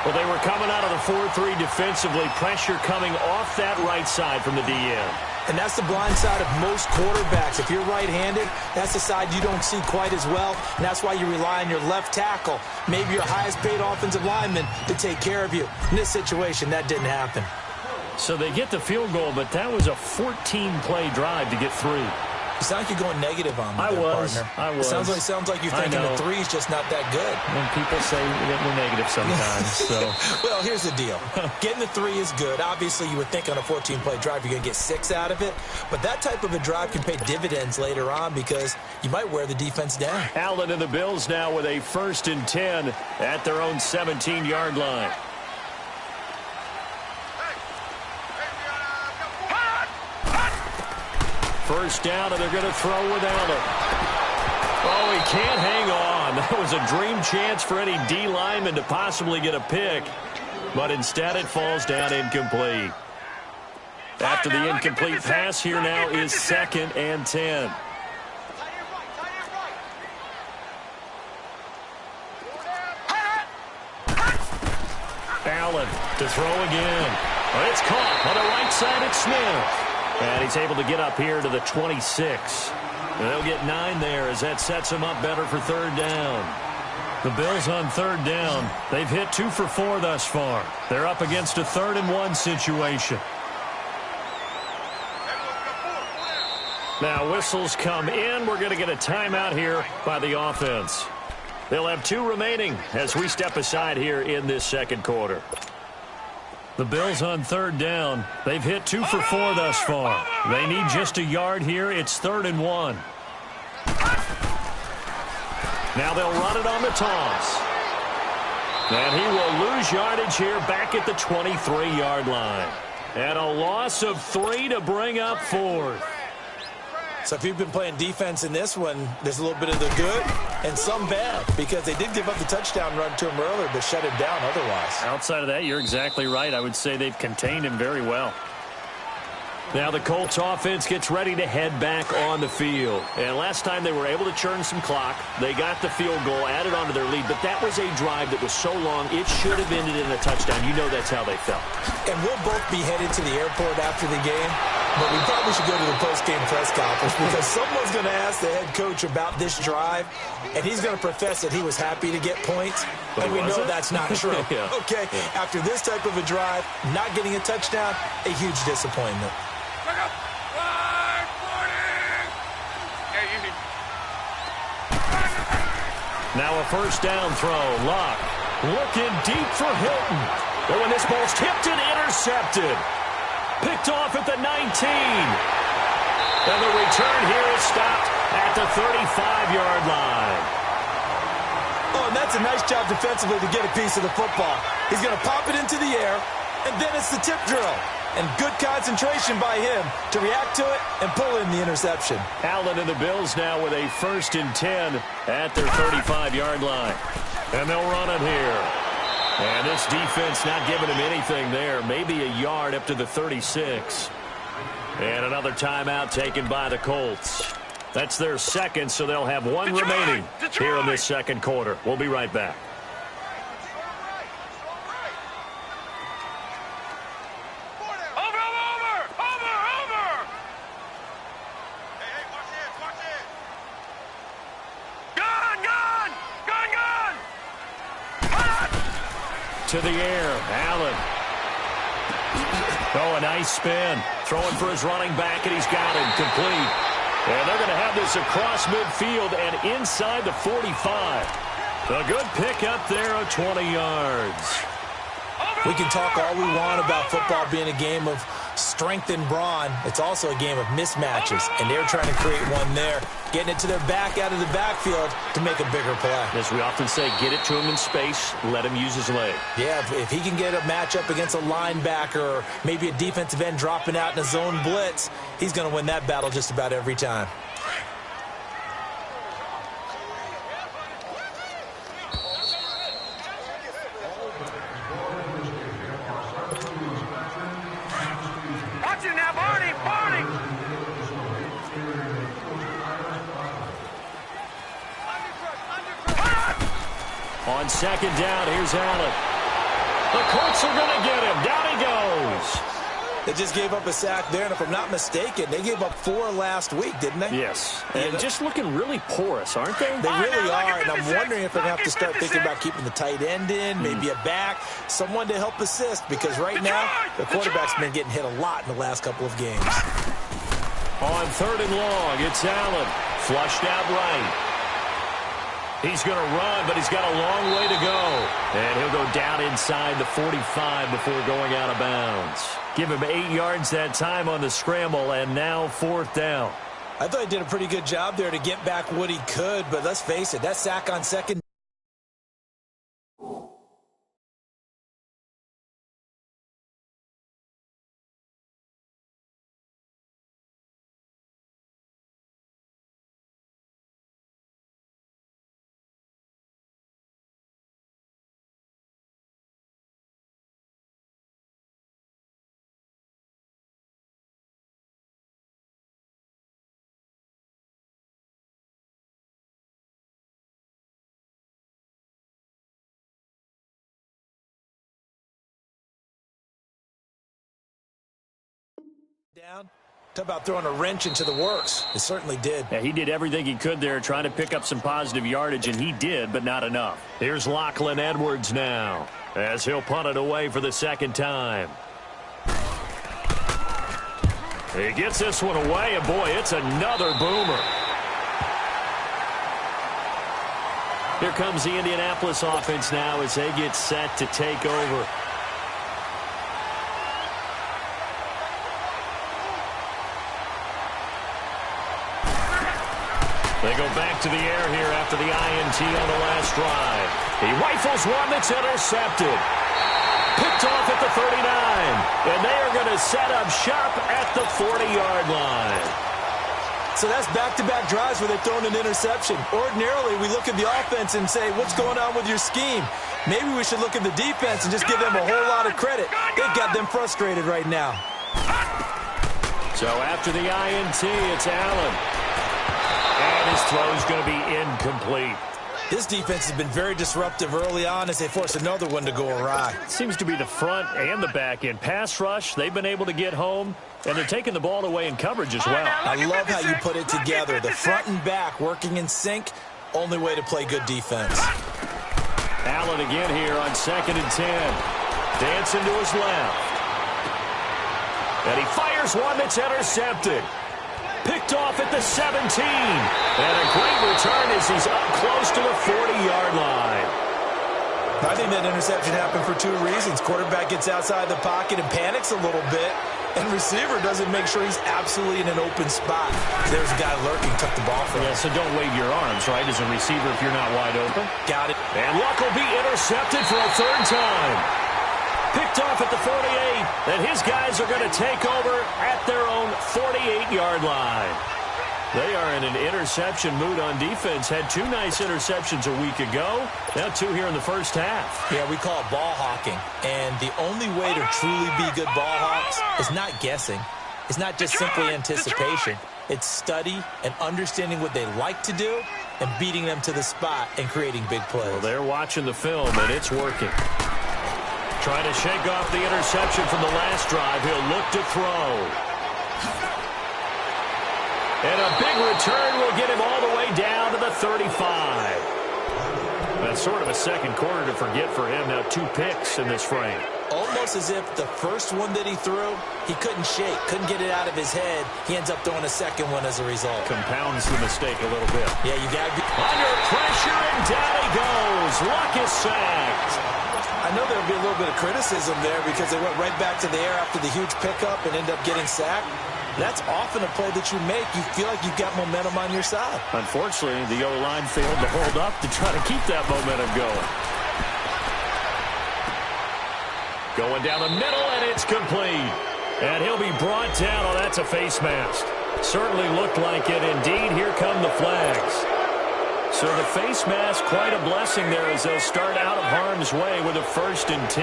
Well, they were coming out of the 4-3 defensively. Pressure coming off that right side from the DN. And that's the blind side of most quarterbacks. If you're right-handed, that's the side you don't see quite as well. And that's why you rely on your left tackle, maybe your highest-paid offensive lineman, to take care of you. In this situation, that didn't happen. So they get the field goal, but that was a 14-play drive to get 3. You sound like you're going negative on me, I was. It sounds like you're thinking the 3's just not that good. When people say we're negative sometimes. So. Well, here's the deal. Getting the 3 is good. Obviously, you would think on a 14-play drive you're going to get 6 out of it. But that type of a drive can pay dividends later on because you might wear the defense down. Allen and the Bills now with a 1st and 10 at their own 17-yard line. First down, and they're going to throw with Allen. Oh, he can't hang on. That was a dream chance for any D lineman to possibly get a pick. But instead, it falls down incomplete. After the incomplete pass, here now is 2nd and 10. Allen to throw again. It's caught on the right side at Smith. And he's able to get up here to the 26. And they'll get 9 there as that sets them up better for third down. The Bills on third down. They've hit 2 for 4 thus far. They're up against a 3rd and 1 situation. Now whistles come in. We're going to get a timeout here by the offense. They'll have 2 remaining as we step aside here in this second quarter. The Bills on third down. They've hit 2 for 4 thus far. They need just a yard here. It's 3rd and 1. Now they'll run it on the toss. And he will lose yardage here back at the 23-yard line. And a loss of 3 to bring up 4th. So if you've been playing defense in this one, there's a little bit of the good and some bad, because they did give up the touchdown run to him earlier, but shut him down otherwise. Outside of that, you're exactly right. I would say they've contained him very well. Now the Colts offense gets ready to head back on the field. And last time they were able to churn some clock. They got the field goal, added on to their lead. But that was a drive that was so long, it should have ended in a touchdown. You know that's how they felt. And we'll both be headed to the airport after the game. But we probably should go to the post-game press conference, because someone's going to ask the head coach about this drive, and he's going to profess that he was happy to get points. But we know that's not true. Yeah. Okay, after this type of a drive, not getting a touchdown, a huge disappointment. Now a first down throw. Locke looking deep for Hilton. Oh, and this ball's tipped and intercepted. Picked off at the 19. And the return here is stopped at the 35-yard line. Oh, and that's a nice job defensively to get a piece of the football. He's going to pop it into the air, and then it's the tip drill. And good concentration by him to react to it and pull in the interception. Allen and the Bills now with a 1st and 10 at their 35-yard line. And they'll run it here. And this defense not giving him anything there. Maybe a yard up to the 36. And another timeout taken by the Colts. That's their 2nd, so they'll have 1 remaining here in this second quarter. We'll be right back. To the air, Allen. Oh, a nice spin. Throwing for his running back, and he's got him complete. And they're going to have this across midfield and inside the 45. A good pick up there of 20 yards. We can talk all we want about football being a game of strength and brawn. It's also a game of mismatches, and they're trying to create one there, getting it to their back out of the backfield to make a bigger play. As we often say, get it to him in space, let him use his leg. Yeah, if he can get a matchup against a linebacker or maybe a defensive end dropping out in a zone blitz, he's going to win that battle just about every time. On second down, here's Allen. The Colts are going to get him. Down he goes. They just gave up a sack there, and if I'm not mistaken, they gave up 4 last week, didn't they? Yes. And just looking really porous, aren't they? They really are, and I'm wondering if they're going to have to start thinking about keeping the tight end in, maybe a back, someone to help assist, because right now, the quarterback's been getting hit a lot in the last couple of games. On 3rd and long, it's Allen. Flushed out right. He's going to run, but he's got a long way to go. And he'll go down inside the 45 before going out of bounds. Give him 8 yards that time on the scramble, and now 4th down. I thought he did a pretty good job there to get back what he could, but let's face it, that sack on second Down. Talk about throwing a wrench into the works. It certainly did. Yeah, he did everything he could there, trying to pick up some positive yardage, and he did, but not enough. Here's Lachlan Edwards now, as he'll punt it away for the second time. He gets this one away, and boy, it's another boomer. Here comes the Indianapolis offense now as they get set to take over. They go back to the air here after the INT on the last drive. He rifles one that's intercepted. Picked off at the 39. And they are going to set up shop at the 40-yard line. So that's back-to-back drives where they've thrown an interception. Ordinarily, we look at the offense and say, what's going on with your scheme? Maybe we should look at the defense and just give them a whole lot of credit. They've got them frustrated right now. So after the INT, it's Allen. And his throw is going to be incomplete. This defense has been very disruptive early on as they force another one to go awry. Seems to be the front and the back end. Pass rush, they've been able to get home, and they're taking the ball away in coverage as well. I love how you put it together. The front and back working in sync, only way to play good defense. Allen again here on 2nd and 10. Dancing to his left. And he fires one that's intercepted. Picked off at the 17. And a great return as he's up close to the 40-yard line. I think that interception happened for two reasons. Quarterback gets outside the pocket and panics a little bit. And receiver doesn't make sure he's absolutely in an open spot. There's a guy lurking, took the ball from him. Yeah, so don't wave your arms, right, as a receiver if you're not wide open. Got it. And Luck will be intercepted for a third time. Picked off at the 48, and his guys are going to take over at their own 48-yard line. They are in an interception mood on defense. Had two nice interceptions a week ago. Now two here in the first half. Yeah, we call it ball hawking. And the only way to truly be good ball hawks is not guessing. It's not just simply anticipation. It's study and understanding what they like to do and beating them to the spot and creating big plays. Well, they're watching the film, and it's working. Trying to shake off the interception from the last drive. He'll look to throw. And a big return will get him all the way down to the 35. That's sort of a second quarter to forget for him. Now 2 picks in this frame. Almost as if the first one that he threw, he couldn't shake, couldn't get it out of his head. He ends up throwing a second one as a result. Compounds the mistake a little bit. Yeah, you got to be under pressure, and down he goes. Luck is sacked. I know there'll be a little bit of criticism there because they went right back to the air after the huge pickup and ended up getting sacked. That's often a play that you make. You feel like you've got momentum on your side. Unfortunately, the O-line failed to hold up to try to keep that momentum going. Going down the middle, and it's complete. And he'll be brought down. Oh, that's a face mask. Certainly looked like it. Indeed, here come the flags. So the face mask, quite a blessing there as they'll start out of harm's way with a 1st and 10.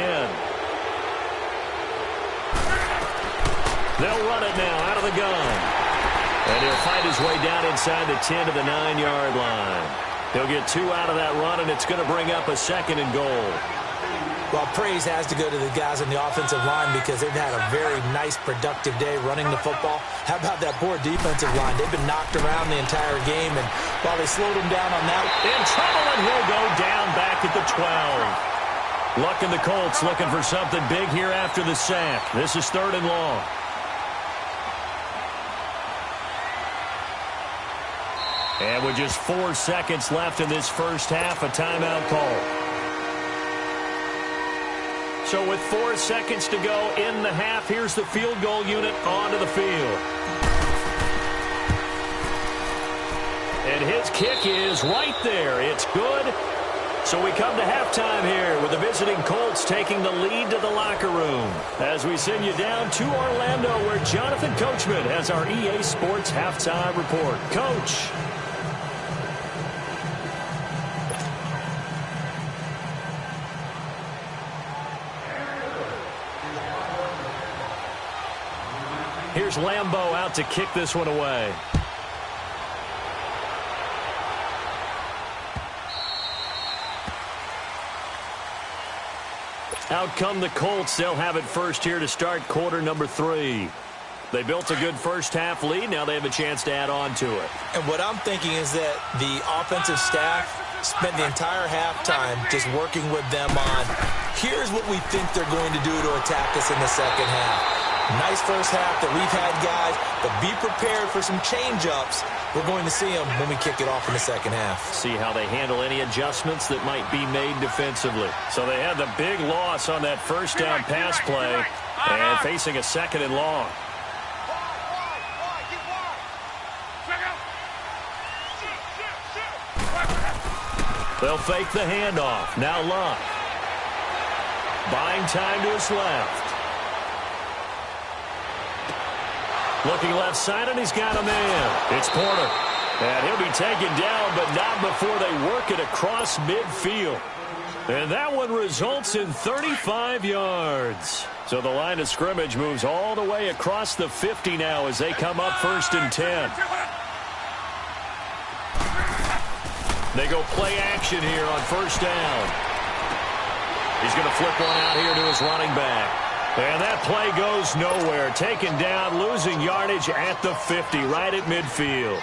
They'll run it now out of the gun. And he'll fight his way down inside the 10 to the 9-yard line. He'll get 2 out of that run, and it's going to bring up a 2nd and goal. Well, praise has to go to the guys on the offensive line because they've had a very nice, productive day running the football. How about that poor defensive line? They've been knocked around the entire game, and while they slowed him down on that. In trouble, and he'll go down back at the 12. Luck and the Colts looking for something big here after the sack. This is 3rd and long. And with just 4 seconds left in this first half, a timeout call. So with 4 seconds to go in the half, here's the field goal unit onto the field. And his kick is right there. It's good. So we come to halftime here with the visiting Colts taking the lead to the locker room as we send you down to Orlando where Jonathan Coachman has our EA Sports halftime report. Coach. Here's Lambeau out to kick this one away. Out come the Colts. They'll have it first here to start quarter number 3. They built a good first-half lead. Now they have a chance to add on to it. And what I'm thinking is that the offensive staff spent the entire halftime just working with them on, here's what we think they're going to do to attack us in the second half. Nice first half that we've had, guys, but be prepared for some change-ups. We're going to see them when we kick it off in the second half. See how they handle any adjustments that might be made defensively. So they had the big loss on that first down pass play and facing a second and long. They'll fake the handoff. Now Love. Buying time to his left. Looking left side, and he's got a man. It's Porter. And he'll be taken down, but not before they work it across midfield. And that one results in 35 yards. So the line of scrimmage moves all the way across the 50 now as they come up 1st and 10. They go play action here on 1st down. He's going to flip one out here to his running back. And that play goes nowhere. Taken down, losing yardage at the 50, right at midfield.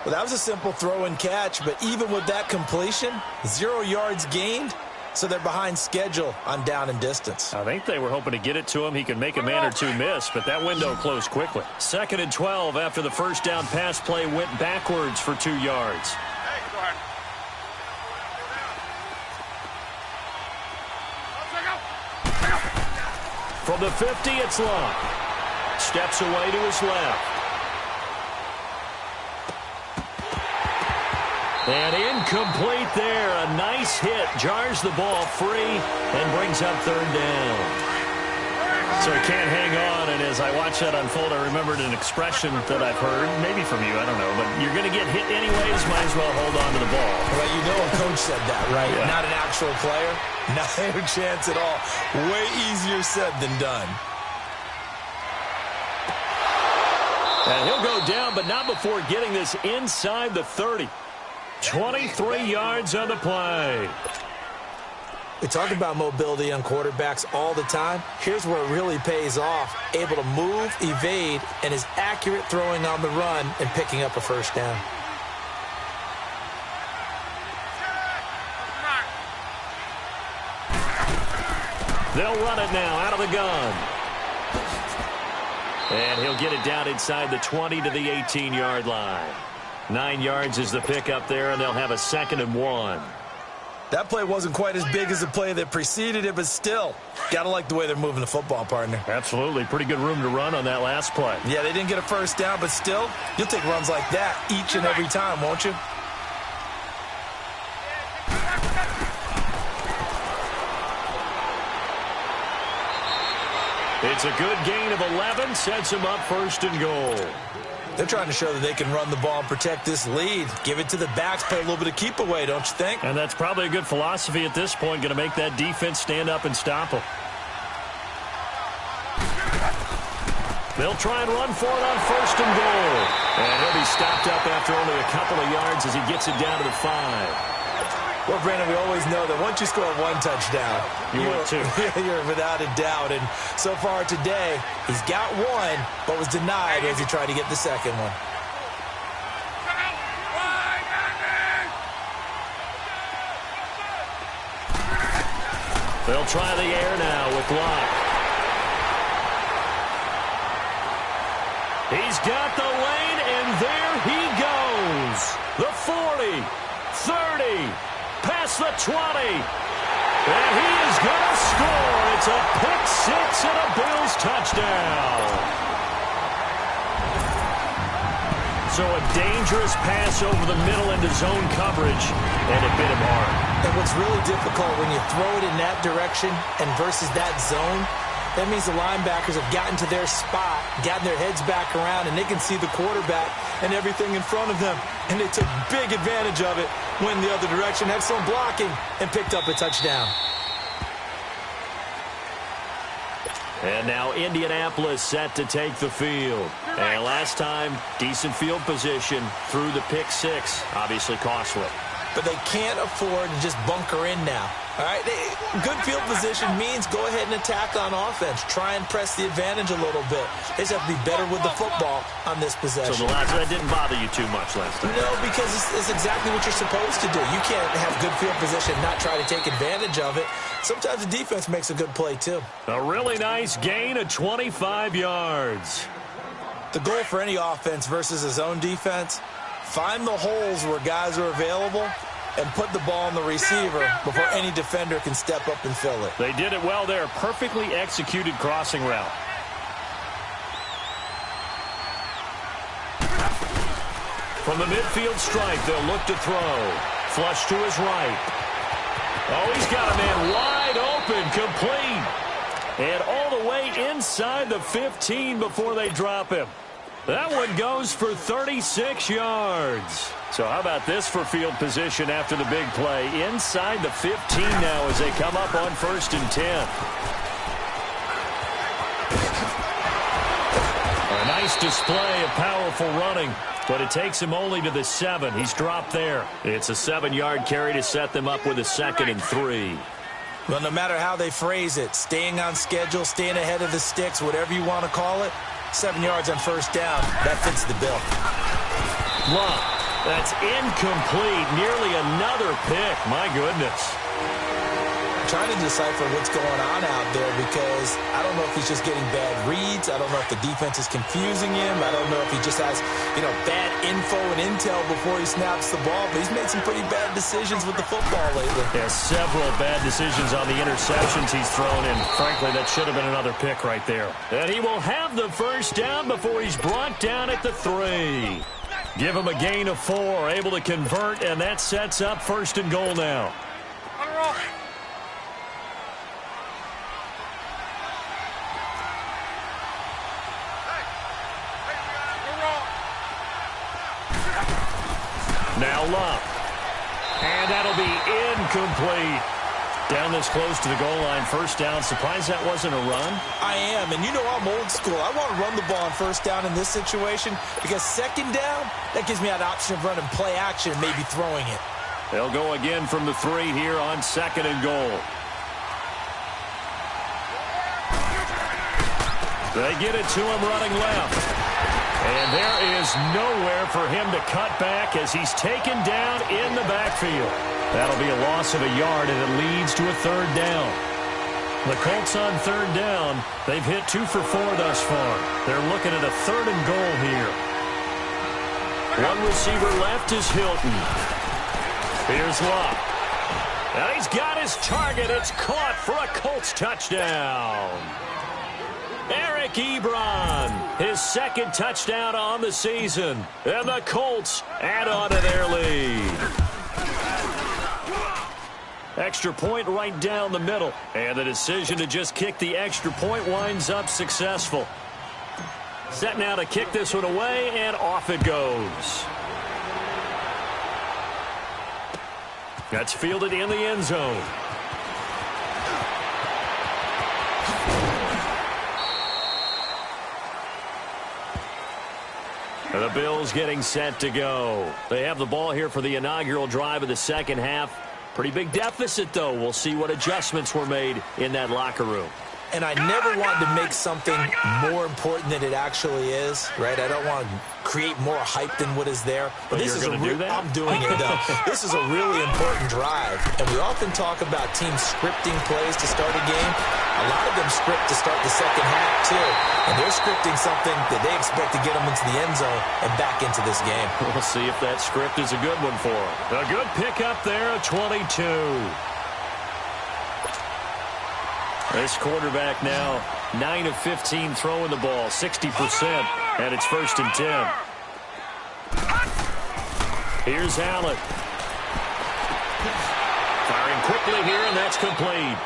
Well, that was a simple throw and catch, but even with that completion, 0 yards gained, so they're behind schedule on down and distance. I think they were hoping to get it to him. He could make a man or two miss, but that window closed quickly. 2nd and 12 after the first down pass play went backwards for 2 yards. From the 50, it's Love. Steps away to his left. And incomplete there. A nice hit. Jars the ball free and brings up 3rd down. So he can't hang on, and as I watch that unfold, I remembered an expression that I've heard, maybe from you, I don't know, but you're going to get hit anyways, might as well hold on to the ball. Well, you know a coach said that, right? Yeah. Not an actual player. Not a chance at all. Way easier said than done. And he'll go down, but not before getting this inside the 30. 23 yards on the play. We talk about mobility on quarterbacks all the time. Here's where it really pays off. Able to move, evade, and is accurate throwing on the run and picking up a 1st down. They'll run it now out of the gun. And he'll get it down inside the 20 to the 18-yard line. 9 yards is the pickup there, and they'll have a 2nd and 1. That play wasn't quite as big as the play that preceded it, but still, got to like the way they're moving the football, partner. Absolutely. Pretty good room to run on that last play. Yeah, they didn't get a 1st down, but still, you'll take runs like that each and every time, won't you? It's a good gain of 11, sets them up 1st and goal. They're trying to show that they can run the ball and protect this lead. Give it to the backs, play a little bit of keep away, don't you think? And that's probably a good philosophy at this point, going to make that defense stand up and stop them. They'll try and run for it on 1st and goal. And he'll be stopped up after only a couple of yards as he gets it down to the 5. Well, Brandon, we always know that once you score 1 touchdown, want 2. You're without a doubt. And so far today, he's got 1, but was denied as he tried to get the 2nd one. They'll try the air now with Locke. He's got the lane, and there he goes. The 40, 30, past the 20. And he is going to score. It's a pick 6 and a Bills touchdown. So a dangerous pass over the middle into zone coverage, and it bit him hard. And what's really difficult when you throw it in that direction and versus that zone, that means the linebackers have gotten to their spot, gotten their heads back around, and they can see the quarterback and everything in front of them. And they took big advantage of it, went the other direction, had some blocking, and picked up a touchdown. And now Indianapolis set to take the field. And last time, decent field position through the pick 6. Obviously costly. But they can't afford to just bunker in now. All right, good field position means go ahead and attack on offense. Try and press the advantage a little bit. They just have to be better with the football on this possession. So that didn't bother you too much last time? No, because it's exactly what you're supposed to do. You can't have good field position and not try to take advantage of it. Sometimes the defense makes a good play, too. A really nice gain of 25 yards. The goal for any offense versus his own defense, find the holes where guys are available and put the ball on the receiver before any defender can step up and fill it. They did it well there. Perfectly executed crossing route. From the midfield stripe, they'll look to throw. Flush to his right. Oh, he's got a man wide open, complete. And all the way inside the 15 before they drop him. That one goes for 36 yards. So how about this for field position after the big play? Inside the 15 now as they come up on 1st and 10. A nice display of powerful running, but it takes him only to the 7. He's dropped there. It's a 7-yard carry to set them up with a 2nd and 3. Well, no matter how they phrase it, staying on schedule, staying ahead of the sticks, whatever you want to call it, 7 yards on 1st down. That fits the bill. Love. That's incomplete. Nearly another pick. My goodness. I'm trying to decipher what's going on out there because I don't know if he's just getting bad reads. I don't know if the defense is confusing him. I don't know if he just has, bad info and intel before he snaps the ball. But he's made some pretty bad decisions with the football lately. Yeah, several bad decisions on the interceptions he's thrown, and frankly, that should have been another pick right there. And he will have the 1st down before he's brought down at the 3. Give him a gain of 4, able to convert, and that sets up 1st and goal now. Now Love. And that'll be incomplete. Down this close to the goal line, 1st down. Surprised that wasn't a run? I am, and I'm old school. I want to run the ball on 1st down in this situation because 2nd down, that gives me that option of running play action and maybe throwing it. They'll go again from the 3 here on 2nd and goal. They get it to him running left. And there is nowhere for him to cut back as he's taken down in the backfield. That'll be a loss of a yard, and it leads to a 3rd down. The Colts on 3rd down. They've hit 2 for 4 thus far. They're looking at a 3rd and goal here. One receiver left is Hilton. Here's Love. And he's got his target. It's caught for a Colts touchdown. Eric Ebron, his 2nd touchdown on the season. And the Colts add on to their lead. Extra point right down the middle. And the decision to just kick the extra point winds up successful. Set now to kick this one away, and off it goes. That's fielded in the end zone. The Bills getting set to go. They have the ball here for the inaugural drive of the 2nd half. Pretty big deficit, though. We'll see what adjustments were made in that locker room. And I never wanted to make something more important than it actually is, right? I don't want to create more hype than what is there. But this is I'm doing it, though. This is a really important drive. And we often talk about teams scripting plays to start a game. A lot of them script to start the 2nd half, too. And they're scripting something that they expect to get them into the end zone and back into this game. We'll see if that script is a good one for them. A good pickup there, a 22. This quarterback now 9 of 15 throwing the ball, 60%, and it's 1st and 10. Here's Allen. Firing quickly here, and that's complete.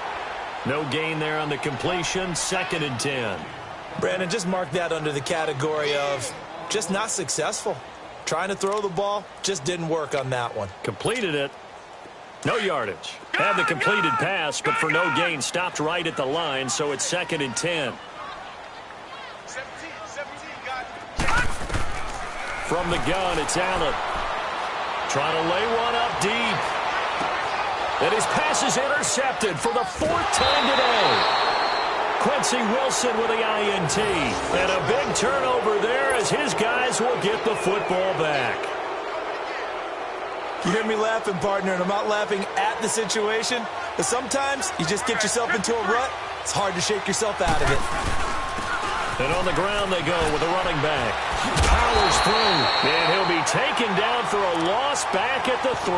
No gain there on the completion, 2nd and 10. Brandon, just mark that under the category of just not successful. Trying to throw the ball, just didn't work on that one. Completed it. No yardage. Had the completed pass, but for no gain, stopped right at the line, so it's 2nd and 10. From the gun, it's Allen. Trying to lay one up deep. And his pass is intercepted for the 4th time today. Quincy Wilson with the INT. And a big turnover there as his guys will get the football back. You hear me laughing, partner, and I'm not laughing at the situation, but sometimes you just get yourself into a rut. It's hard to shake yourself out of it. And on the ground they go with a running back. Powers through, and he'll be taken down for a loss back at the 3.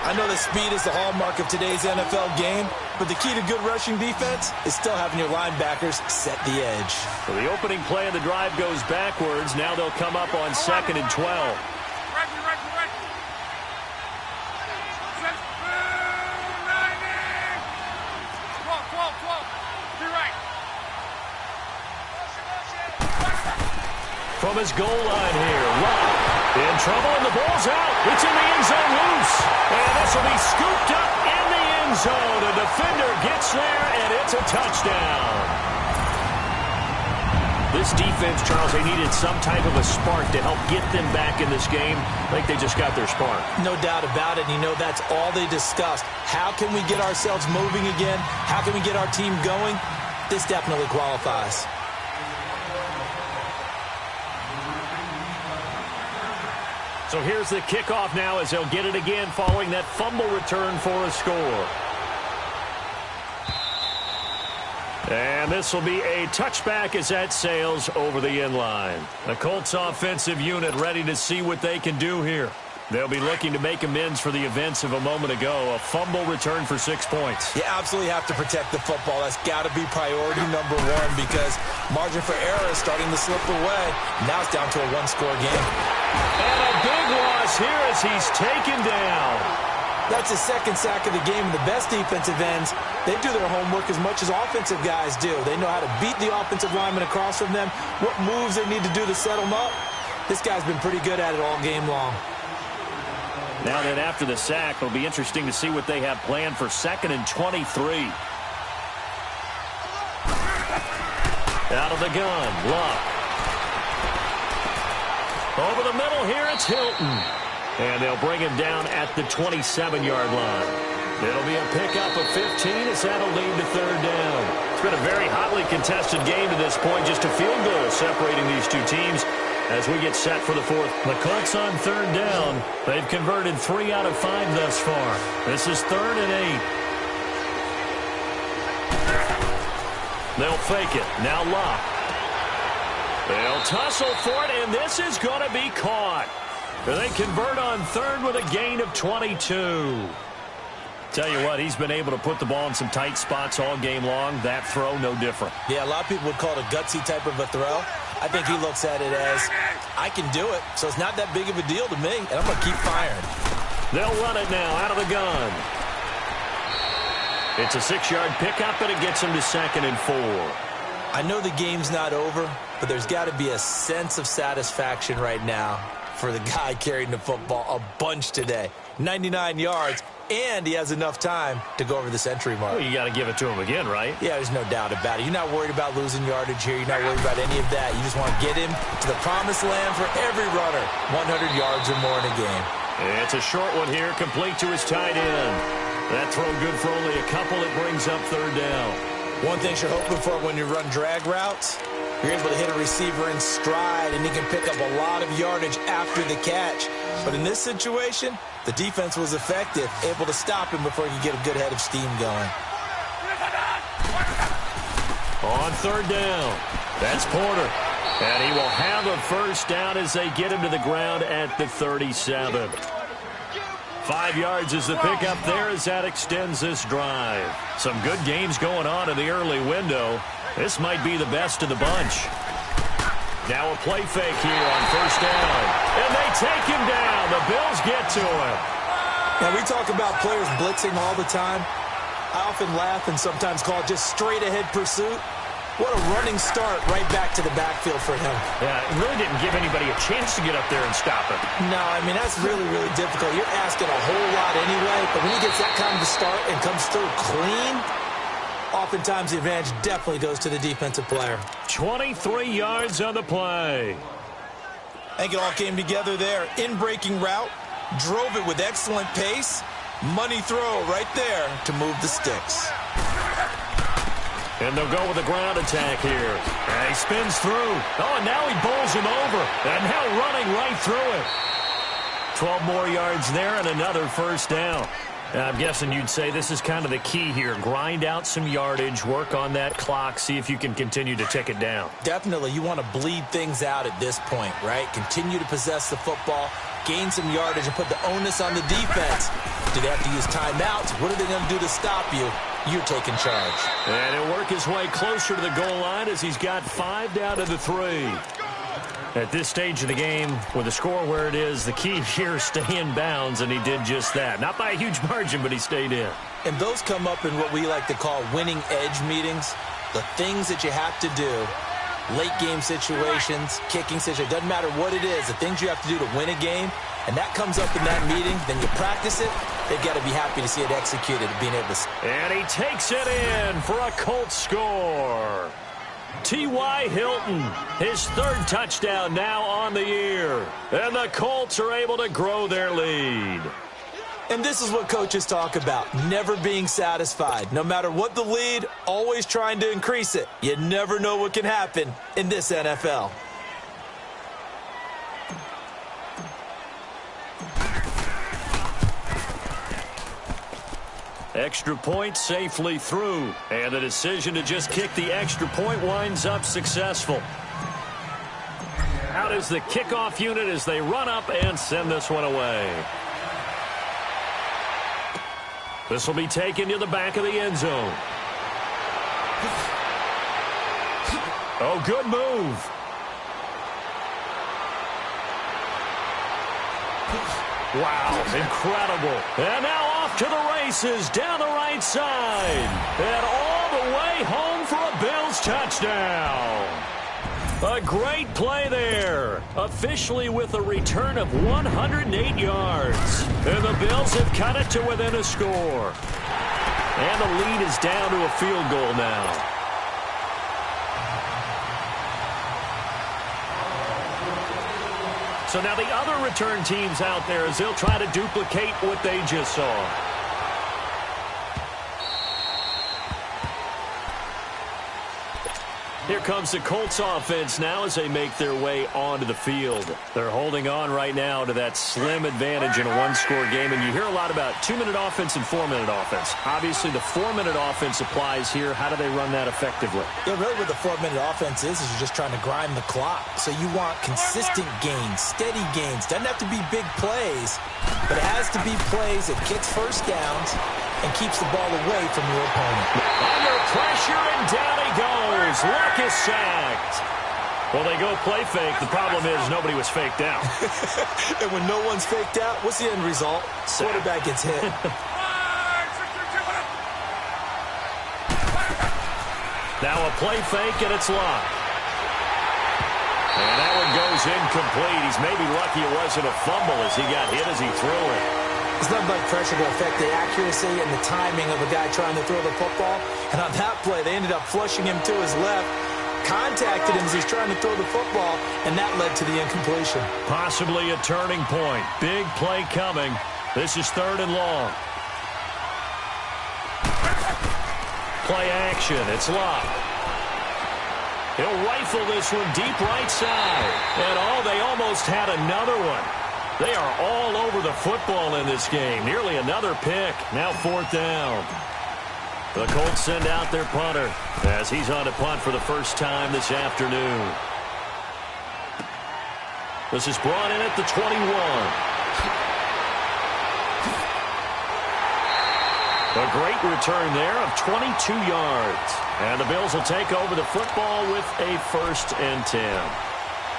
I know that speed is the hallmark of today's NFL game, but the key to good rushing defense is still having your linebackers set the edge. So the opening play of the drive goes backwards. Now they'll come up on 2nd and 12. From his goal line here, Love in trouble, and the ball's out. It's in the end zone loose. And this will be scooped up in the end zone. A defender gets there, and it's a touchdown. This defense, Charles, they needed some type of a spark to help get them back in this game. I think they just got their spark. No doubt about it. And you know, that's all they discussed. How can we get ourselves moving again? How can we get our team going? This definitely qualifies. So here's the kickoff now as they'll get it again following that fumble return for a score. And this will be a touchback as that sails over the end line. The Colts offensive unit ready to see what they can do here. They'll be looking to make amends for the events of a moment ago. A fumble return for 6 points. You absolutely have to protect the football. That's got to be priority number one because margin for error is starting to slip away. Now it's down to a one-score game. And a big loss here as he's taken down. That's his 2nd sack of the game. And the best defensive ends, they do their homework as much as offensive guys do. They know how to beat the offensive lineman across from them, what moves they need to do to set them up. This guy's been pretty good at it all game long. Now that after the sack, it'll be interesting to see what they have planned for 2nd and 23. Out of the gun, Luck. Over the middle here, it's Hilton. And they'll bring him down at the 27-yard line. It'll be a pickup of 15 as that'll lead to 3rd down. It's been a very hotly contested game to this point. Just a field goal separating these two teams as we get set for the 4th. The Colts on 3rd down. They've converted 3 out of 5 thus far. This is 3rd and 8. They'll fake it. Now Locke. They'll tussle for it, and this is going to be caught. They convert on 3rd with a gain of 22. Tell you what, he's been able to put the ball in some tight spots all game long. That throw, no different. Yeah, a lot of people would call it a gutsy type of a throw. I think he looks at it as, I can do it, so it's not that big of a deal to me, and I'm going to keep firing. They'll run it now out of the gun. It's a 6-yard pickup, and it gets him to 2nd and 4. I know the game's not over, but there's got to be a sense of satisfaction right now for the guy carrying the football a bunch today. 99 yards, and he has enough time to go over the century mark. Well, you got to give it to him again, right? Yeah, there's no doubt about it. You're not worried about losing yardage here. You're not worried about any of that. You just want to get him to the promised land for every runner. 100 yards or more in a game. It's a short one here, complete to his tight end. That throw good for only a couple. It brings up 3rd down. One thing you're hoping for when you run drag routes, you're able to hit a receiver in stride, and he can pick up a lot of yardage after the catch. But in this situation, the defense was effective, able to stop him before he could get a good head of steam going. On 3rd down, that's Porter. And he will have a 1st down as they get him to the ground at the 37. 5 yards is the pickup there as that extends this drive. Some good games going on in the early window. This might be the best of the bunch. Now a play fake here on 1st down. And they take him down. The Bills get to him. Now, we talk about players blitzing all the time. I often laugh and sometimes call it just straight-ahead pursuit. What a running start right back to the backfield for him. Yeah, it really didn't give anybody a chance to get up there and stop him. No, I mean, that's really, really difficult. You're asking a whole lot anyway, but when he gets that kind of a start and comes through clean, oftentimes the advantage definitely goes to the defensive player. 23 yards on the play. I think it all came together there. In-breaking route, drove it with excellent pace, Money throw right there to move the sticks. And they'll go with a ground attack here. And he spins through. Oh, and now he bowls him over. And now running right through it. 12 more yards there and another first down. I'm guessing you'd say this is kind of the key here. Grind out some yardage, work on that clock, see if you can continue to tick it down. Definitely. You want to bleed things out at this point, right? Continue to possess the football, gain some yardage, and put the onus on the defense. Do they have to use timeouts? What are they going to do to stop you? You're taking charge. And he'll work his way closer to the goal line as he's got 5 down to the 3. At this stage of the game, with the score where it is, the key here is stay in bounds, and he did just that. Not by a huge margin, but he stayed in. And those come up in what we like to call winning edge meetings. The things that you have to do, late game situations, kicking situations, doesn't matter what it is, the things you have to do to win a game, and that comes up in that meeting, then you practice it, they've got to be happy to see it executed, being able to... And he takes it in for a Colts score. T.Y. Hilton, his 3rd touchdown now on the year. And the Colts are able to grow their lead. And this is what coaches talk about, never being satisfied. No matter what the lead, always trying to increase it. You never know what can happen in this NFL. Extra point safely through. And the decision to just kick the extra point winds up successful. Out is the kickoff unit as they run up and send this one away. This will be taken to the back of the end zone. Oh, good move. Wow, incredible. And now off to the races down the right side. And all the way home for a Bills touchdown. A great play there. Officially with a return of 108 yards. And the Bills have cut it to within a score. And the lead is down to a field goal now. So now the other return teams out there as they'll try to duplicate what they just saw. Here comes the Colts offense now as they make their way onto the field. They're holding on right now to that slim advantage in a one-score game, and you hear a lot about 2-minute offense and 4-minute offense. Obviously, the 4-minute offense applies here. How do they run that effectively? Yeah, really what the 4-minute offense is you're just trying to grind the clock. So you want consistent gains, steady gains. Doesn't have to be big plays, but it has to be plays that gets first downs and keeps the ball away from your opponent. Under pressure, and down he goes. Luck is sacked. Well, they go play fake. The problem is nobody was faked out. And when no one's faked out, what's the end result? Quarterback gets hit. Now a play fake, and it's locked. And that one goes incomplete. He's maybe lucky it wasn't a fumble as he got hit as he threw it. It's nothing like pressure to affect the accuracy and the timing of a guy trying to throw the football. And on that play, they ended up flushing him to his left, contacted him as he's trying to throw the football, and that led to the incompletion. Possibly a turning point. Big play coming. This is 3rd and long. Play action. It's locked. He'll rifle this one deep right side. And they almost had another one. They are all over the football in this game. Nearly another pick. Now 4th down. The Colts send out their punter as he's on to punt for the first time this afternoon. This is brought in at the 21. A great return there of 22 yards. And the Bills will take over the football with a 1st and 10.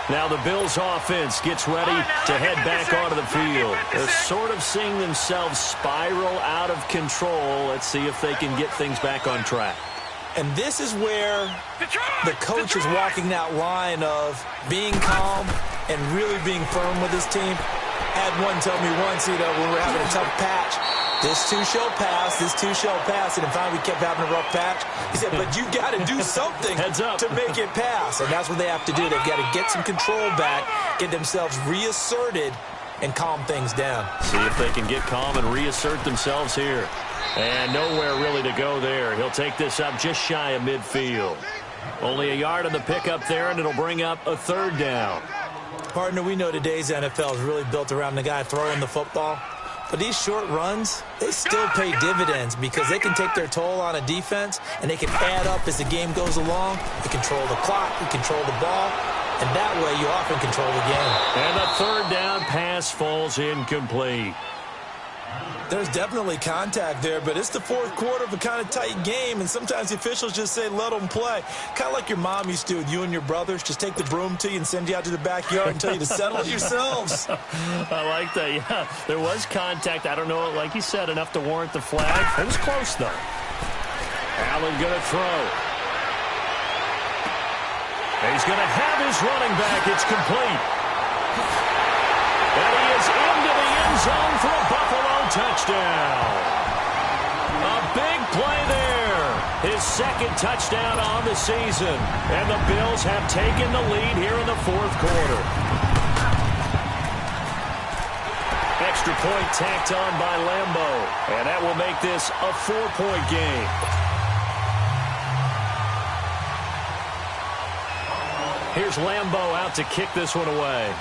Now the Bills offense gets ready to head back onto the field. They're sort of seeing themselves spiral out of control. Let's see if they can get things back on track. And this is where the coach is walking that line of being calm and really being firm with his team. Had one tell me once, when we were having a tough patch, this too shall pass, this too shall pass. And finally we kept having a rough patch. He said, but you got to do something to make it pass. And that's what they have to do. They've got to get some control back, get themselves reasserted, and calm things down. See if they can get calm and reassert themselves here. And nowhere really to go there. He'll take this up just shy of midfield. Only a yard on the pickup there, and it'll bring up a 3rd down. Partner, we know today's NFL is really built around the guy throwing the football. But these short runs, they still pay dividends because they can take their toll on a defense, and they can add up as the game goes along. You control the clock, you control the ball, and that way you often control the game. And the 3rd down pass falls incomplete. There's definitely contact there, but it's the 4th quarter of a kind of tight game, and sometimes the officials just say, let them play. Kind of like your mom used to with you and your brothers. Just take the broom to you and send you out to the backyard and tell you to settle it yourselves. I like that, yeah. There was contact. I don't know, like you said, enough to warrant the flag. It was close, though. Allen going to throw. He's going to have his running back. It's complete. And he is into the end zone for a Buffalo touchdown. A big play there. His 2nd touchdown on the season. And the Bills have taken the lead here in the 4th quarter. Extra point tacked on by Lambeau. And that will make this a 4-point game. Here's Lambeau out to kick this one away.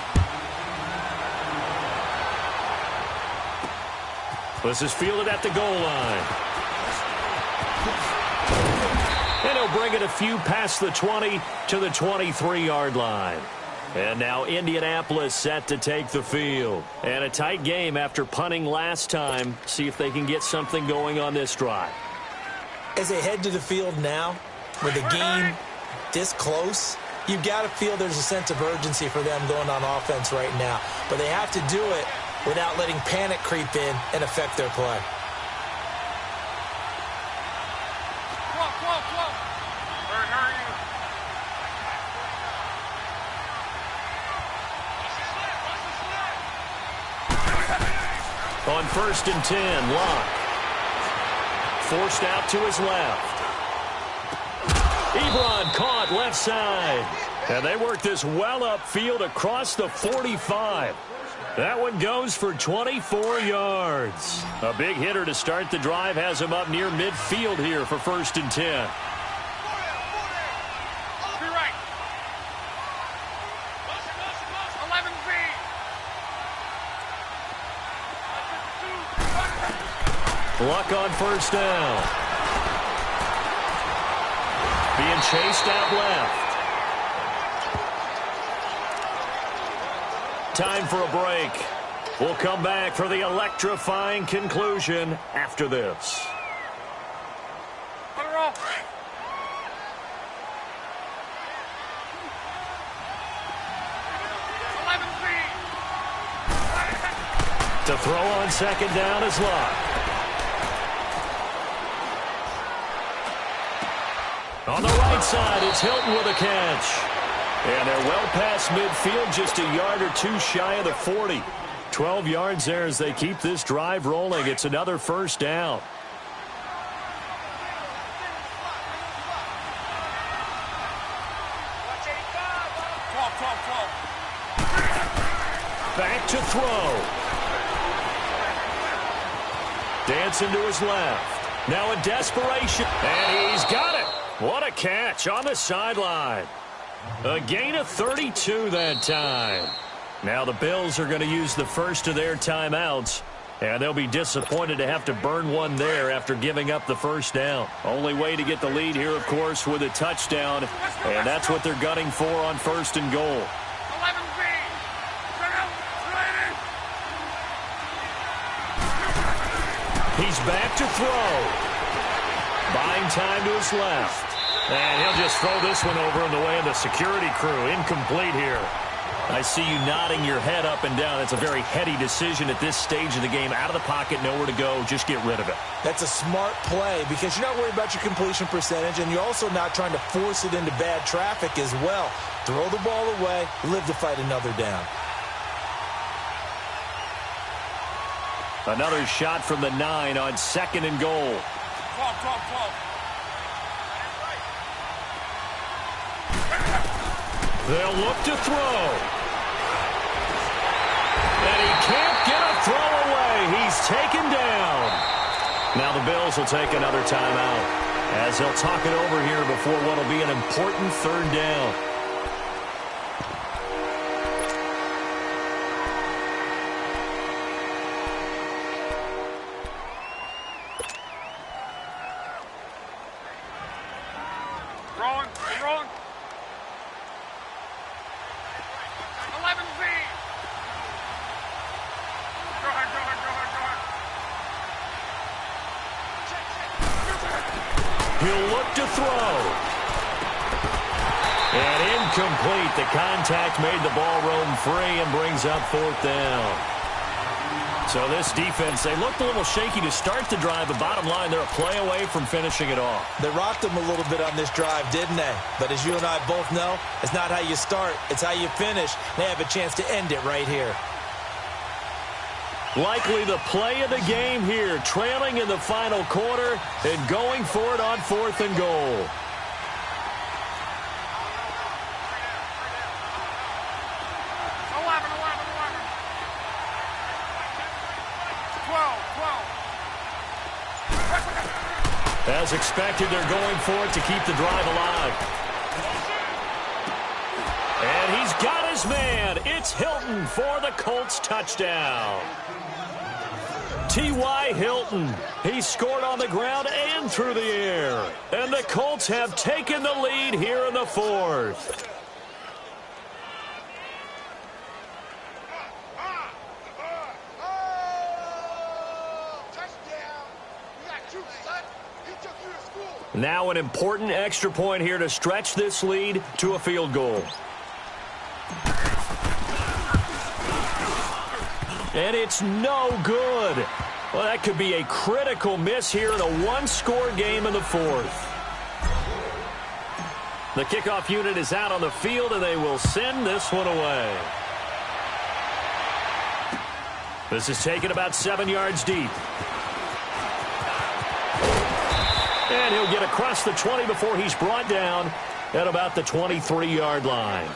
This is fielded at the goal line. And he'll bring it a few past the 20 to the 23-yard line. And now Indianapolis set to take the field. And a tight game after punting last time. See if they can get something going on this drive. As they head to the field now, with the game this close, you've got to feel there's a sense of urgency for them going on offense right now. But they have to do it without letting panic creep in and affect their play. On 1st and 10, Locke. Forced out to his left. Ebron caught left side. And they work this well upfield across the 45. That one goes for 24 yards. A big hitter to start the drive has him up near midfield here for 1st and 10. Luck on 1st down. Being chased out left. Time for a break. We'll come back for the electrifying conclusion after this. To throw on 2nd down is Locke. On the right side, it's Hilton with a catch. And they're well past midfield, just a yard or 2 shy of the 40. 12 yards there as they keep this drive rolling. It's another 1st down. Back to throw. Dancing to his left. Now in desperation. And he's got it. What a catch on the sideline. A gain of 32 that time. Now the Bills are going to use the first of their timeouts. And they'll be disappointed to have to burn one there after giving up the 1st down. Only way to get the lead here, of course, with a touchdown. And that's what they're gunning for on 1st and goal. He's back to throw. Buying time to his left. And he'll just throw this one over in the way of the security crew. Incomplete here. I see you nodding your head up and down. That's a very heady decision at this stage of the game. Out of the pocket, nowhere to go. Just get rid of it. That's a smart play because you're not worried about your completion percentage, and you're also not trying to force it into bad traffic as well. Throw the ball away, live to fight another down. Another shot from the 9 on 2nd and goal. 12. They'll look to throw. And And he can't get a throw away. He's taken down. Now the Bills will take another timeout as they'll talk it over here before what will be an important third down. Wrong. 11Z. Go ahead. He'll look to throw. And incomplete. The contact made the ball roam free and brings up fourth down. So this defense, they looked a little shaky to start the drive, but bottom line, they're a play away from finishing it off. They rocked them a little bit on this drive, didn't they? But as you and I both know, it's not how you start, it's how you finish. They have a chance to end it right here. Likely the play of the game here, trailing in the final quarter and going for it on 4th and goal. As expected, they're going for it to keep the drive alive. And he's got his man. It's Hilton for the Colts touchdown. T.Y. Hilton. He scored on the ground and through the air. And the Colts have taken the lead here in the 4th. Now an important extra point here to stretch this lead to a field goal. And it's no good. Well, that could be a critical miss here in a one-score game in the 4th. The kickoff unit is out on the field, and they will send this one away. This is taken about 7 yards deep. And he'll get across the 20 before he's brought down at about the 23-yard line.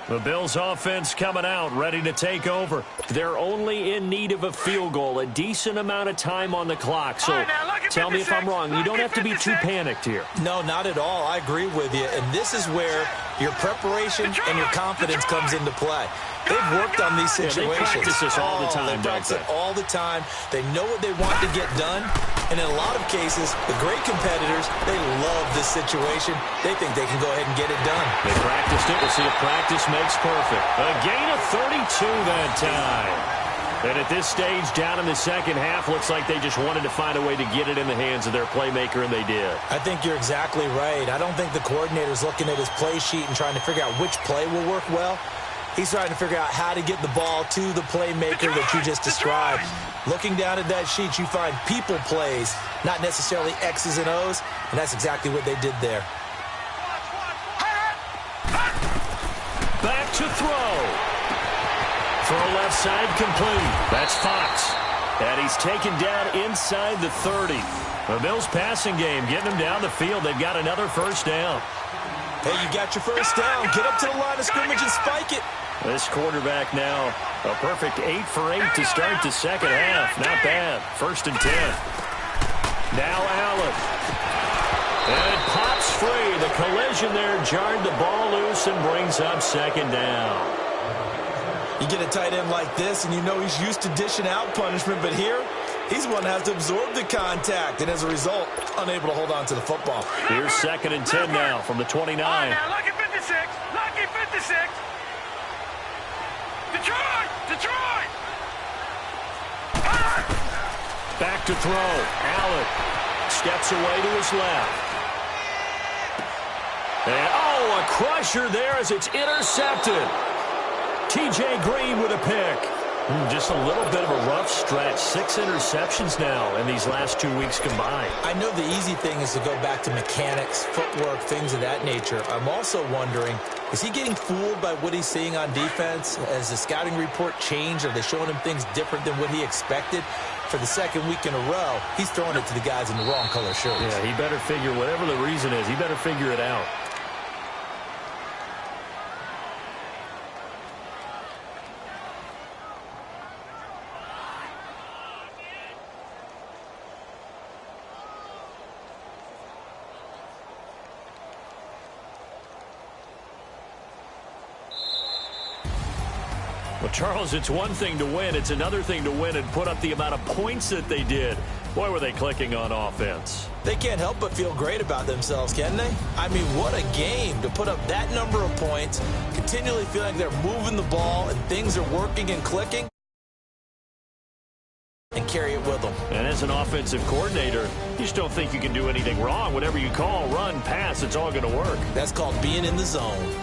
The Bills offense coming out, ready to take over. They're only in need of a field goal, a decent amount of time on the clock. So tell me if I'm wrong. You don't have to be too panicked here. No, not at all. I agree with you. And this is where your preparation and your confidence comes into play. They've worked on these situations. They practice this all the time, they practice it all the time. They know what they want to get done. And in a lot of cases, the great competitors, they love this situation. They think they can go ahead and get it done. They practiced it. We'll see if practice makes perfect. A gain of 32 that time. And at this stage, down in the second half, looks like they just wanted to find a way to get it in the hands of their playmaker, and they did. I think you're exactly right. I don't think the coordinator's looking at his play sheet and trying to figure out which play will work well. He's trying to figure out how to get the ball to the playmaker that you just described. Looking down at that sheet, you find people plays, not necessarily X's and O's, and that's exactly what they did there. Back to throw. Throw left side complete. That's Fox. And he's taken down inside the 30. The Bills passing game getting them down the field. They've got another first down. Hey, you got your first down. Get up to the line of scrimmage and spike it. This quarterback now, a perfect 8 for 8 to start the second half. Not bad. 1st and 10. Now Allen. And it pops free. The collision there jarred the ball loose and brings up second down. You get a tight end like this, and you know he's used to dishing out punishment, but here, he's the one that has to absorb the contact, and as a result, unable to hold on to the football. Here's 2nd and 10 now from the 29. Now, lucky 56. Lucky 56. Detroit! Back to throw. Allen steps away to his left. And, oh, a crusher there as it's intercepted. T.J. Green with a pick. Just a little bit of a rough stretch. 6 interceptions now in these last 2 weeks combined. I know the easy thing is to go back to mechanics, footwork, things of that nature. I'm also wondering, is he getting fooled by what he's seeing on defense? Has the scouting report changed? Are they showing him things different than what he expected? For the second week in a row, he's throwing it to the guys in the wrong color shirts. Yeah, he better figure, whatever the reason is, he better figure it out. Well, Charles, it's one thing to win. It's another thing to win and put up the amount of points that they did. Boy, were they clicking on offense. They can't help but feel great about themselves, can they? I mean, what a game to put up that number of points, continually feeling like they're moving the ball and things are working and clicking, and carry it with them. And as an offensive coordinator, you just don't think you can do anything wrong. Whatever you call, run, pass, it's all going to work. That's called being in the zone.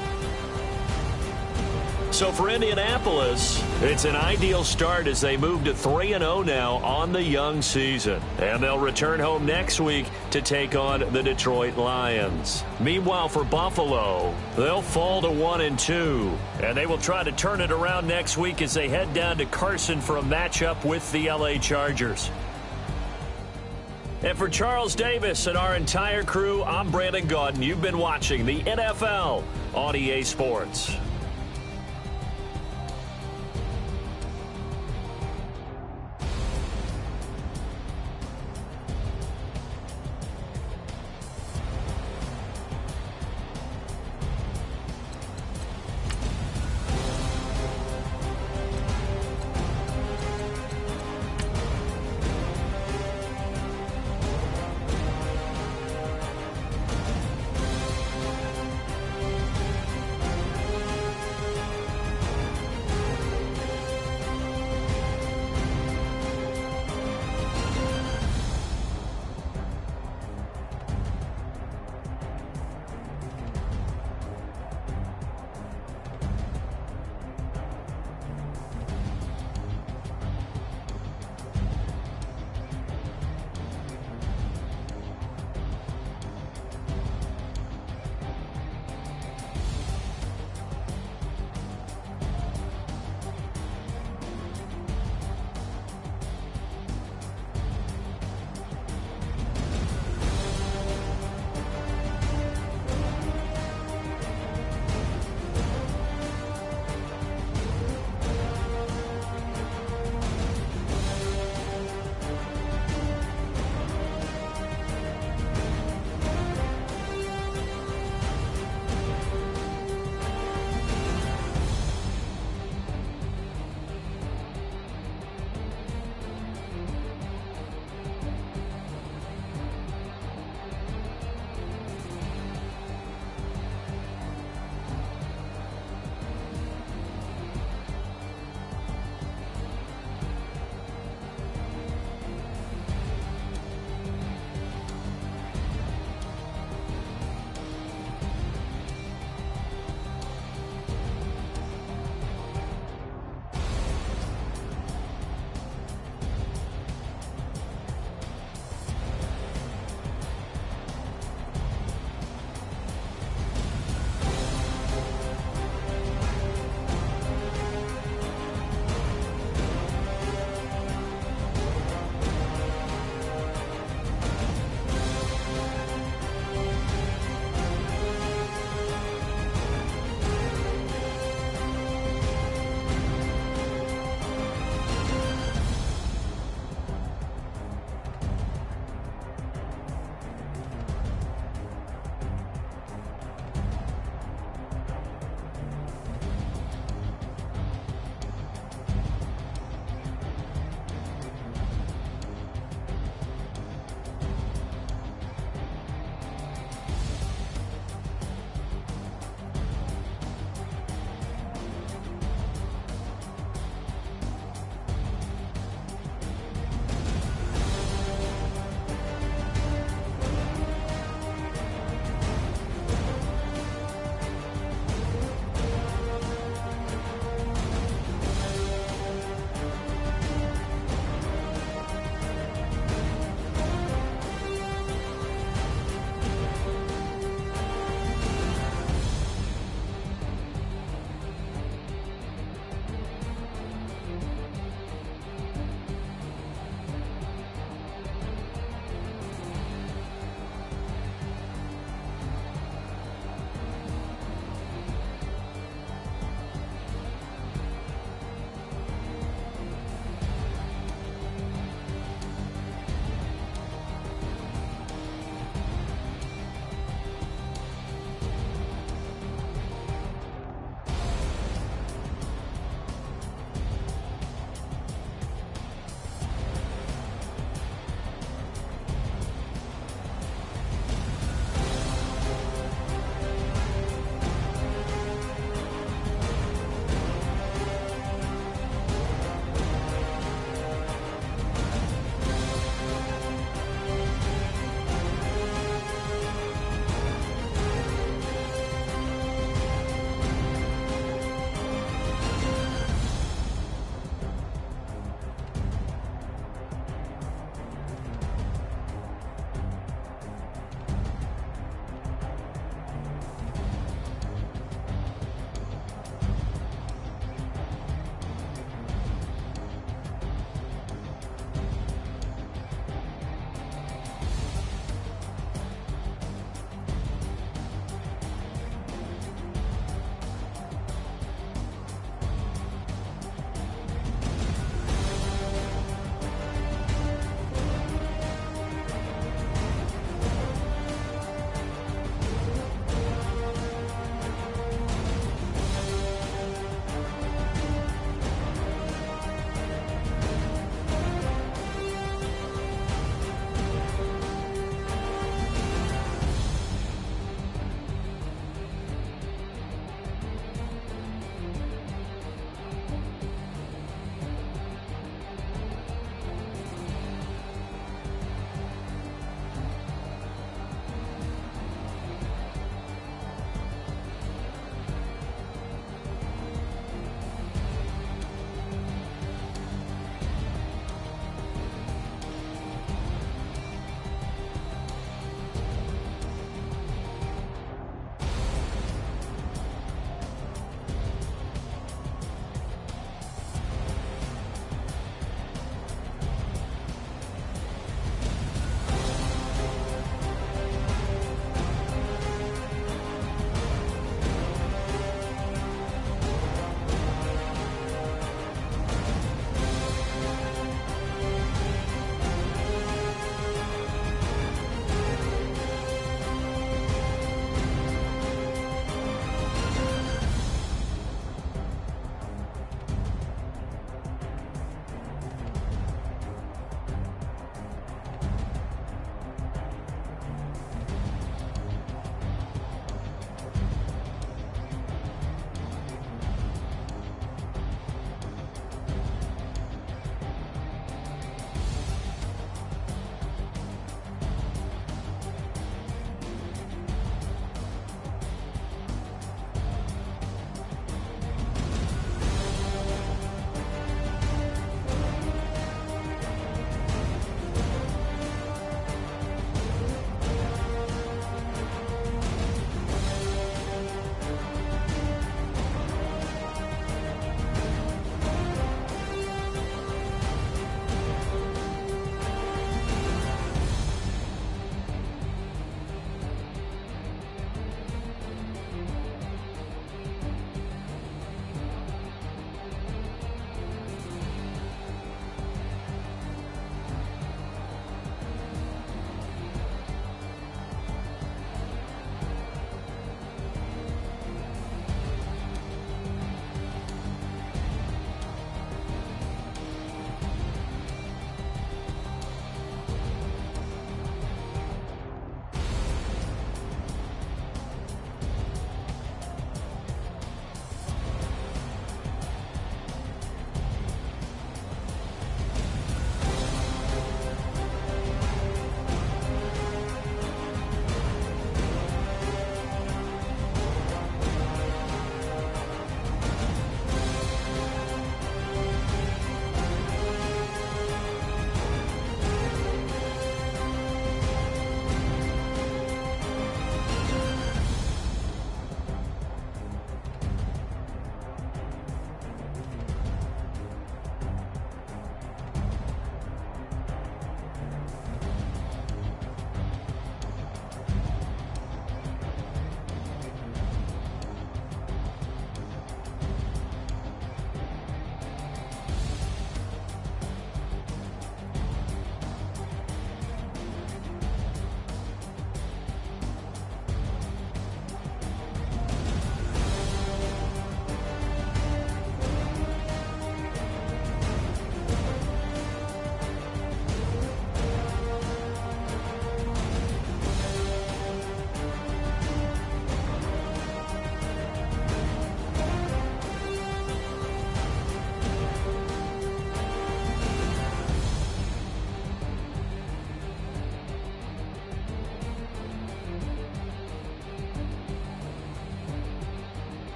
So for Indianapolis, it's an ideal start as they move to 3-0 now on the young season. And they'll return home next week to take on the Detroit Lions. Meanwhile, for Buffalo, they'll fall to 1-2. And they will try to turn it around next week as they head down to Carson for a matchup with the LA Chargers. And for Charles Davis and our entire crew, I'm Brandon Gaudin. You've been watching the NFL on EA Sports.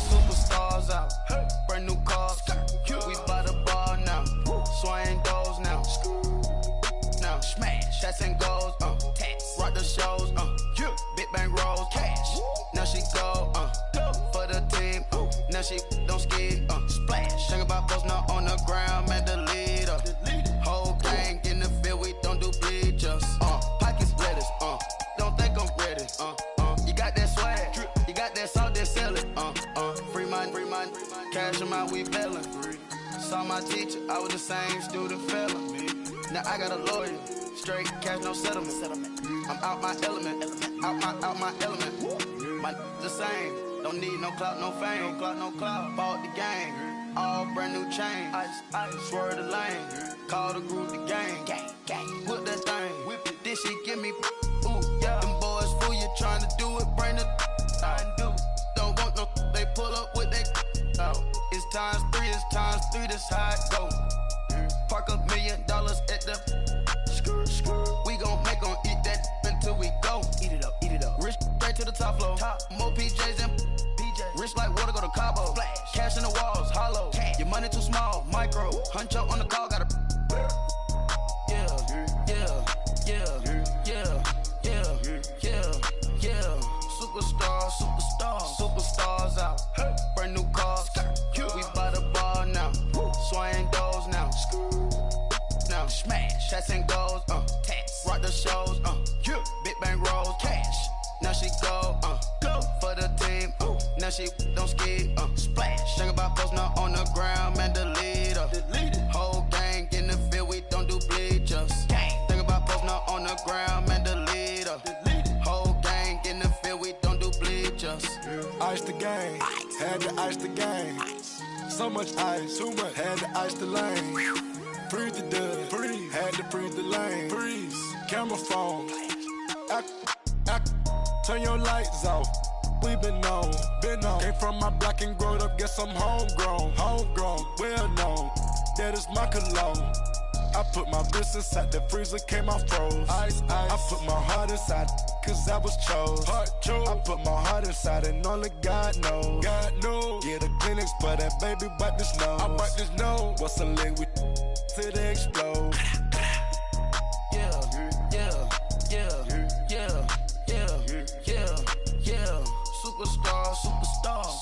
Superstars out. Brand new cars. We by the bar now. Swaying doors now. Now smash. Shots and goals. Rock the shows. Big bang rolls. Cash. Now she go. For the team. Now she don't ski. Splash. Think about post now on the ground. Man, the leader. Whole gang in the field. We don't do bleachers. Pockets lettuce. Don't think I'm ready. You got that swag. You got that salt that sell it. Free mind. Cash them out, we bailin'. Saw my teacher, I was the same student fella. Now I got a lawyer. Straight cash, no settlement. I'm out my element. Out my element. My the same. Don't need no clout, no fame. No clout. Bought the game. All brand new chain. Ice. Swerve the lane. Call the group the gang. Whip that thing. Whip it. This shit give me. Ooh, yeah. Them boys fool you trying to do it. Bring the. I do. Don't want no. They pull up with they. Out. It's times 3. This how it go. Park $1 million at the. We gon' make 'em eat that until we go. Eat it up. Rich straight to the top floor. More PJs and PJ. Rich like water, go to Cabo. Splash. Cash in the walls, hollow. Cash. Your money too small, micro. Huncho on the call, gotta. Yeah. Superstars out. Brand new cars. We by the bar now. Swaying doors now. Now smash. Shots and goals. Rock the shows. Big bang rolls. Cash. Now she go. For the team. Now she don't ski. Splash. Think about post now on the ground. Man, the leader. Whole gang in the field. We don't do bleachers. Think about post now on the ground. Man, the leader. Whole gang in the field. We don't do bleachers. Ice the game. Had to ice the game. So much ice. Too much. Had to ice the lane. Freeze the dud. Freeze. Had to freeze the lane. Freeze. Camera phone. Turn your lights off. We been on. Came from my block and growed up. Guess I'm homegrown. Well known. That is my cologne. I put my wrist inside the freezer, came out froze. Ice. I put my heart inside, cause I was chose. I put my heart inside and only God knows. Get the clinics for that baby, bite this nose. I bite this nose. What's a liquid till they explode?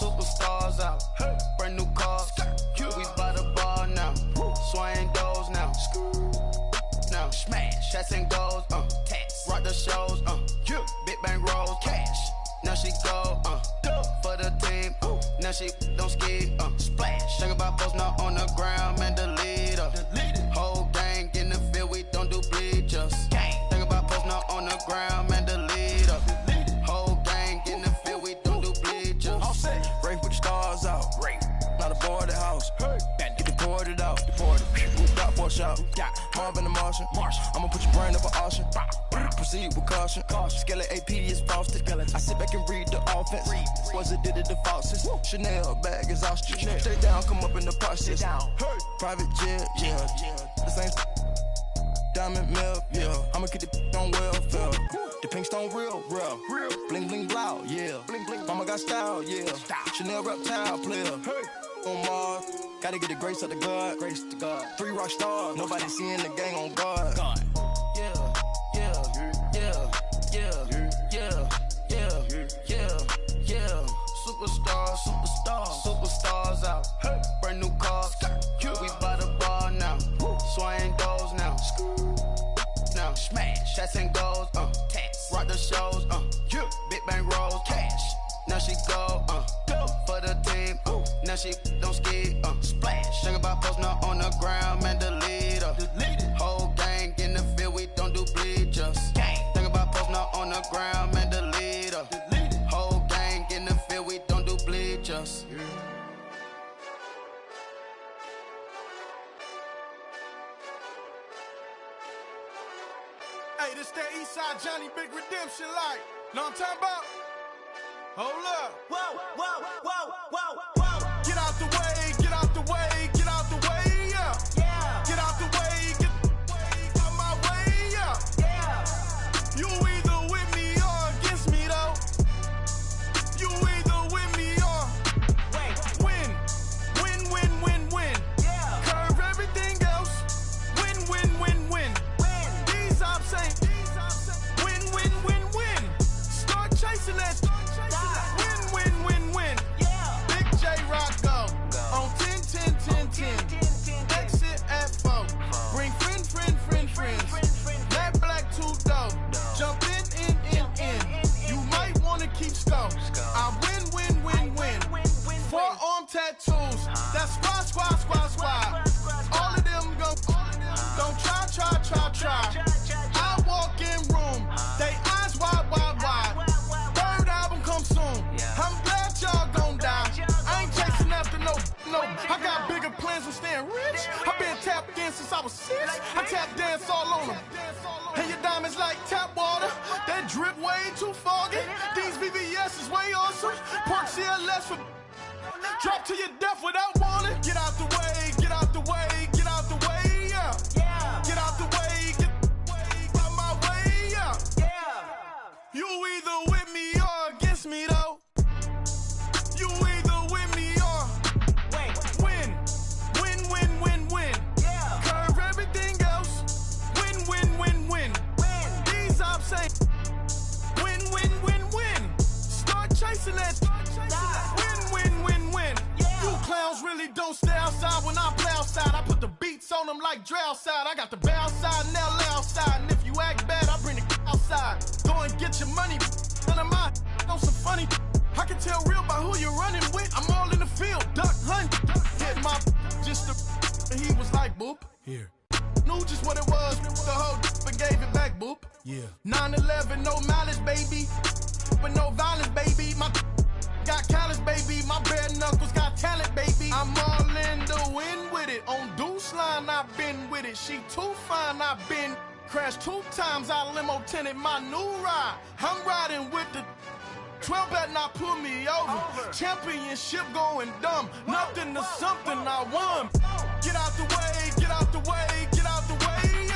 Superstars out. Brand new cars. We by the bar now. Swaying doors now. Now smash. Shots and goals. Rock the shows. Big bang rolls. Cash. Now she go. For the team. Now she don't ski. Splash. Think about post now on the ground. Man, the leader. Whole gang in the field. We don't do bleachers. Think about post now on the ground. Man, the leader. Whole gang in the field. We don't do bleachers. All set. Rain put the stars out. Rain. Not a board the house. Get deported out. Moved out for a shot. Marvin the Martian. I'ma put your brain up an auction. Proceed with caution. Skeleton AP is frosted. I sit back and read the offense. Was it did it the faucets? Chanel bag is ostrich. Stay down, come up in the process. Private jet, yeah. The same diamond milk, yeah. I'ma get the on welfare. The pink stone real. Bling bling blow, yeah. Mama got style, yeah. Chanel reptile player. On Mars, gotta get the grace of the God. 3 rock stars, nobody seeing the gang on guard. Superstars out. Brand new cars. We by the bar now. Swaying doors now. Now smash. Shots and goals. Rock the shows. Big bang rolls. Cash. Now she go. For the team. Now she don't ski. Splash. Think about post now on the ground. Man, the leader. Whole gang in the field. We don't do bleachers. Think about post now on the ground. Man, the leader. Whole gang in the field. We don't do bleachers. Hey, this that Eastside Johnny Big Redemption like. Know what I'm talking about? Hold up. Whoa. Get out the way, get out the way, get out the way, yeah. Get out the way, get out my way, yeah. You either with me or against me, though. You either with chasing that. Win, win, win, win. Big J Rock go. On 10, 10, 10, 10. Exit at 4. Bring friends. That black two-door. Jump in. You might wanna keep score. I win. Forearm tattoos. That's squad. All of them go. Don't try. I walk in room. They eyes wide. Third album come soon. I'm glad y'all gon' die. I ain't chasing after no. I got bigger plans than staying rich. I've been tapped in since I was 6. I tap dance all on them. And your diamonds like tap water. That drip way too foggy. These VVS is way awesome. Park CLS for drop to your death without warning. Get out the way. Yeah. Get out the way. Out my way. Yeah. You either with me or against me though. You either with me or win. Yeah. Curve everything else. Win. These ops say win. Start chasing that. Win. You clowns really don't stay outside when I play outside. I put the beats on them like drow side. I got the bow side and they'll lay outside. And if you act bad, I bring the outside. Go and get your money. None of my know some funny. I can tell real by who you're running with. I'm all in the field, duck hunt. Hit my just and he was like boop. Here. Knew just what it was. The whole and gave it back, boop. Yeah. 9/11, no malice, baby. But no violence, baby. My got callous, baby. My bare knuckles got talent, baby. I'm all in the wind with it. On Deuce line, I've been with it. She too fine, I've been crashed 2 times. I limo tinted my new ride. I'm riding with the 12 better not pull me over. Championship going dumb. Nothing to something I won. Get out the way.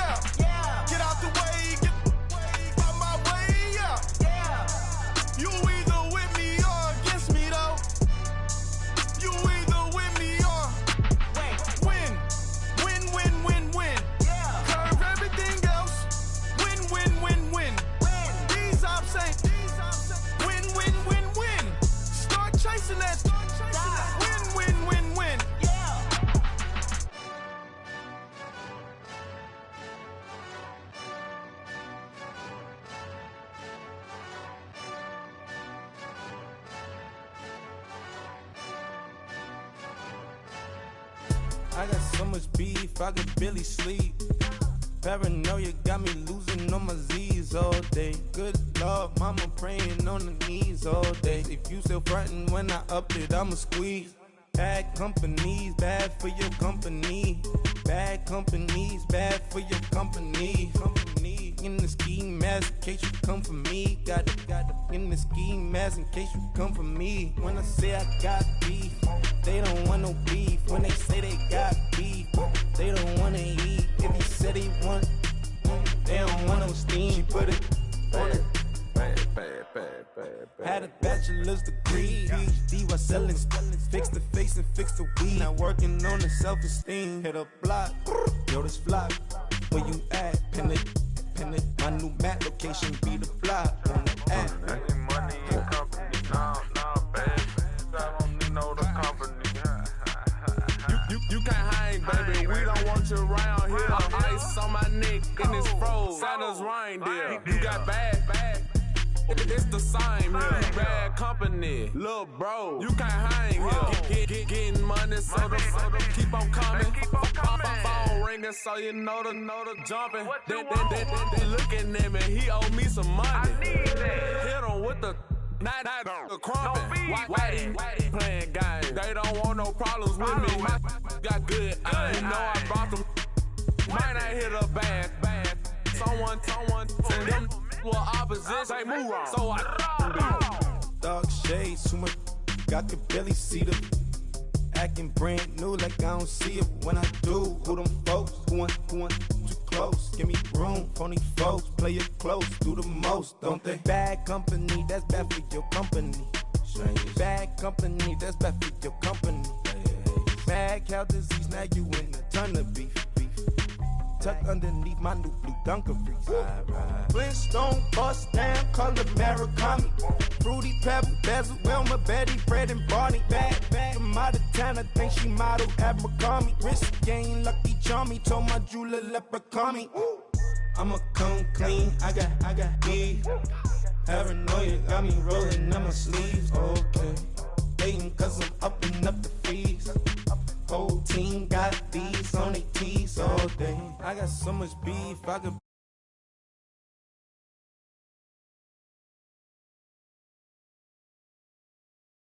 Yeah. Get out the way. Get out my way. Yeah. You either with me or against me though. You either with me or win. Yeah. Curve everything else. Win. These ops say win. Start chasing that. Win. Yeah. I got so much beef, I could barely sleep. Paranoia got me losing on my Z's all day. Good Lord, mama praying on the knees all day. If you still frontin' when I up it, I'ma squeeze. Bad companies, bad for your company. Bad companies, bad for your company. In the ski mask in case you come for me. Got it in the ski mask in case you come for me. When I say I got beef, they don't want no beef. When they say they got beef, they don't wanna eat. If he said he want, they don't want no steam. She put it on it. Had a bachelor's degree, PhD while selling. Fix the face and fix the weed. Now working on the self-esteem. Hit a block, yo this flock. Where you at? Pin it. My new map location be the block on the app. Money and company, nah, baby. I don't know the company. You can't hang, baby. We don't want you around here. Ice on my neck in this froze. Santa's reindeer. You got bad. It's the same here. Bad company, little bro. You can't hang here. Getting money, so the keep on coming. Phone ringing, so you know the jumping. They looking at me. He owe me some money. Hit him with the night the crumping. Whitey playing games. They don't want no problems with me. My got good. You know I brought them. Might not hit a bad. Someone send them. Well, opposition, say move wrong. So I dark shades, too much. I could barely see them. Acting brand new, like I don't see it when I do. Who them folks? Who want too close? Give me room, phony folks. Play it close, do the most, don't they? Bad company, that's bad for your company. Bad company, that's bad for your company. Bad cow disease, now you in the ton of beef. tucked underneath my new blue Dunkaroos. Flintstone, bust down, color Murakami. Fruity Pebble, Bezel, Wilma, Betty, Fred, and Barney. Bad, I'm out of town, I think she modeled at McCarmy. Wrist game, Lucky Charmy, told my jeweler, leprechaun me. I'ma come clean, I got beef. Paranoia got me rolling on my sleeves, okay. Dating cause I'm upping up the fees. Whole team got these on their tees all day. I got so much beef, I could